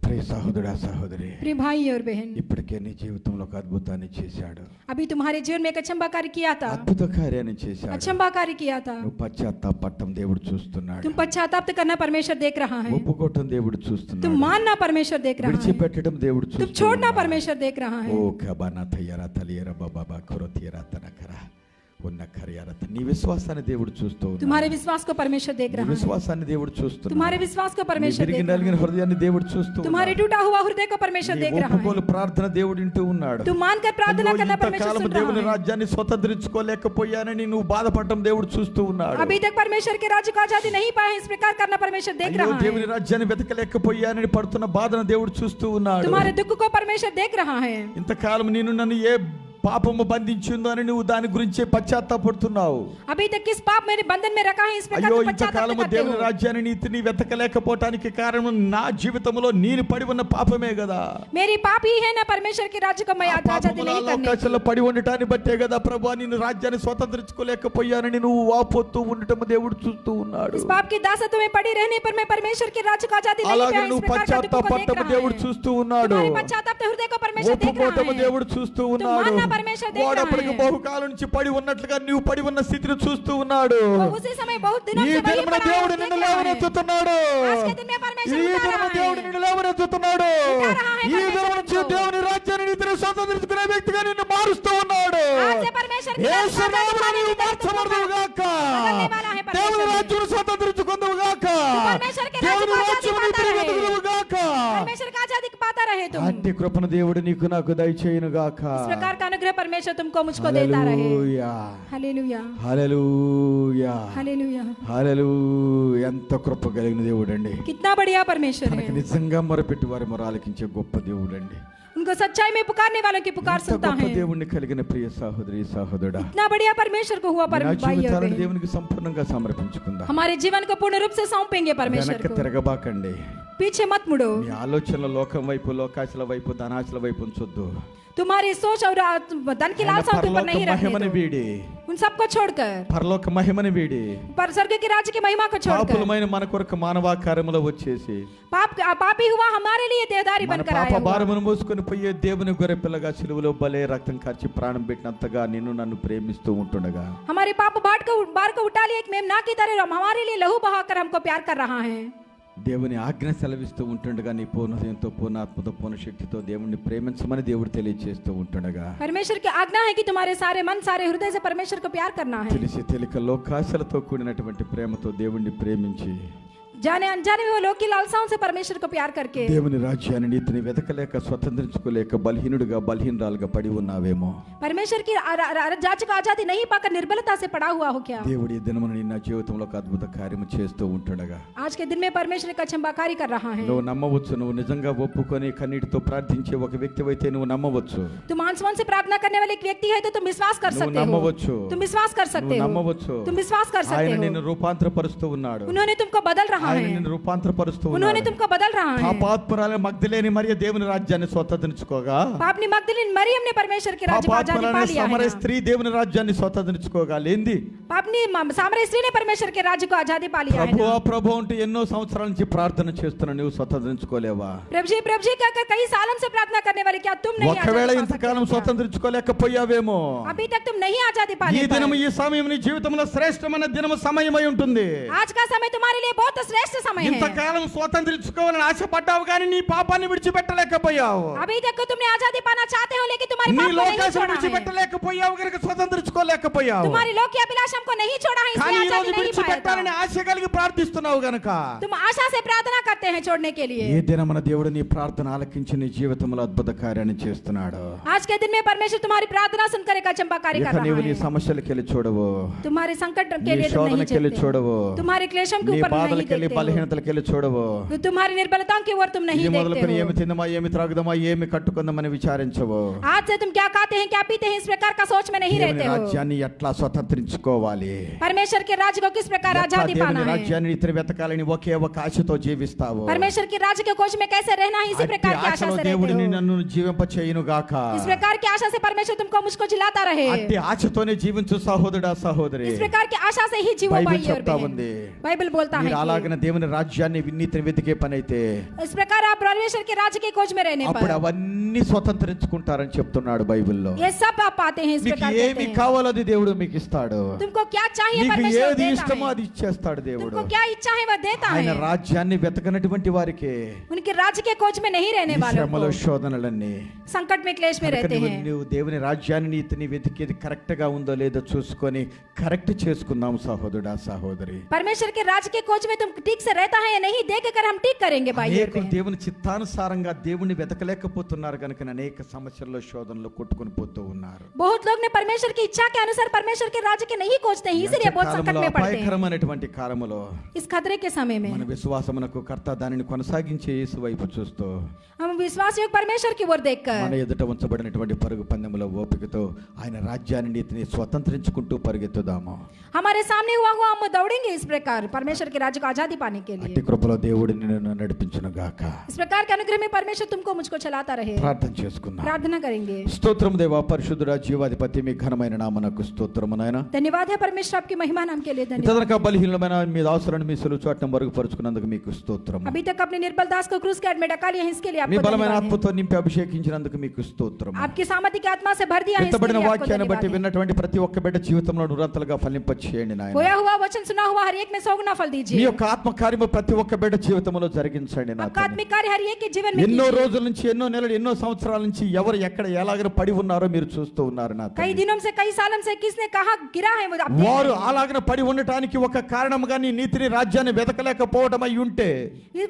ప్రియ సహోదరుడా, సహోదరి, प्रिय भाई और बहन, ఇప్పటికే నీ జీవితంలో ఒక అద్భుతాన్ని చేశాడు. अभी तुम्हारे जीवन में एक अचंबा कार्य किया था, అద్భుత కార్యాన్ని చేశాడు. अचंबा कार्य किया था। నువ్వు పశ్చాత్తాపడటం దేవుడు చూస్తున్నాడు. तुम पश्चाताप करना परमेश्वर देख रहा है, ఒప్పుకోవటం దేవుడు तुम చూస్తున్నాడు. मानना परमेश्वर देख रहा है, విడిచిపెట్టడం దేవుడు तुम చూస్తున్నాడు. छोड़ना परमेश्वर देख रहा है। ఓ కబానా తయ్యరా తలియరా బాబా ఖరోతియరా తనకరా ఉన్న ఖరియారత. నీ విశ్వాసాన్ని దేవుడు చూస్తూ ఉన్నాడు. तुम्हारे विश्वास को परमेश्वर देख నీ रहा है, విశ్వాసాన్ని దేవుడు చూస్తున్నాడు. तुम्हारे विश्वास को నీ परमेश्वर విరిగి देख रहा నలిగిన है, హృదయాన్ని దేవుడు చూస్తూ तुम्हारे ఉన్నాడు. टूटा हुआ हृदय को परमेश्वर నీ देख रहा है। ఒప్పుకోలు ప్రార్థన దేవుడు వింటూ ఉన్నాడు. तुम मानकर प्रार्थना అయ్యో, करना परमेश्वर ఇంతకాలం सुन దేవుని रहा है। రాజ్యాన్ని స్వతంత్రించుకోలేకపోయానని నువ్వు బాధపడటం దేవుడు చూస్తూ ఉన్నాడు. अभी तक परमेश्वर के राज्य को आजादी नहीं पाए, इस प्रकार करना परमेश्वर देख అయ్యో, रहा है। దేవుని రాజ్యాన్ని వెతకలేకపోయానని పడుతున్న బాధను దేవుడు చూస్తూ ఉన్నాడు. तुम्हारे दुख को परमेश्वर देख रहा है। ఇంతకాలం నేను నన్ను ఏ పాపము బంధించిందో అని నువ్వు దాని గురించి పశ్చాత్తాపడుతున్నావు. अभी तक किस पाप मेरे बंधन में रखा है, इस प्रकार అయ్యో, तुम पश्चाताप ఇంతకాలము करते దేవుని हो। రాజ్యాన్ని నీతిని వెతకలేకపోవటానికి కారణం నా జీవితంలో నేను పడి ఉన్న పాపమే కదా. मेरी पाप ही है ना परमेश्वर के राज्य को मैं आजादी नहीं करने। అవకాశాలు పడి ఉండటాన్ని బట్టే కదా ప్రభువా, నేను రాజ్యాన్ని స్వతంత్రించుకోలేకపోయానని నువ్వు వాపోతూ ఉండటం దేవుడు చూస్తూ ఉన్నాడు. इस पाप की दासत्व में पड़ी रहने पर मैं परमेश्वर के राज्य को आजादी नहीं అలాగే पाया, इस నువ్వు प्रकार का दुख को देख పశ్చాత్తాపడటం रहा దేవుడు है। చూస్తూ ఉన్నాడు. तुम्हारे पश्चाताप हृदय को परमेश्वर देख ఒప్పుకోవటం रहा है। దేవుడు చూస్తూ तुम ఉన్నాడు. मानना परमेश्वर देख रहा వాడప్పటికి है। బహుకాలం నుంచి పడి ఉన్నట్లుగా నువ్వు పడి ఉన్న స్థితిని చూస్తూ ఉన్నాడు. वो उसी समय बहुत दिनों ఈ से वहीं దినమున पर आया దేవుడు और నిన్ను देख रहा है। లేవనెత్తుతున్నాడు. आज के दिन में परमेश्वर ఈ उठा దినమున रहा దేవుడు है। నిన్ను లేవనెత్తుతున్నాడు. उठा रहा है ఈ परमेश्वर దినమున నుంచి तुमको। దేవుని రాజ్యాన్ని నీతిని స్వతంత్రించుకునే వ్యక్తిగా నిన్ను మారుస్తూ ఉన్నాడు. आज से परमेश्वर के राज्य యేసు को आजादी నామమున पाने నీవు के लिए तुमको మార్చబడదువు గాక. बदलने वाला है परमेश्वर। దేవుని రాజ్యం స్వతంత్రించుకుందువు గాక. परमेश्वर के राज्य దేవుని को आजादी రాజ్యం पाता నీతిని रहे। వెతుకుదువు గాక. परमेश्वर का आजादी पाता रहे तुम। అట్టి కృపను దేవుడు నీకు నాకు దయచేయును గాక. इस प्रकार का अनुग्रह परमेश्वर तुमको मुझको देता रहे। హల్లెలూయా, हालेलुया, హల్లెలూయా, हालेलुया। హల్లెలూయా. ఎంత కృప కలిగిన దేవుడండి. कितना बढ़िया परमेश्वर మనకి है। నిజంగా మొరపెట్టి వారి మొర ఆలకించే గొప్ప దేవుడండి. उनको सच्चाई में पुकारने वालों की पुकार ఇంత सुनता గొప్ప है। దేవుణ్ణి కలిగిన ప్రియ సహోదరి సహోదరుడా, इतना बढ़िया परमेश्वर को हुआ నా भाई और జీవితాలను बहन। దేవునికి సంపూర్ణంగా సమర్పించుకుందాం. हमारे जीवन को पूर्ण रूप से सौंपेंगे परमेश्वर వెనక్కి को, తిరగబాకండి. पीछे मत मुड़ो। మీ ఆలోచనల లోకం వైపు, లోకాశల వైపు, ధనాశల వైపు ఉంచొద్దు. तुम्हारी सोच और धन की ఆయన लालसा तुम पर పరలోక नहीं रखने మహిమని दो। వీడి, उन सबको छोड़कर, పరలోక మహిమని వీడి पर स्वर्ग के राज्य की महिमा को छोड़कर, పాపులమైన మన కొరకు మానవాకారములో వచ్చేసి पापी हुआ हमारे लिए देहधारी మన बनकर పాప आया हुआ। భారమును మోసుకొని పోయే దేవుని గొర్రె పిల్లగా సిలువలో బలే రక్తం కార్చి ప్రాణం పెట్టినంతగా నిన్ను నన్ను ప్రేమిస్తూ ఉంటుండగా, हमारे पाप बार को उठा लिए एक मेमना की तरह हमारे लिए लहू बहाकर हमको प्यार कर रहा है। దేవుని ఆజ్ఞ సెలవిస్తూ ఉంటుండగా నీ పూర్ణ హృదయంతో, పూర్ణ ఆత్మతో, పూర్ణ శక్తితో దేవుణ్ణి ప్రేమించమని దేవుడు తెలియజేస్తూ ఉంటుండగా, परमेश्वर की आज्ञा है कि तुम्हारे सारे मन सारे हृदय से परमेश्वर को प्यार करना है। తెలిసి తెలియక లోకాశలతో కూడినటువంటి ప్రేమతో దేవుణ్ణి ప్రేమించి जाने अनजाने में वो लोक की लालसाओं से परमेश्वर को प्यार करके దేవుని రాజ్యాన్ని నీతిని వెతకలేక, స్వతంత్రించుకోలేక బలహీనుడిగా, బలహీనరాలుగా పడి ఉన్నావేమో. परमेश्वर की राज्य को आजादी नहीं पाकर निर्बलता से पड़ा हुआ हो क्या? దేవుడి ఈ దినమున నీ నా జీవితంలో ఒక అద్భుత కార్యము చేస్తూ ఉంటుండగా आज के दिन में परमेश्वर का चंबाकारी कर रहा है। నువ్వు నమ్మవచ్చు. నువ్వు నిజంగా ఒప్పుకొని కన్నీటితో ప్రార్థించే ఒక వ్యక్తి అయితే నువ్వు నమ్మవచ్చు. तुम आंसू से प्रार्थना करने वाले एक व्यक्ति है तो तुम विश्वास कर నువ్వు सकते हो। నమ్మవచ్చు. तुम विश्वास कर सकते నువ్వు हो। నమ్మవచ్చు. तुम विश्वास कर ఆయన सकते నిన్ను हो। రూపాంతరపరుస్తూ ఉన్నాడు. उन्होंने तुमको बदल रहा ఆయన है। నిన్ను రూపాంతరపరుస్తూ उन्होंने ఉన్నాడు. तुमको बदल रहा है। పాపాత్మురాలు మగ్ధలేని మరియ దేవుని రాజ్యాన్ని స్వతంత్రించుకోగా, पापनी मगदलीन मरियम ने परमेश्वर के राज्य को आजादी पा పాపాత్మురాలు लिया సమర है। స్త్రీ దేవుని రాజ్యాన్ని స్వతంత్రించుకోగా లేంది. पापनी सामरी स्त्री ने परमेश्वर के राज्य को आजादी पा लिया है। ప్రభువా ప్రభు అంటూ ఎన్నో సంవత్సరాల నుంచి ప్రార్థన చేస్తున్నా, నువ్వు స్వతంత్రించుకోలేవా? प्रभु जी कहकर कई सालों से प्रार्थना करने वाले क्या तुम नहीं ఒకవేళ आजादी पा सकते ఇంతకాలం हो क्या? స్వతంత్రించుకోలేకపోయావేమో. अभी तक तुम नहीं आजादी पा ఈ ले దినము, पाए। ఈ సమయం నీ జీవితంలో శ్రేష్టమైన దినము సమయమై ఉంటుంది. आज का समय तुम्हारे लिए बहुत श्रेष्ठ समय है। ఇంతకాలం స్వతంత్రించుకోవాలని ఆశపడ్డావు కానీ నీ పాపాన్ని విడిచిపెట్టలేకపోయావు. अभी तक को तुमने आजादी पाना चाहते हो लेकिन तुम्हारी నీ पाप को नहीं లోకాశను छोड़ा है। విడిచిపెట్టలేకపోయావు కనుక స్వతంత్రించుకోలేకపోయావు. तुम्हारी लोक की अभिलाषा को नहीं छोड़ा है కానీ इसलिए ఈ రోజు आजादी नहीं पाया విడిచిపెట్టాలని था। ఆశ కలిగి ప్రార్థిస్తున్నావు గనుక तुम आशा से प्रार्थना करते हैं छोड़ने के लिए। ఈ దినమున దేవుడు నీ ప్రార్థన ఆలకించి నీ జీవితంలో అద్భుత కార్యాన్ని చేస్తున్నాడు. आज के दिन में परमेश्वर तुम्हारी प्रार्थना सुनकर एक चंबाकारी ఇక कर నీవు रहा నీ है। సమస్యలకి వెళ్ళి చూడవు, तुम्हारे संकट के నీ लिए तुम नहीं శోధనకి వెళ్ళి चलते చూడవు, हो। तुम्हारे क्लेशों के నీ ऊपर तुम नहीं బాధలకి వెళ్ళి देखते हो। బలహీనతలకి వెళ్ళి చూడవు. तुम्हारी निर्बलताओं की ओर तुम नहीं ఇది देखते మొదలుకొని हो। ఏమి తిందమా, ఏమి త్రాగుదమా, ఏమి కట్టుకుందామని విచారించవు. आज से तुम क्या खाते हैं क्या पीते हैं इस प्रकार का सोच में नहीं దేవుని रहते हो। రాజ్యాన్ని ఎట్లా స్వతంత్రించుకోవాలి, परमेश्वर के राज्य को किस प्रकार ఎట్లా आजादी पाना దేవుని है। రాజ్యాన్ని ఇతర వెతకాలని ఒకే ఒక ఆశతో జీవిస్తావు. परमेश्वर के राज्य के खोज में कैसे रहना है इसी అట్టి प्रकार की आशा ఆశలో से దేవుడు रहते हो। నన్ను జీవింప చేయును గాక. इस प्रकार की आशा से परमेश्वर तुमको मुझको जिलाता रहे। అట్టి ఆశతోనే జీవించు సహోదరుడా సహోదరి. इस प्रकार की आशा से ही जीवो బైబిల్ भाई और చెప్తా बहन। ఉంది, बाइबल बोलता है మీరు कि అలాగనే దేవుని రాజ్యాన్ని నీతిని వెతికే పని అయితే इस प्रकार आप परमेश्वर के राज्य के खोज में रहने అప్పుడు पर అవన్నీ స్వతంత్రించుకుంటారని చెప్తున్నాడు బైబిల్లో. ये सब आप पाते हैं इस మీకు प्रकार ఏమి कहते हैं। కావాలో అది దేవుడు మీకు ఇస్తాడు. तुमको क्या चाहिए మీకు परमेश्वर ఏది देता ఇష్టమో है। అది ఇచ్చేస్తాడు దేవుడు. तुमको क्या इच्छा है वह देता ఆయన है। రాజ్యాన్ని వెతకనటువంటి వారికి उनके राज्य के खोज में नहीं रहने ఈ वालों శ్రమలు को శోధనలన్నీ संकट में क्लेश में కనుక रहते हैं। నువ్వు దేవుని రాజ్యాన్ని నీతిని వెతికేది కరెక్ట్ గా ఉందో లేదో చూసుకొని కరెక్ట్ చేసుకుందాం సహోదరుడా సహోదరి. परमेश्वर के राज्य के खोज में तुम ठीक से रहता है या नहीं देख कर हम ठीक करेंगे भाई और అనేకులు बहन। దేవుని చిత్తానుసారంగా దేవుణ్ణి వెతకలేకపోతున్నారు కనుక అనేక సమస్యల్లో శోధనలో కొట్టుకొని పోతూ ఉన్నారు. बहुत लोग ने परमेश्वर की इच्छा के अनुसार परमेश्वर के राज्य के नहीं खोजते हैं इसलिए बहुत संकट కాలములో में पड़ते हैं। అపాయకరమైనటువంటి కాలములో इस खतरे के समय में మన విశ్వాసమునకు కర్త దానిని కొనసాగించే యేసు వైపు చూస్తూ हम विश्वास योग परमेश्वर की ओर देखकर మన ఎదుట ఉంచబడినటువంటి పరుగు పందెములో ఓపికతో ఆయన రాజ్యాన్ని నీతిని స్వతంత్రించుకుంటూ పరిగెత్తుదాము. हमारे सामने हुआ हम दौड़ेंगे इस प्रकार परमेश्वर के राज्य को आजादी पाने के అట్టి लिए। కృపలో దేవుడు నిన్ను నడిపించును గాక. इस प्रकार के अनुग्रह में परमेश्वर तुमको मुझको चलाता रहे। ప్రార్థన చేసుకుందాం. प्रार्थना करेंगे। స్తోత్రం దేవా పరిశుద్ధుడా జీవాధిపతి మీ ఘనమైన నామమునకు స్తోత్రము నాయనా. धन्यवाद है परमेश्वर आपकी महिमा नाम के लिए धन्यवाद। ఇంతదనక బలహీనమైన మీ దాసులను మీ సులువు చాటం వరకు పరుచుకున్నందుకు మీకు స్తోత్రం. अभी तक अपने निर्बल दास को क्रूस के हेड में डका लिया है इसके लिए మీ आपको బలమైన धन्यवाद है। ఆత్మతో నింపి అభిషేకించినందుకు మీకు స్తోత్రం. आपकी सामर्थ्य की आत्मा से भर दिया है इसके విత్తబడిన लिए आपको వాక్యాన్ని బట్టి धन्यवाद है। విన్నటువంటి ప్రతి ఒక్క బిడ్డ జీవితంలో నిరంతరంగా ఫలింపచేయండి నాయన. बोया हुआ वचन सुना हुआ हर एक में सौगुना फल మీ दीजिए। యొక్క ఆత్మ కార్యము ప్రతి ఒక్క బిడ్డ జీవితంలో జరిగించండి నా आपका తండ్రి. आत्मिक कार्य हर एक के जीवन में ఎన్నో कीजिए। రోజుల నుంచి ఎన్నో నెలలు ఎన్నో సంవత్సరాల నుంచి ఎవరు ఎక్కడ ఎలాగ పడి ఉన్నారో మీరు చూస్తూ ఉన్నారు నా कई తండ్రి. दिनों से कई सालों से किसने कहा गिरा है वो आप देख వారు रहे हैं। అలాగన పడి ఉండటానికి ఒక కారణంగా నీ నీతిని రాజ్యాన్ని వెతకలేకపోవడం అయి ఉంటే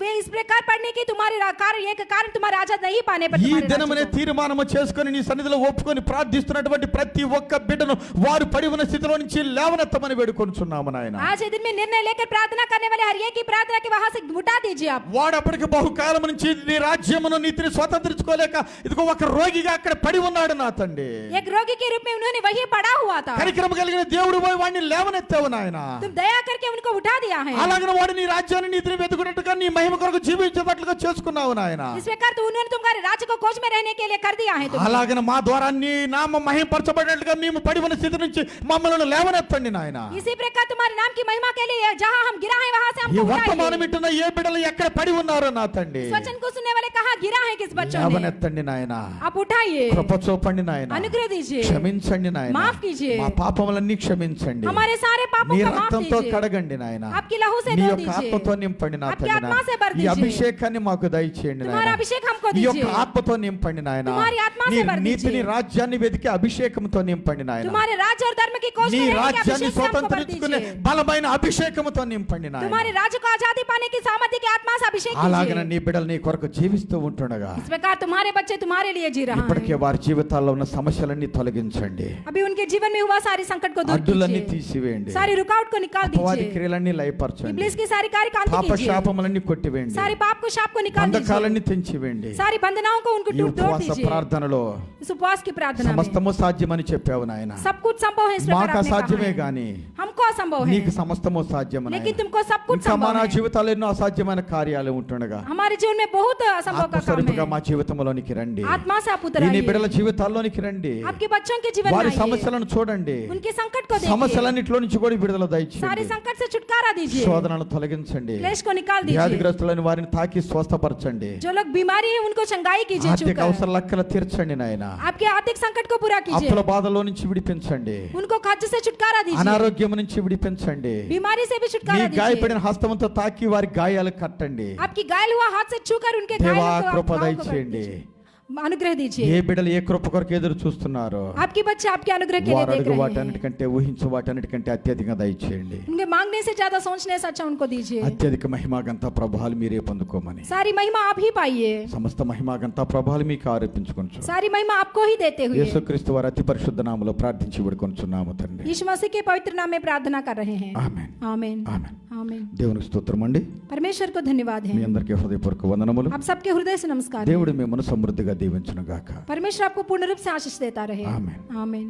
वे इस प्रकार पढ़ने की तुम्हारे कारण एक कारण तुम्हारे आजाद नहीं पाने पर ఈ तुम्हारे దినమనే राज्य को। తీర్మానము చేసుకొని నీ సన్నిధిలో ఒప్పుకొని ప్రార్థిస్తున్నటువంటి ప్రతి ఒక్క బిడ్డను వారు పడి ఉన్న స్థితిలో నుంచి లేవనెత్తమని వేడుకొనుచున్నాము నాయన. आज के दिन में निर्णय लेकर प्रार्थना करने वाले हर एक की प्रार्थना के वहां से उठा दीजिए आप। వాడు అప్పటికి బహుకాలం నుంచి నీ రాజ్యమును నీతిని స్వతంత్రించుకోలేక ఇదిగో ఒక రోగిగా అక్కడ పడి ఉన్నాడు నా తండ్రి. एक रोगी के रूप में उन्होंने वहीं पड़ा हुआ था, కనికరం కలిగిన దేవుడు పోయి వాడిని లేవనెత్తావు నాయన. तुम दया करके उनको उठा दिया है। అలాగనే వాడు నీ రాజ్యాన్ని నీతిని వెతుకున్నట్టుగా నీ మహిమ కొరకు జీవించేటట్లుగా చేసుకున్నావు నాయన. इस प्रकार तो उन्होंने तुम्हारे राज्य को खोज में रहने के लिए कर दिया है तुमने। అలాగనే మా ద్వారా నీ నామం మహిమపరచబడినట్లుగా మేము పడి ఉన్న స్థితి నుంచి మమ్మల్ని లేవనెత్తండి నాయన. इसी प्रकार तुम्हारे नाम की महिमा के लिए जहां हम गिरा है वहां से ఈ हमको వర్తమానం उठाइए। వింటున్న ఏ బిడ్డలు ఎక్కడ పడి ఉన్నారో నా తండ్రి इस वचन को सुनने वाले कहां गिरा है किस बच्चों ने, లేవనెత్తండి నాయన. आप उठाइए, కృప చూపండి నాయన. अनुग्रह दीजिए, క్షమించండి నాయన. माफ कीजिए, మా పాపములన్నీ క్షమించండి. हमारे सारे पापों నీ को माफ రక్తంతో कीजिए, కడగండి నాయన. आपकी लहू से నీ धो యొక్క दीजिए, ఆత్మతో నింపండి నా आपकी తండ్రి. आत्मा से भर ఈ दीजिए, అభిషేకాన్ని మాకు దయచేయండి तुम्हारा నాయన. अभिषेक हमको ఈ యొక్క दीजिए, ఆత్మతో నింపండి నాయన. तुम्हारी आत्मा నీ से भर నీతిని दीजिए, రాజ్యాన్ని వెతికి అభిషేకంతో నింపండి నాయన. तुम्हारे राज्य और धर्म की खोज నీ में रहने के రాజ్యాన్ని अभिषेक से हमको भर స్వతంత్రించుకునే दीजिए, బలమైన అభిషేకంతో నింపండి నాయన. तुम्हारे राज्य को आजादी पाने की सामर्थ्य की आत्मा से अभिषेक అలాగనే कीजिए। నీ బిడ్డలు నీ కొరకు జీవిస్తూ ఉంటుండగా इस प्रकार तुम्हारे बच्चे तुम्हारे लिए जी रहा ఇప్పటికే है, వారి జీవితాల్లో ఉన్న సమస్యలన్నీ తొలగించండి. अभी उनके जीवन में हुआ सारी संकट को दूर అడ్డులన్నీ कीजिए, తీసివేయండి. सारी रुकावट को निकाल అపవాది दीजिए, క్రియలన్నీ లయపరచండి. इब्लीस की सारी कार्य कांति పాప कीजिए, శాపములన్నీ కొట్టివేయండి. सारी पाप को शाप को निकाल दीजिए, బంధకాలన్నీ తెంచివేయండి. सारी बंधनाओं को उनको ఈ टूट तोड़ ఉపవాస दीजिए। ప్రార్థనలో इस उपवास की प्रार्थना में సమస్తము సాధ్యమని చెప్పావు నాయన. सब कुछ संभव है, इस प्रकार మాకు आपने అసాధ్యమే कहा है। గాని हमको असंभव है, నీకు సమస్తము సాధ్యము लेकिन నాయన. तुमको सब कुछ ఇంకా संभव మన है। జీవితాల్లో ఎన్నో అసాధ్యమైన కార్యాలు ఉంటుండగా हमारे जीवन में बहुत असंभव का काम ఆత్మస్వరూపుగా है, మా జీవితంలోనికి రండి. आत्मा से आप उतर ఈ నీ आइए, బిడ్డల జీవితాల్లోనికి రండి. आपके बच्चों के जीवन में వారి आइए, సమస్యలను చూడండి. उनके संकट को देखिए, సమస్యలన్నిటిలో నుంచి కూడా విడుదల सारे దయచేయండి. संकट से छुटकारा दीजिए, శోధనలను తొలగించండి. क्लेश को निकाल दीजिए, వ్యాధిగ్రస్తులని వారిని తాకి స్వస్థపరచండి. जो लोग बीमारी है उनको चंगाई कीजिए, ఆర్థిక छूकर అవసరాల లెక్కలు తీర్చండి నాయన. आपके आर्थिक संकट को पूरा कीजिए, అప్పుల బాధలో నుంచి విడిపించండి. उनको कर्ज से छुटकारा दीजिए, అనారోగ్యం నుంచి విడిపించండి. बीमारी से भी మీ छुटकारा दीजिए, గాయపడిన హస్తముతో తాకి వారి గాయాలు కట్టండి. आपकी घायल हुआ हाथ से छूकर उनके దేవా घायलों को కృప घाव को कर దయచేయండి. दीजिए, अनुग्रह दीजिए। ఏ బిడ్డలు ఏ కృప కొరకు ఎదురు చూస్తున్నారో आपके बच्चे आपके अनुग्रह के लिए వారు देख అడుగు रहे हैं, వాటన్నిటికంటే ఊహించు వాటన్నిటికంటే అత్యధికంగా దయచేయండి. उनके मांगने से ज्यादा सोचने से अच्छा उनको दीजिए। అత్యధిక మహిమాగంత ప్రభావాలు మీరే పొందుకోమని सारी महिमा आप ही पाइए, సమస్త మహిమాగంత ప్రభావాలు మీకు ఆరోపించుకొనుచు सारी महिमा आपको ही देते हुए యేసుక్రీస్తు వారి అతి పరిశుద్ధ నామములో ప్రార్థించి వేడుకొనుచున్నాము తండ్రి. यीशु मसीह के पवित्र नाम में प्रार्थना कर रहे हैं, ఆమేన్. आमीन ఆమేన్. आमीन। దేవునికి స్తోత్రం అండి. परमेश्वर को धन्यवाद మీ है, అందరికీ హృదయపూర్వక వందనములు. आप सबके हृदय से नमस्कार है। దేవుడు మిమ్మల్ని సమృద్ధిగా దీవించును గాక. परमेश्वर आपको पूर्ण रूप से आशीष देता रहे, आमीन। आमीन।